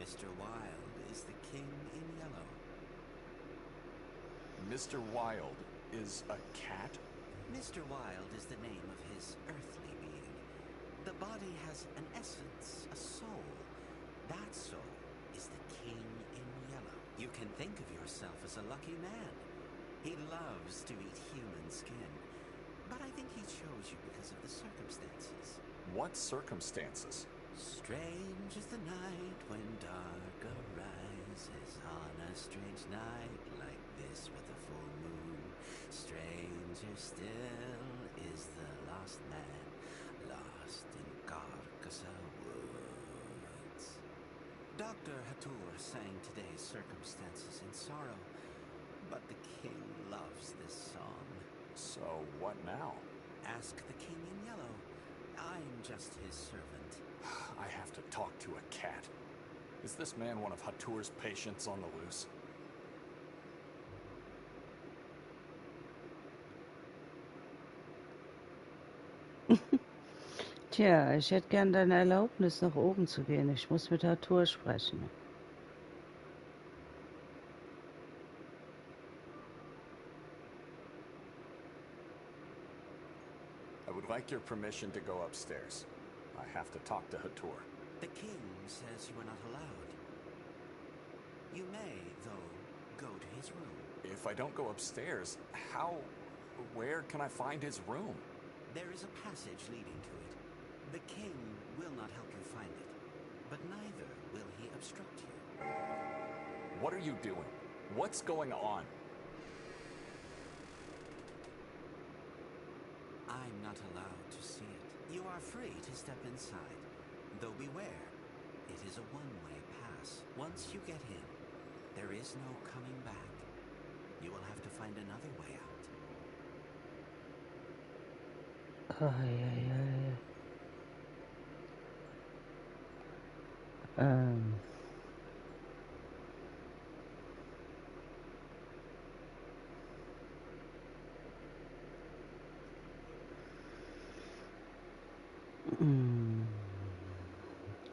Mr. Wilde is the king in yellow. Mr. Wilde is a cat? Mr. Wilde is the name of his earthly being. The body has an essence, a soul. That soul is the king in yellow. You can think of yourself as a lucky man. He loves to eat human skin. But I think he chose you because of the circumstances. What circumstances? Strange is the night when dark arises on a strange night like this with a full moon. Stranger still is the lost man, lost in Carcassonne woods. Dr. Hatur sang today's circumstances in sorrow, but the king loves this song. So what now? Ask the king in yellow. I'm just his servant. I have to talk to a cat. Is this man one of Hatur's patients on the loose? Tja, ich hätte gern deine Erlaubnis, nach oben zu gehen. Ich muss mit Hatur sprechen. I would like your permission to go upstairs. I have to talk to Hatur. The king says you are not allowed. You may, though, go to his room. If I don't go upstairs, where can I find his room? There is a passage leading to it. The king will not help you find it, but neither will he obstruct you. What are you doing? What's going on? I'm not allowed to see it. You are free to step inside, though beware, it is a one-way pass. Once you get in, there is no coming back. You will have to find another way out. Ai, ai, ai.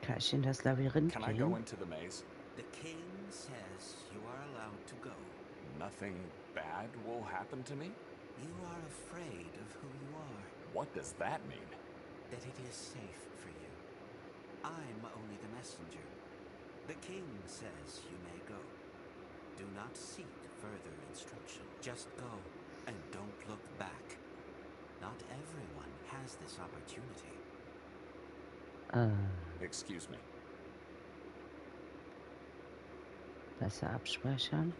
Kann ich in das Labyrinth Can I go gehen? into the maze? The king says you are allowed to go. Nothing bad will happen to me? You are afraid of who you are. What does that mean? That it is safe for you. I'm only the messenger. The king says you may go. Do not seek further instruction. Just go, and don't look back. Not everyone has this opportunity. Excuse me. Besser abspeichern.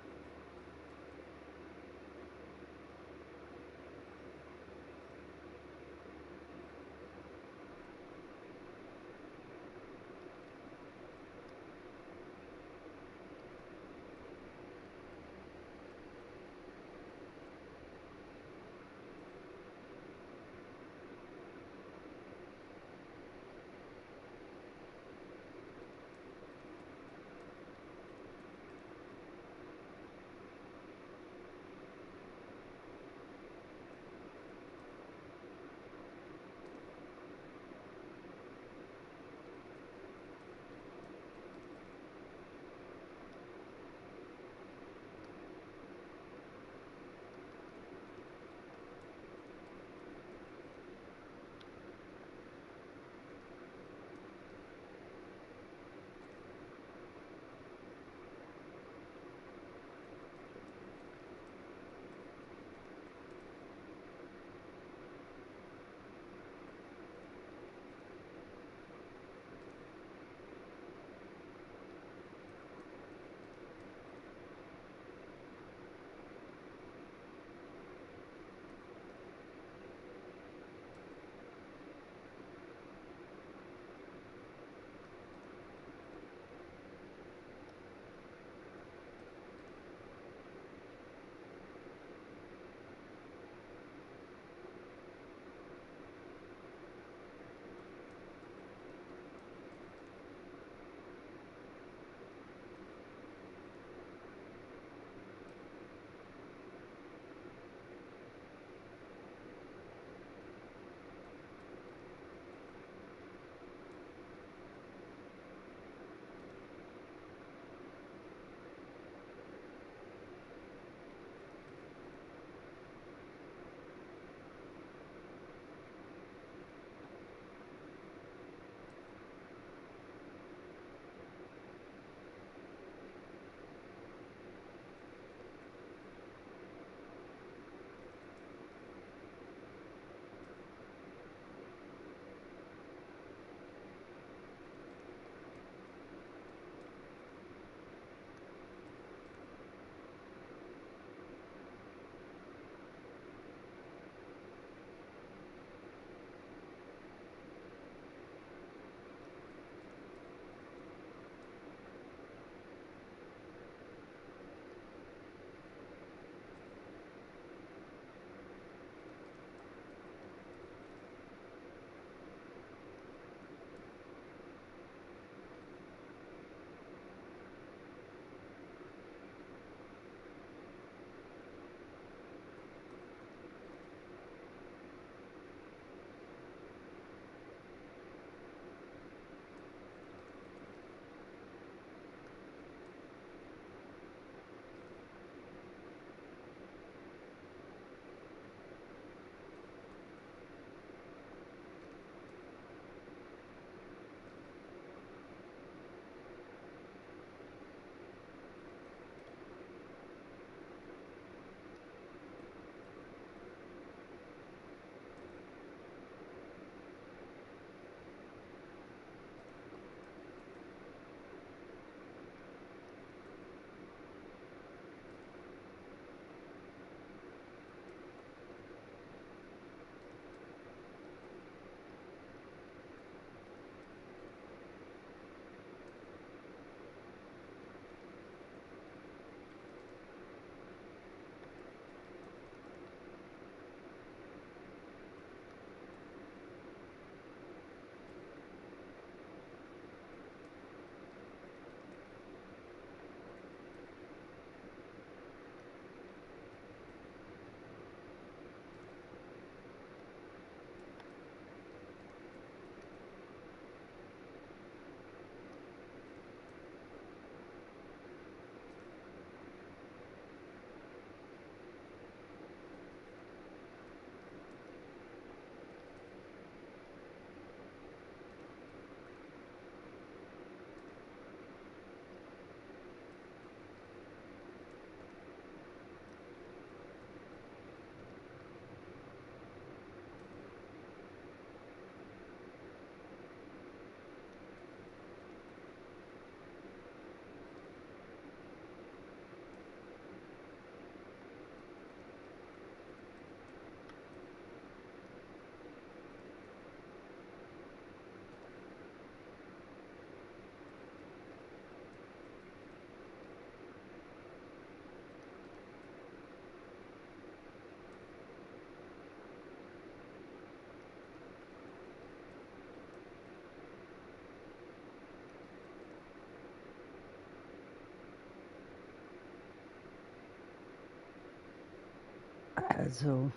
Also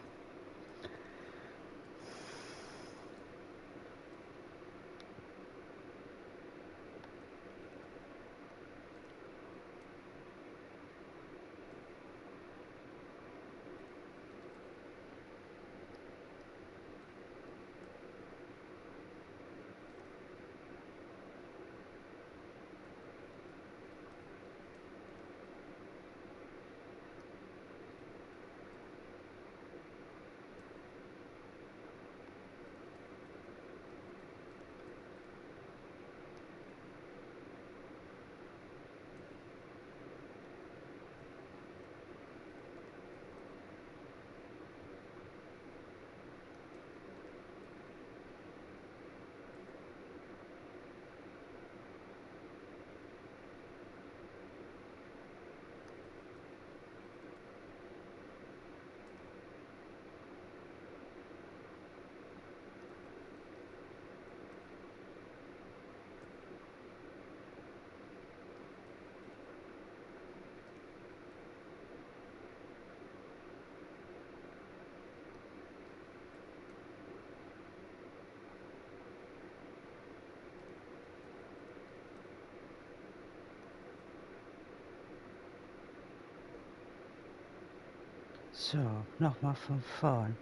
so, nochmal von vorn.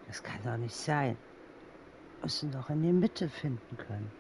Das kann doch nicht sein. Müssen doch in die Mitte finden können.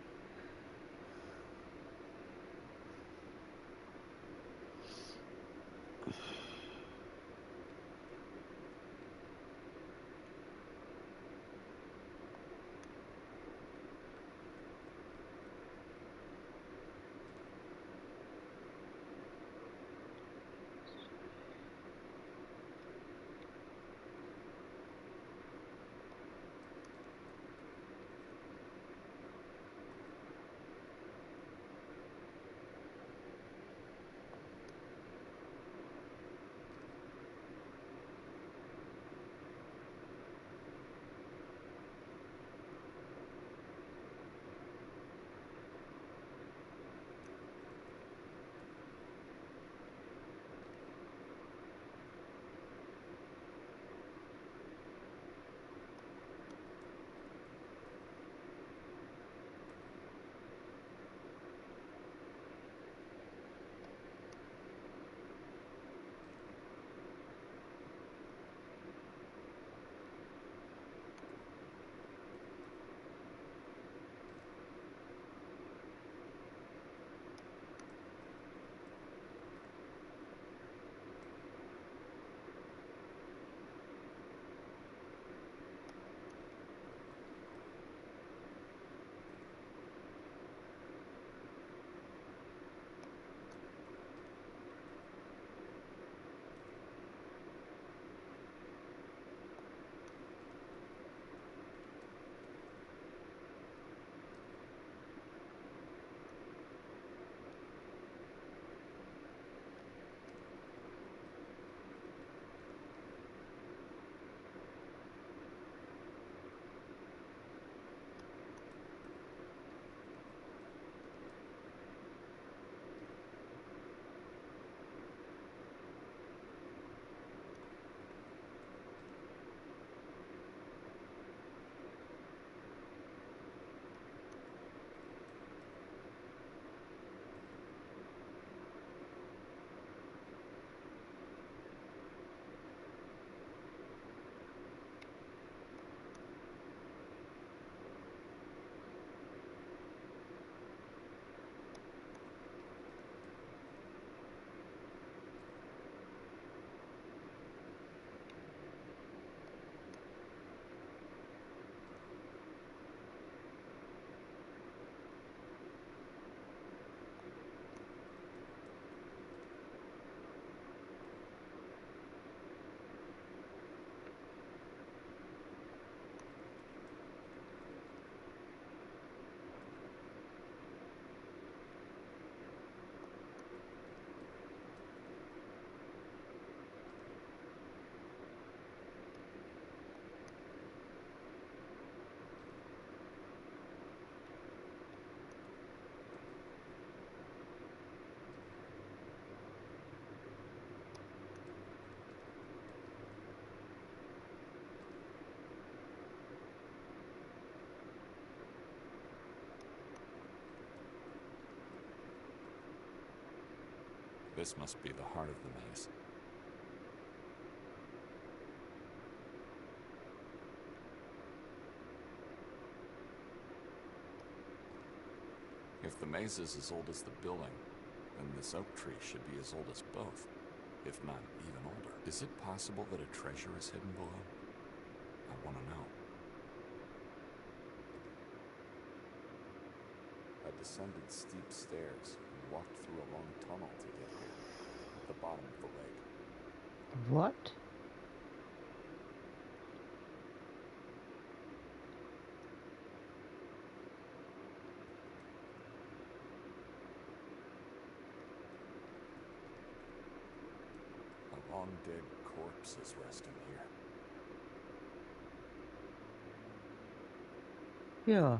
This must be the heart of the maze. If the maze is as old as the building, then this oak tree should be as old as both, if not even older. Is it possible that a treasure is hidden below? I want to know. I descended steep stairs and walked through a long tunnel to get here, at the bottom of the lake. What? A long dead corpse is resting here. Ja.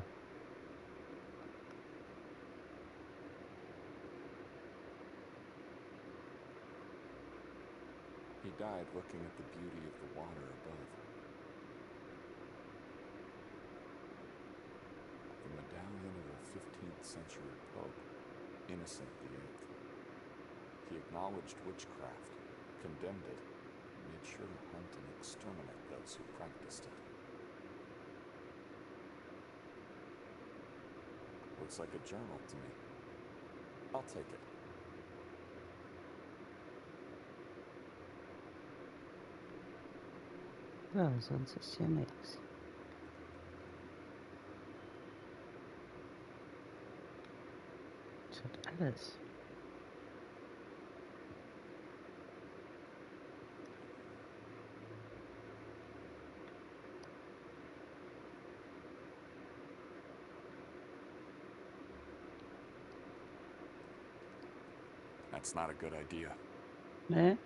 He died looking at the beauty of the water above. The medallion of a 15th century pope, Innocent VIII. He acknowledged witchcraft, condemned it, and made sure to hunt and exterminate those who practiced it. Looks like a journal to me. I'll take it. Ja, sonst ist hier nichts. Das hat alles. That's not a good idea. Ne?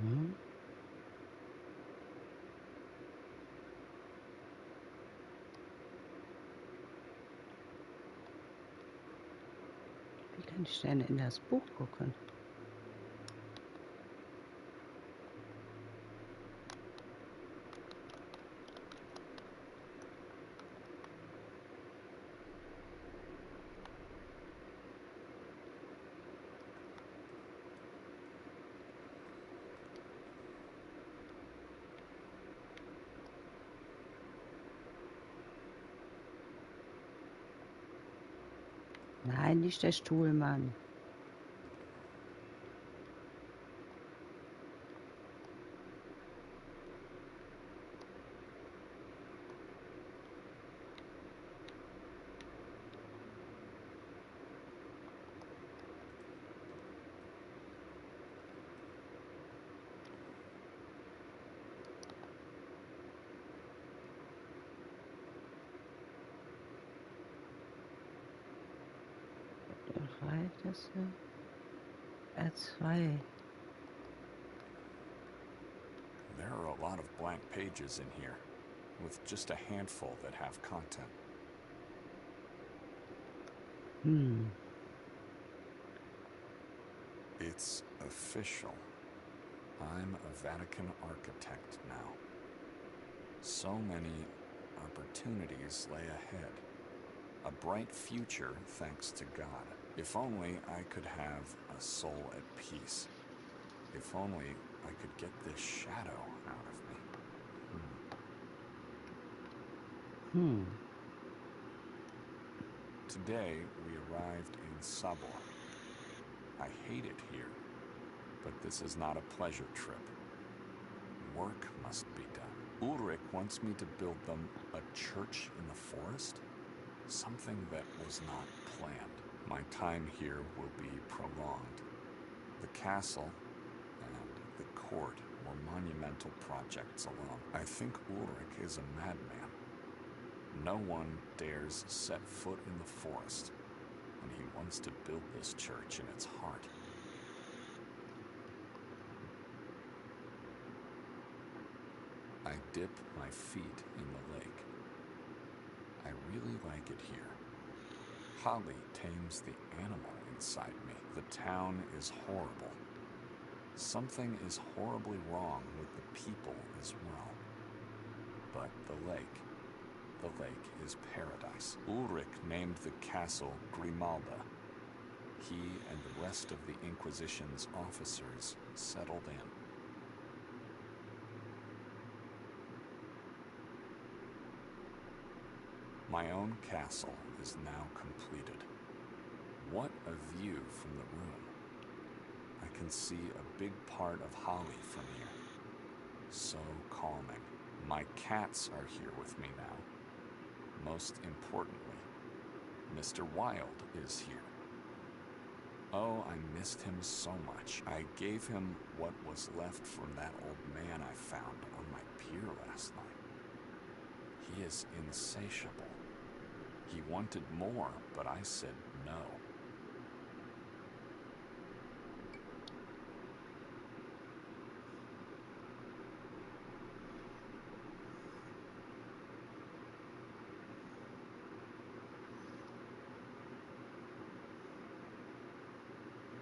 Hm? Wie kann ich denn in das Buch gucken? Nein, nicht der Stuhl, Mann. Das R2. There are a lot of blank pages in here, with just a handful that have content. It's official. I'm a Vatican architect now. So many opportunities lay ahead. A bright future thanks to God. If only I could have a soul at peace. If only I could get this shadow out of me. Today we arrived in Sabor. I hate it here, but this is not a pleasure trip. Work must be done. Ulrich wants me to build them a church in the forest? Something that was not planned. My time here will be prolonged. The castle and the court were monumental projects alone. I think Ulrich is a madman. No one dares set foot in the forest, and he wants to build this church in its heart. dip my feet in the lake. I really like it here. Holly tames the animal inside me. The town is horrible. Something is horribly wrong with the people as well. But the lake is paradise. Ulrich named the castle Grimalda. He and the rest of the Inquisition's officers settled in. My own castle is now completed. What a view from the room. I can see a big part of Holly from here. So calming. My cats are here with me now. Most importantly, Mr. Wilde is here. Oh, I missed him so much. I gave him what was left from that old man I found on my pier last night. He is insatiable. He wanted more, but I said no.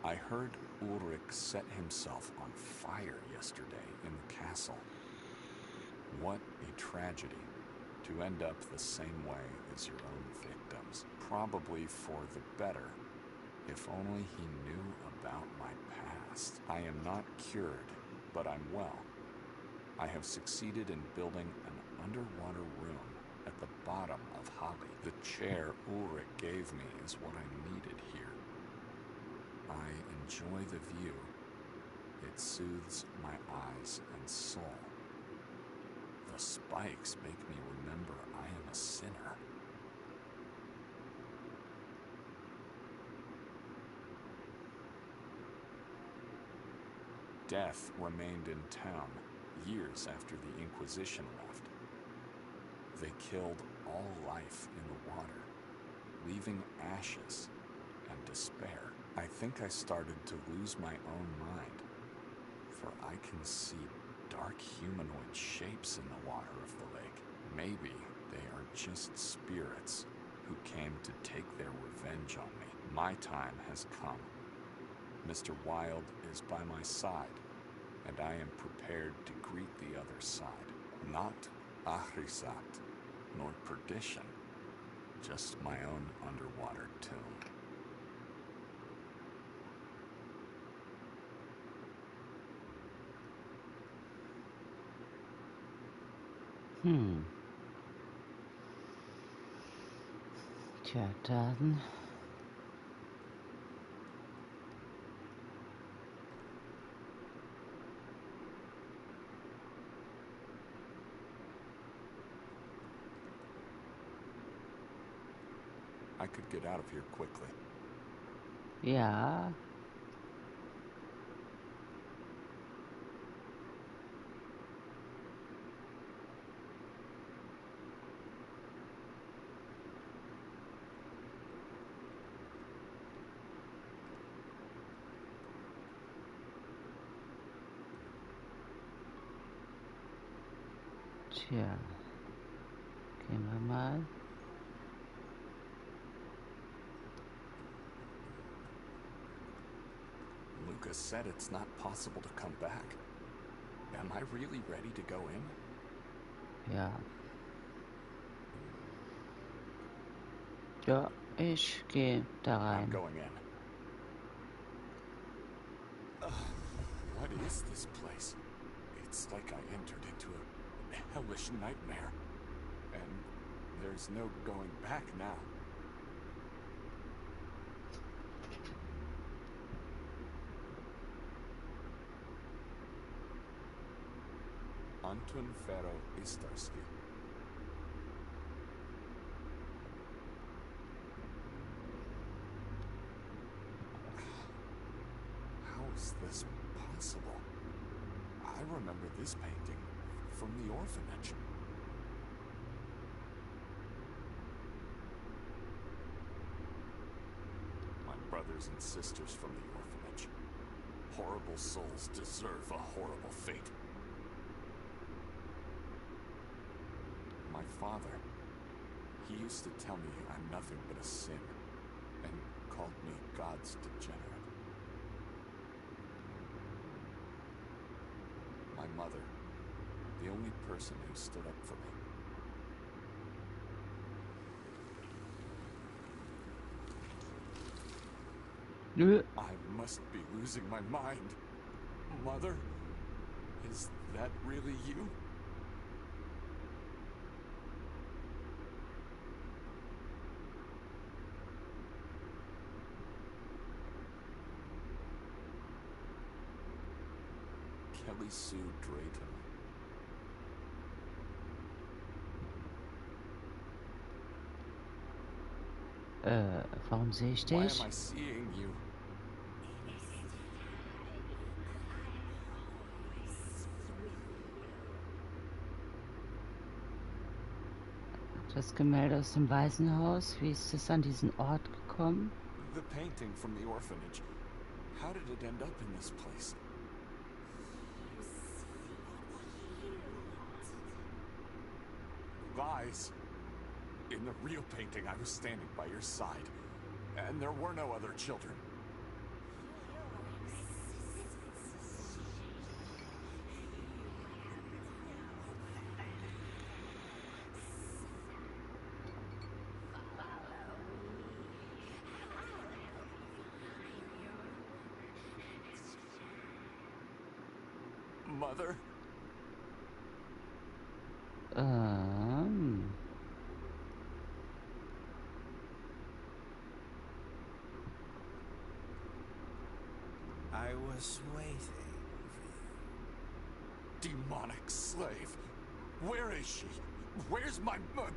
I heard Ulrich set himself on fire yesterday in the castle. What a tragedy, to end up the same way as your own victims. Probably for the better, if only he knew about my past. I am not cured, but I'm well. I have succeeded in building an underwater room at the bottom of Holly. The chair Ulrich gave me is what I needed here. I enjoy the view. It soothes my eyes and soul. The spikes make me remember I am a sinner. Death remained in town years after the Inquisition left. They killed all life in the water, leaving ashes and despair. I think I started to lose my own mind, for I can see dark humanoid shapes in the water of the lake. Maybe they are just spirits who came to take their revenge on me. My time has come. Mr. Wilde is by my side, and I am prepared to greet the other side. Not Ahrisat, nor perdition, just my own underwater tomb. Tja, dann. I could get out of here quickly. Ja. Tja, gehen wir mal. Lucas said it's not possible to come back. Am I really ready to go in? Ja. Ja, ich gehe da I'm rein. going in. What is this place? It's like I entered into a hellish nightmare. And there's no going back now. Antun Ferro Istarski. How is this possible? I remember this painting from the orphanage. My brothers and sisters from the orphanage. Horrible souls deserve a horrible fate. My father, he used to tell me I'm nothing but a sin, and called me God's degenerate. My mother, the only person who stood up for me. I must be losing my mind. Mother, is that really you? Kelly Sue Drayton. Warum sehe ich Why dich? am I seeing you? Das Gemälde aus dem Waisenhaus, wie ist es an diesen Ort gekommen? The painting from the orphanage. How did it end up in this place? Lies. In the real painting, I was standing by your side, and there were no other children. Mother? I was waiting for you. Demonic slave. Where is she? Where's my mother?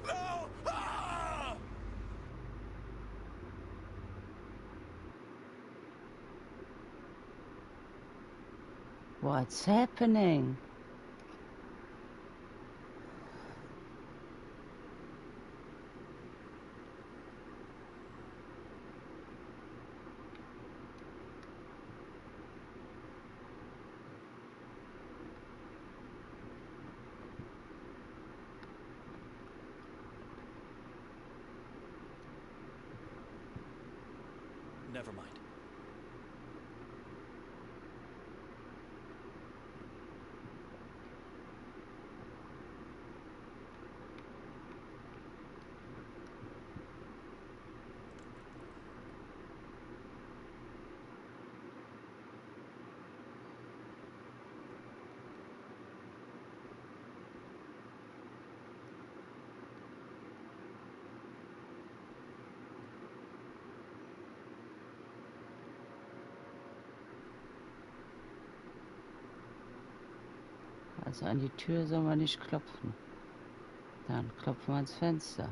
No! Ah! What's happening? Never mind. Also an die Tür soll man nicht klopfen. Dann klopfen wir ans Fenster.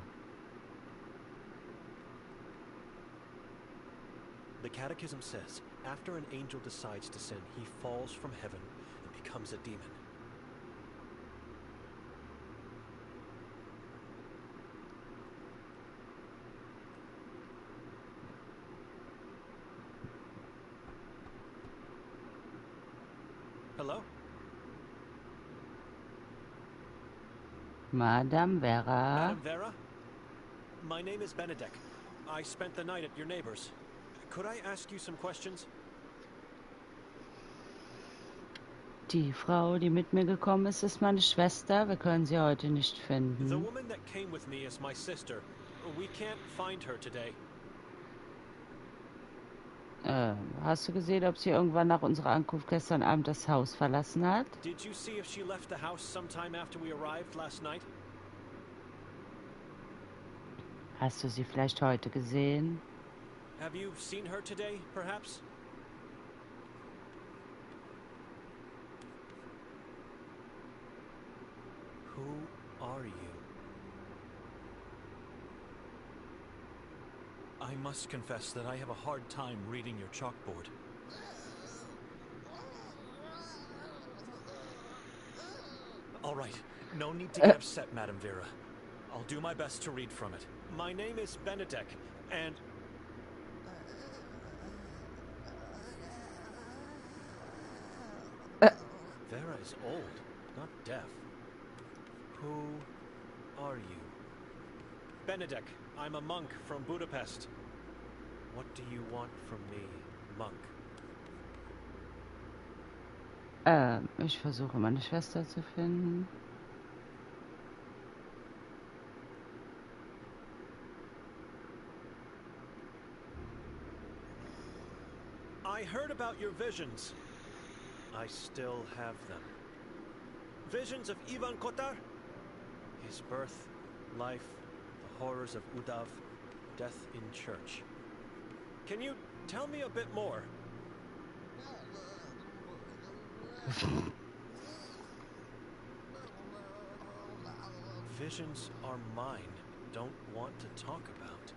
The Catechism says, after an angel decides to sin, he falls from heaven and becomes a demon. Hello? Madame Vera. Madame Vera? My name is Benedek. I spent the night at your neighbor's. Could I ask you some questions? Die Frau, die mit mir gekommen ist, ist meine Schwester. Wir können sie heute nicht The finden. woman that came with me is my sister. We can't find her today. Hast du gesehen, ob sie irgendwann nach unserer Ankunft gestern Abend das Haus verlassen hat? Did you see if she left the house sometime after we arrived last night? Hast du sie vielleicht heute gesehen? Have you seen her today, perhaps? Who are you? I must confess that I have a hard time reading your chalkboard. All right, no need to get upset, Madame Vera. I'll do my best to read from it. My name is Benedek, and... Vera is old, not deaf. Who are you? Benedek. I'm a monk from Budapest. What do you want from me, monk? Ich versuche meine Schwester zu finden. I heard about your visions. I still have them. Visions of Ivan Kotar? His birth, life, the horrors of Udav, death in church. Can you tell me a bit more? Visions are mine. Don't want to talk about.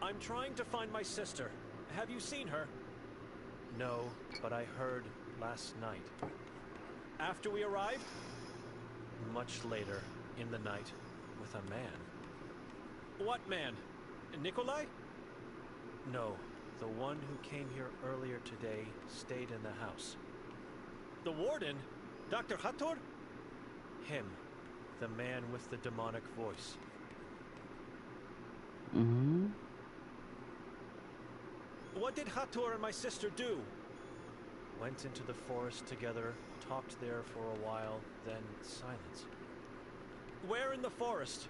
I'm trying to find my sister. Have you seen her? No, but I heard last night. After we arrived? Much later, in the night, with a man. What man? Nikolai? No, the one who came here earlier today stayed in the house. The warden? Dr. Hathor? Him, the man with the demonic voice. Mm-hmm. What did Hathor and my sister do? Went into the forest together, talked there for a while, then silence. Where in the forest?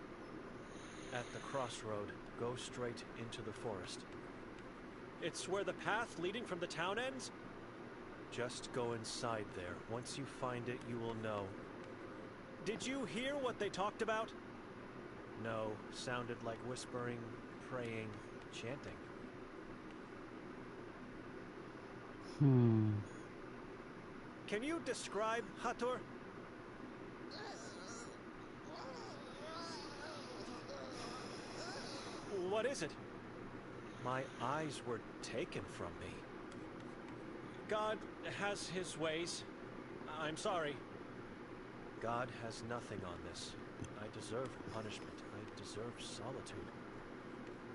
At the crossroad. Go straight into the forest. It's where the path leading from the town ends? Just go inside there. Once you find it, you will know. Did you hear what they talked about? No, sounded like whispering, praying, chanting. Can you describe Hathor? What is it? My eyes were taken from me. God has his ways. I'm sorry. God has nothing on this. I deserve punishment. I deserve solitude.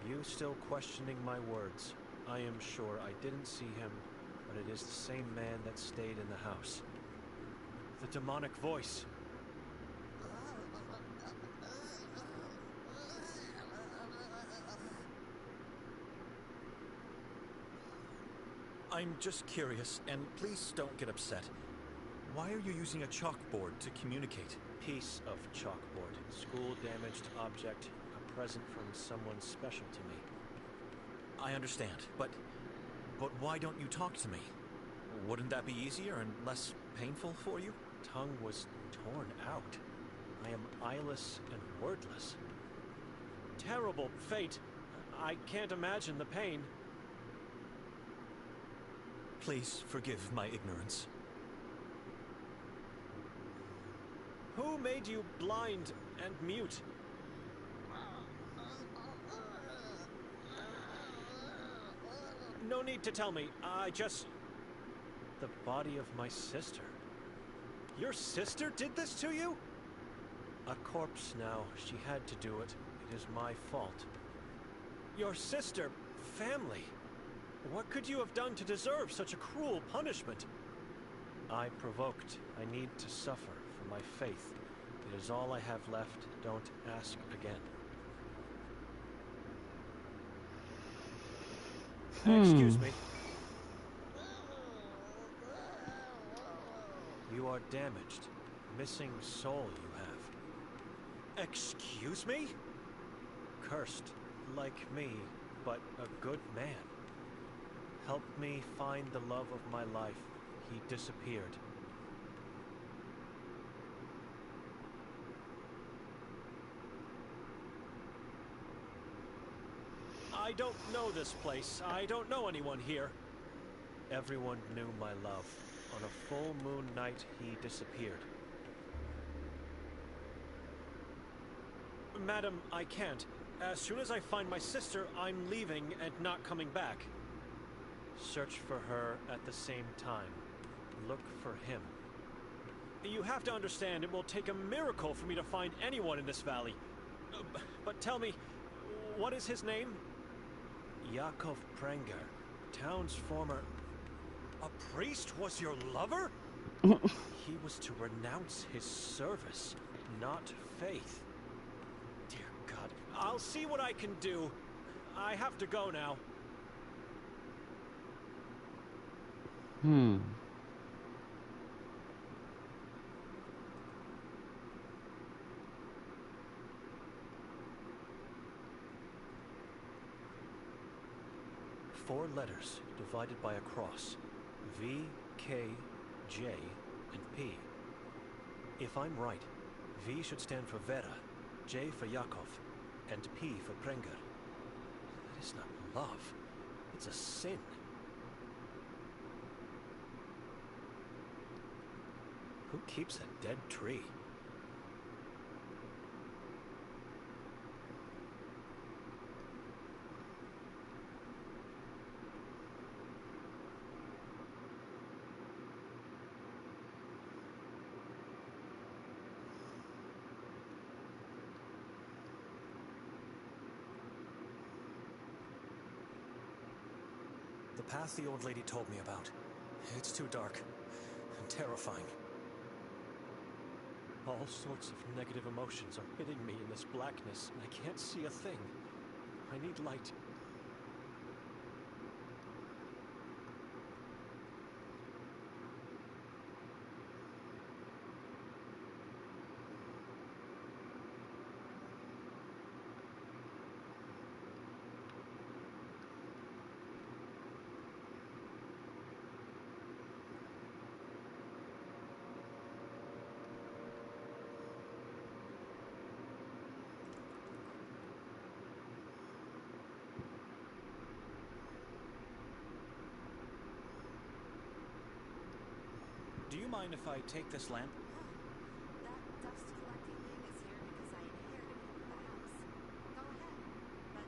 You still questioning my words. I am sure I didn't see him, but it is the same man that stayed in the house. The demonic voice. I'm just curious, and please don't get upset. Why are you using a chalkboard to communicate? Piece of chalkboard. School-damaged object. A present from someone special to me. I understand, but why don't you talk to me? Wouldn't that be easier and less painful for you? Tongue was torn out. I am eyeless and wordless. Terrible fate. I can't imagine the pain. Please forgive my ignorance. Who made you blind and mute? No need to tell me. I just... The body of my sister. Your sister did this to you? A corpse now. She had to do it. It is my fault. Your sister, family. What could you have done to deserve such a cruel punishment? I provoked. I need to suffer for my faith. It is all I have left. Don't ask again. Excuse me. You are damaged. Missing soul you have. Excuse me? Cursed, like me, but a good man. Helped me find the love of my life. He disappeared. I don't know this place. I don't know anyone here. Everyone knew my love. On a full moon night, he disappeared. Madam, I can't. As soon as I find my sister, I'm leaving and not coming back. Search for her at the same time. Look for him. You have to understand, it will take a miracle for me to find anyone in this valley. But tell me, what is his name? Yakov Prenger, town's former... A priest was your lover? He was to renounce his service, not faith. Dear God, I'll see what I can do. I have to go now. Four letters divided by a cross. V, K, J, and P. If I'm right, V should stand for Vera, J for Yakov, and P for Prenger. That is not love. It's a sin. Who keeps a dead tree? The path the old lady told me about. It's too dark and terrifying. All sorts of negative emotions are hitting me in this blackness, and I can't see a thing. I need light. Do you mind if I take this lamp? That dust collecting thing is here because I inherited it from the house. Go ahead, but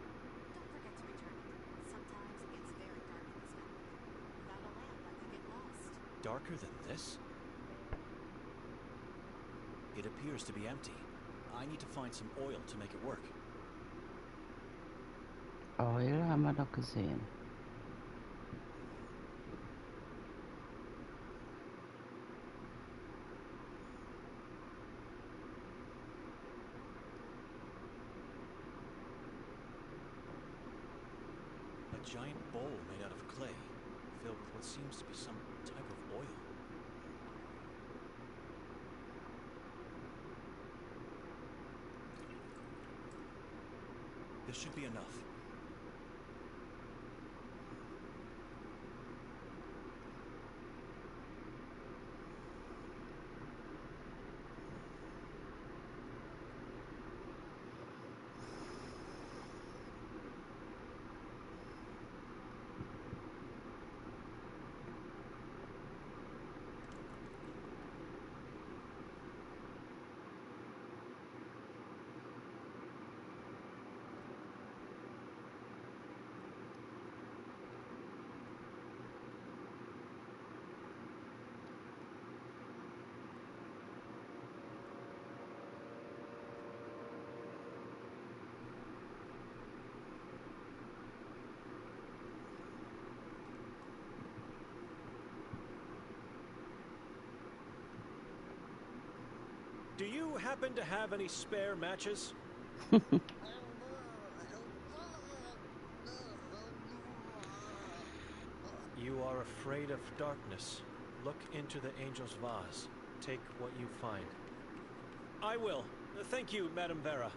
don't forget to return it. Sometimes it gets very dark in this network. Without a lamp, I could get lost. Darker than this? It appears to be empty. I need to find some oil to make it work. Oil haben wir doch gesehen. A giant bowl made out of clay, filled with what seems to be some type of oil. This should be enough. Do you happen to have any spare matches? You are afraid of darkness. Look into the angel's vase. Take what you find. I will. Thank you, Madame Vera.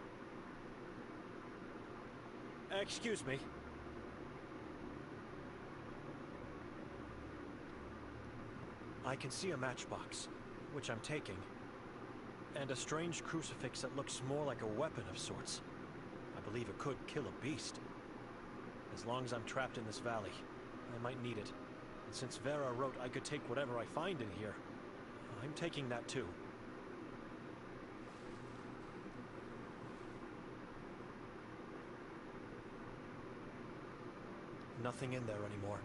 Excuse me. I can see a matchbox, which I'm taking, and a strange crucifix that looks more like a weapon of sorts. I believe it could kill a beast. As long as I'm trapped in this valley, I might need it. And since Vera wrote I could take whatever I find in here, I'm taking that too. Nothing in there anymore.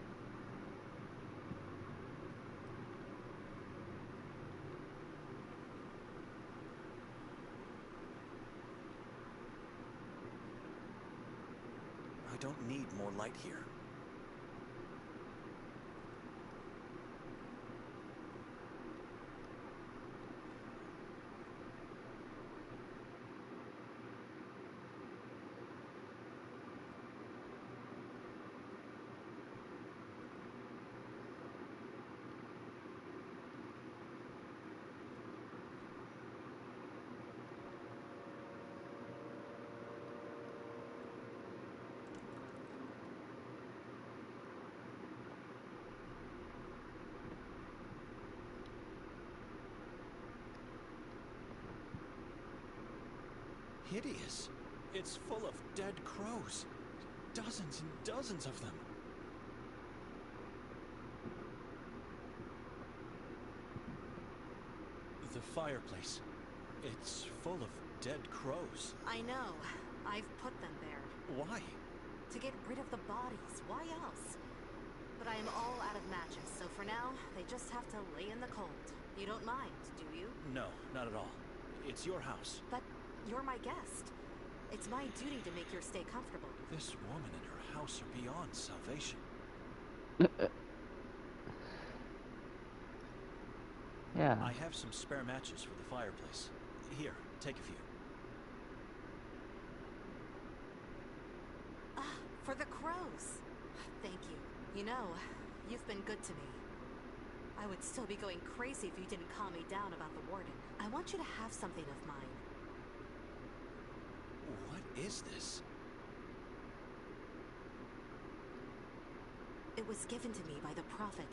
I don't need more light here. hideous. It's full of dead crows. Dozens and dozens of them. The fireplace. It's full of dead crows. I know. I've put them there. Why? To get rid of the bodies. Why else? But I am all out of matches, so for now, they just have to lay in the cold. You don't mind, do you? No, not at all. It's your house. But you're my guest. It's my duty to make your stay comfortable. This woman and her house are beyond salvation. Ja. I have some spare matches for the fireplace. Here, take a few. For the crows. Thank you. You know, you've been good to me. I would still be going crazy if you didn't calm me down about the warden. I want you to have something of mine. What is this? It was given to me by the prophet.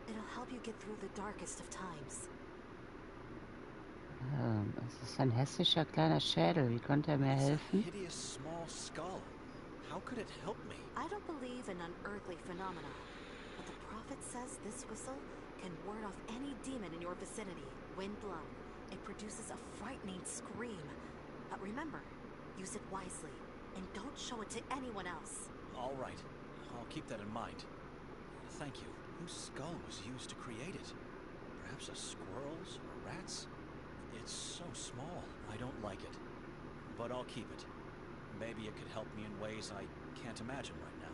It'll help you get through the darkest of times. Es ist ein hässlicher kleiner Schädel. Wie konnte er mir helfen? Hideous small skull. How could it help me? I don't believe in unearthly phenomena, but the prophet says this whistle can ward off any demon in your vicinity. When blown, it produces a frightening scream. But remember, use it wisely, and don't show it to anyone else. All right. I'll keep that in mind. Thank you. Whose skull was used to create it? Perhaps a squirrel's or rat's? It's so small. I don't like it. But I'll keep it. Maybe it could help me in ways I can't imagine right now.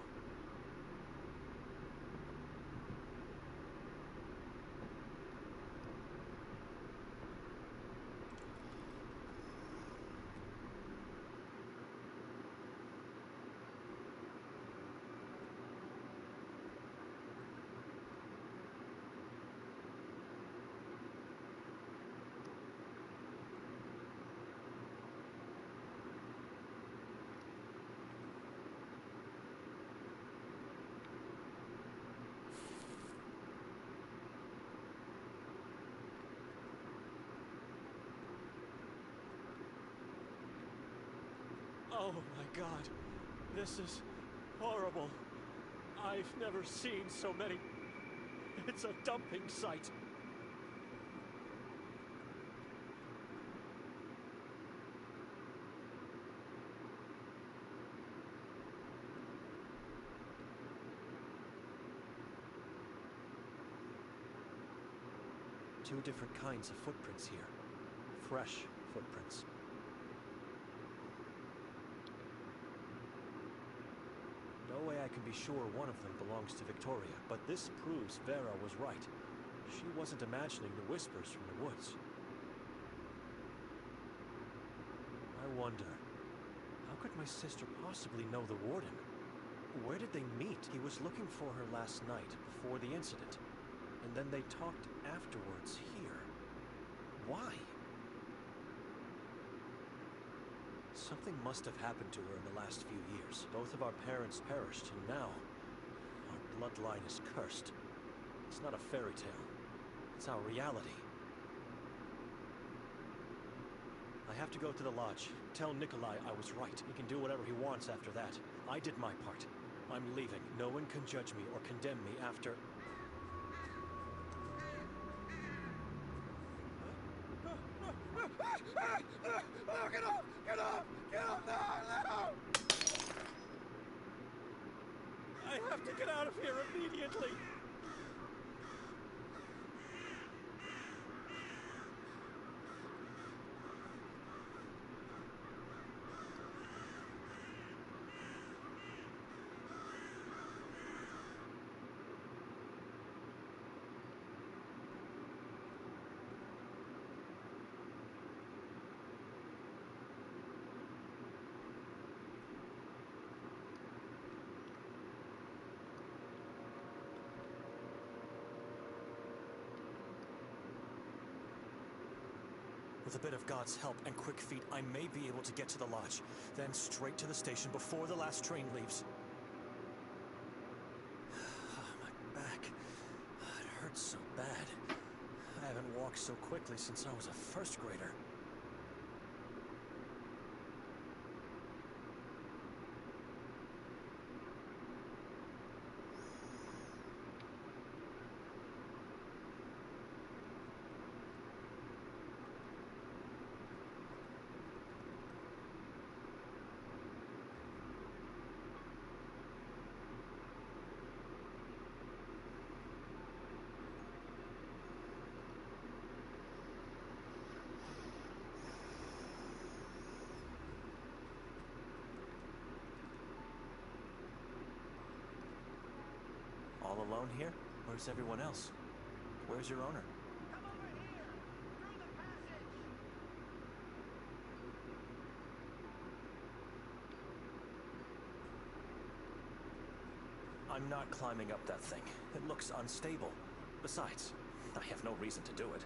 Oh my God, this is horrible. I've never seen so many. It's a dumping site. Two different kinds of footprints here. Fresh footprints. No way I can be sure one of them belongs to Victoria, but this proves Vera was right. She wasn't imagining the whispers from the woods. I wonder, how could my sister possibly know the warden? Where did they meet? He was looking for her last night, before the incident, and then they talked afterwards here. Why? Something must have happened to her in the last few years. Both of our parents perished, and now our bloodline is cursed. It's not a fairy tale. It's our reality. I have to go to the lodge. Tell Nikolai I was right. He can do whatever he wants after that. I did my part. I'm leaving. No one can judge me or condemn me after... Oh, get off! Get off! Get off! No! I have to get out of here immediately! With a bit of God's help and quick feet, I may be able to get to the lodge, then straight to the station before the last train leaves. My back, it hurts so bad. I haven't walked so quickly since I was a first grader. alone here? Where's everyone else? Where's your owner? Come over here! Through the passage! I'm not climbing up that thing. It looks unstable. Besides, I have no reason to do it.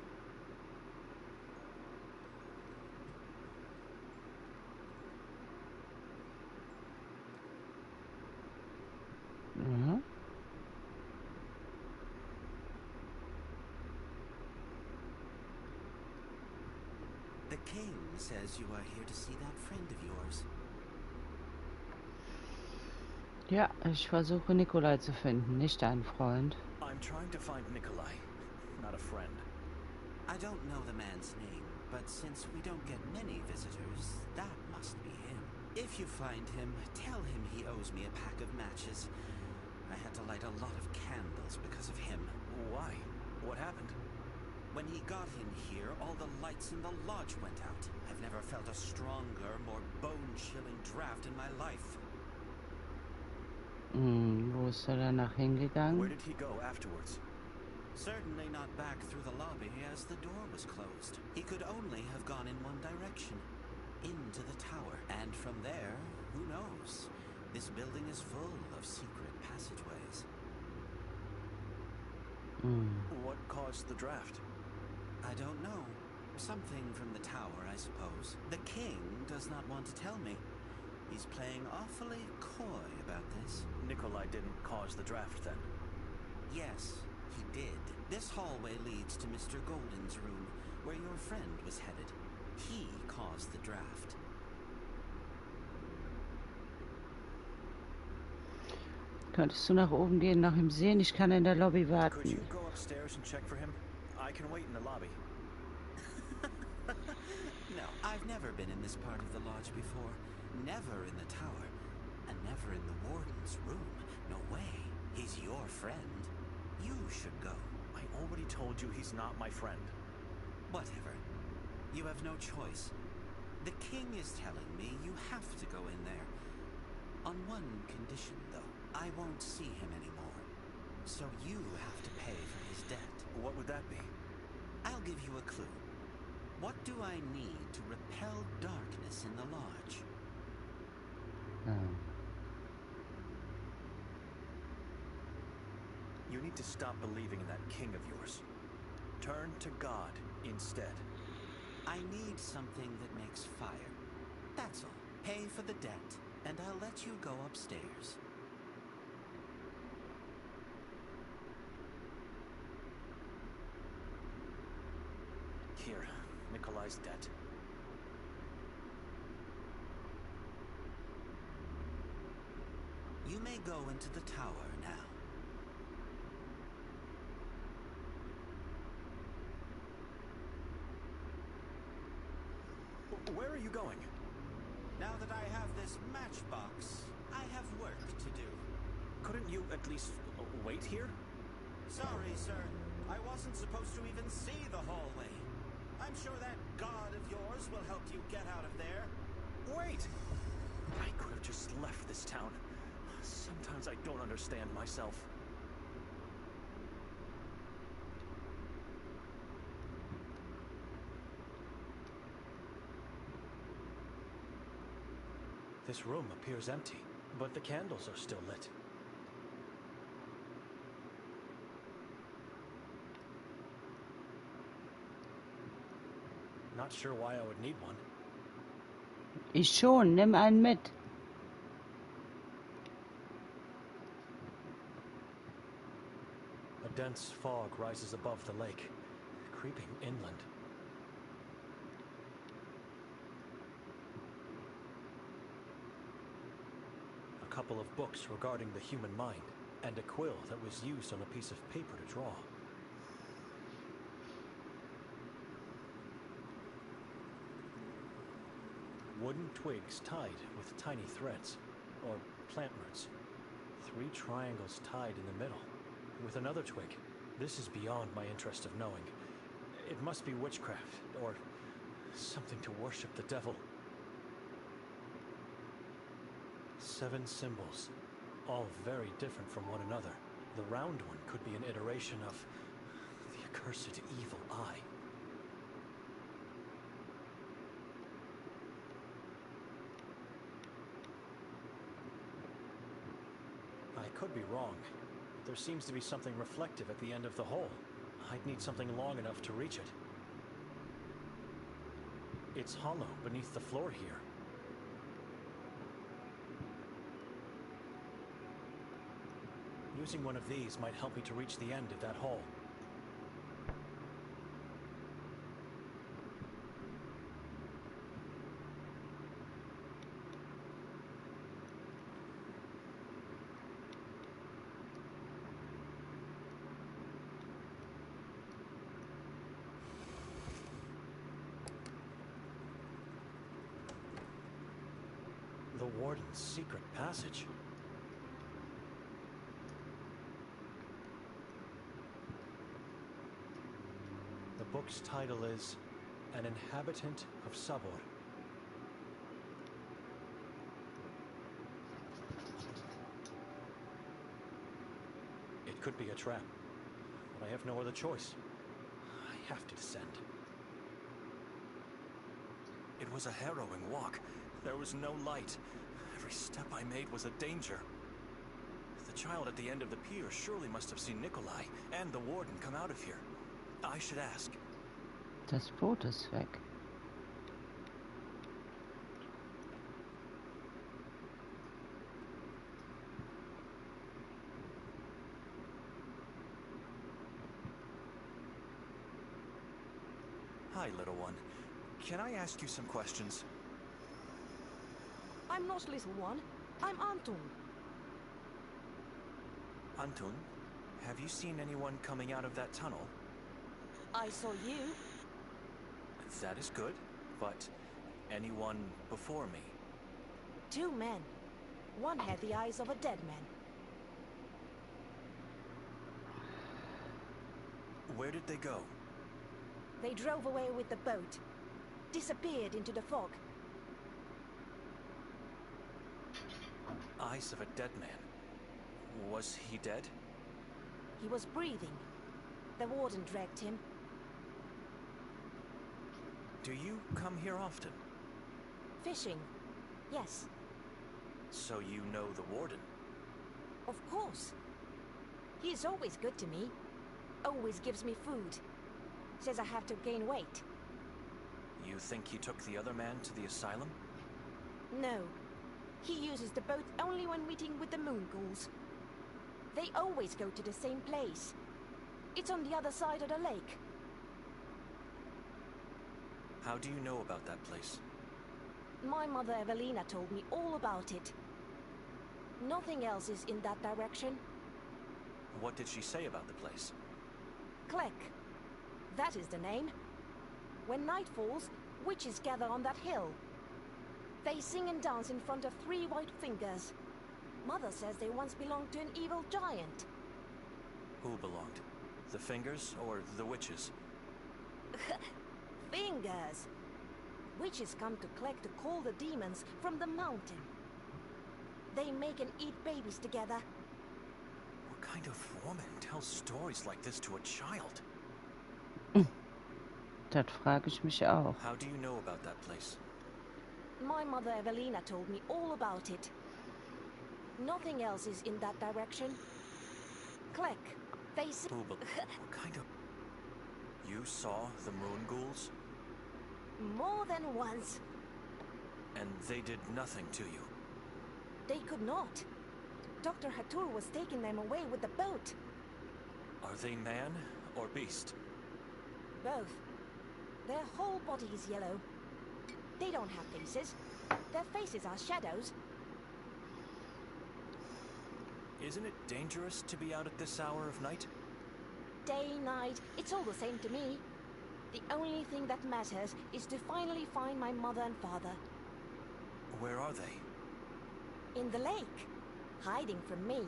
Mhm. The king says you are here to see that friend of yours. Ja, ich versuche Nikolai zu finden, nicht einen Freund. I'm trying to find Nikolai, not a friend. I don't know the man's name, but since we don't get many visitors, that must be him. If you find him, tell him he owes me a pack of matches. I had to light a lot of candles because of him. Why? What happened? When he got in here, all the lights in the lodge went out. I've never felt a stronger, more bone-chilling draft in my life. Wo ist er danach hingegangen? Where did he go afterwards? Certainly not back through the lobby, as the door was closed. He could only have gone in one direction, into the tower. And from there, who knows? This building is full of secret passageways. What caused the draft? I don't know. Something from the tower, I suppose. The king does not want to tell me. He's playing awfully coy about this. Nikolai didn't cause the draft, then? Yes, he did. This hallway leads to Mr. Golden's room, where your friend was headed. He caused the draft. Könntest du nach oben gehen, nach ihm sehen? Ich kann in der Lobby Could warten. you go upstairs and check for him? I can wait in the lobby. No, I've never been in this part of the lodge before. Never in the tower. And never in the warden's room. No way. He's your friend. You should go. I already told you he's not my friend. Whatever. You have no choice. The king is telling me you have to go in there. On one condition, though. I won't see him anymore. So you have to pay for his debt. What would that be? I'll give you a clue. What do I need to repel darkness in the lodge? You need to stop believing in that king of yours. Turn to God instead. I need something that makes fire. That's all. Pay for the debt, and I'll let you go upstairs. Here, Nikolai's debt. You may go into the tower now. Where are you going? Now that I have this matchbox, I have work to do. Couldn't you at least wait here? Sorry, sir. I wasn't supposed to even see the hallway. I'm sure that god of yours will help you get out of there. Wait! I could have just left this town. Sometimes I don't understand myself. This room appears empty, but the candles are still lit. Not sure why I would need one. Ich schon, nimm einen mit. A dense fog rises above the lake, creeping inland. A couple of books regarding the human mind, and a quill that was used on a piece of paper to draw. Wooden twigs tied with tiny threads, or plant roots. 3 triangles tied in the middle, with another twig. This is beyond my interest of knowing. It must be witchcraft, or something to worship the devil. 7 symbols, all very different from one another. The round one could be an iteration of the accursed evil eye. I could be wrong. There seems to be something reflective at the end of the hole. I'd need something long enough to reach it. It's hollow beneath the floor here. Using one of these might help me to reach the end of that hole. The warden's secret passage. The book's title is An Inhabitant of Sabor. It could be a trap, but I have no other choice. I have to descend. It was a harrowing walk. There was no light. Every step I made was a danger. The child at the end of the pier surely must have seen Nikolai and the warden come out of here. I should ask. Das Boot ist weg. Hi, little one. Can I ask you some questions? I'm not little one. I'm Anton. Anton, have you seen anyone coming out of that tunnel? I saw you. That is good, but anyone before me? 2 men. One had the eyes of a dead man. Where did they go? They drove away with the boat. Disappeared into the fog. Eyes of a dead man. Was he dead? He was breathing. The warden dragged him. Do you come here often? Fishing. Yes. So you know the warden? Of course. He is always good to me. Always gives me food. Says I have to gain weight. You think he took the other man to the asylum? No. He uses the boat only when meeting with the moon ghouls. They always go to the same place. It's on the other side of the lake. How do you know about that place? My mother Evelina told me all about it. Nothing else is in that direction. What did she say about the place? Klek. That is the name. When night falls, witches gather on that hill. They sing and dance in front of 3 white fingers. Mother says they once belonged to an evil giant. Who belonged? The fingers or the witches? Fingers! Witches come to Klek to call the demons from the mountain. They make and eat babies together. What kind of woman tells stories like this to a child? Das frage ich mich auch. How do you know about that place? My mother Evelina told me all about it. Nothing else is in that direction. Klek, they say... What kind of... You saw the moon ghouls? More than once. And they did nothing to you? They could not. Dr. Hatur was taking them away with the boat. Are they man or beast? Both. Their whole body is yellow. They don't have faces. Their faces are shadows. Isn't it dangerous to be out at this hour of night? Day, night, it's all the same to me. The only thing that matters is to finally find my mother and father. Where are they? In the lake. Hiding from me.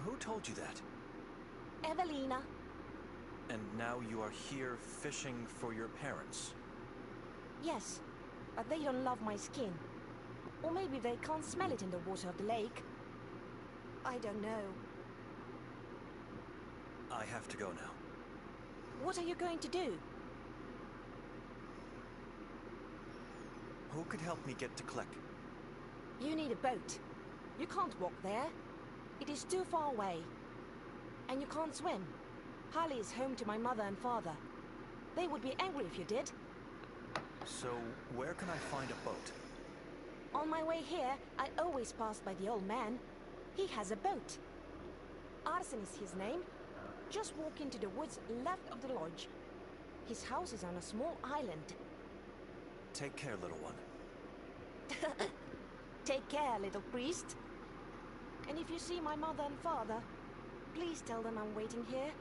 Who told you that? Evelina. And now you are here fishing for your parents? Yes, but they don't love my skin. Or maybe they can't smell it in the water of the lake. I don't know. I have to go now. What are you going to do? Who could help me get to Kleck? You need a boat. You can't walk there. It is too far away. And you can't swim. Hali is home to my mother and father. They would be angry if you did. So, where can I find a boat? On my way here, I always pass by the old man. He has a boat. Arsen is his name. Just walk into the woods left of the lodge. His house is on a small island. Take care, little one. Take care, little priest. And if you see my mother and father, please tell them I'm waiting here.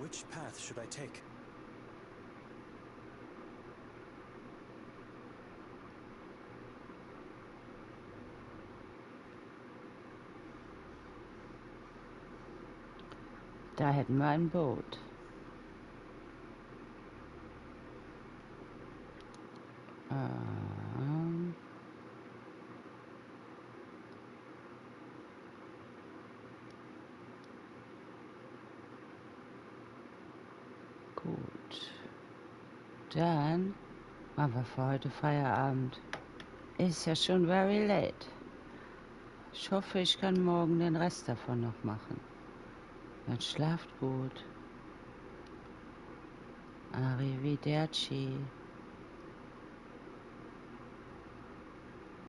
Which path should I take? Da hätten wir ein Boot. Gut. Dann machen wir für heute Feierabend. Ist ja schon very late. Ich hoffe, ich kann morgen den Rest davon noch machen. Dann schlaft gut. Arrivederci.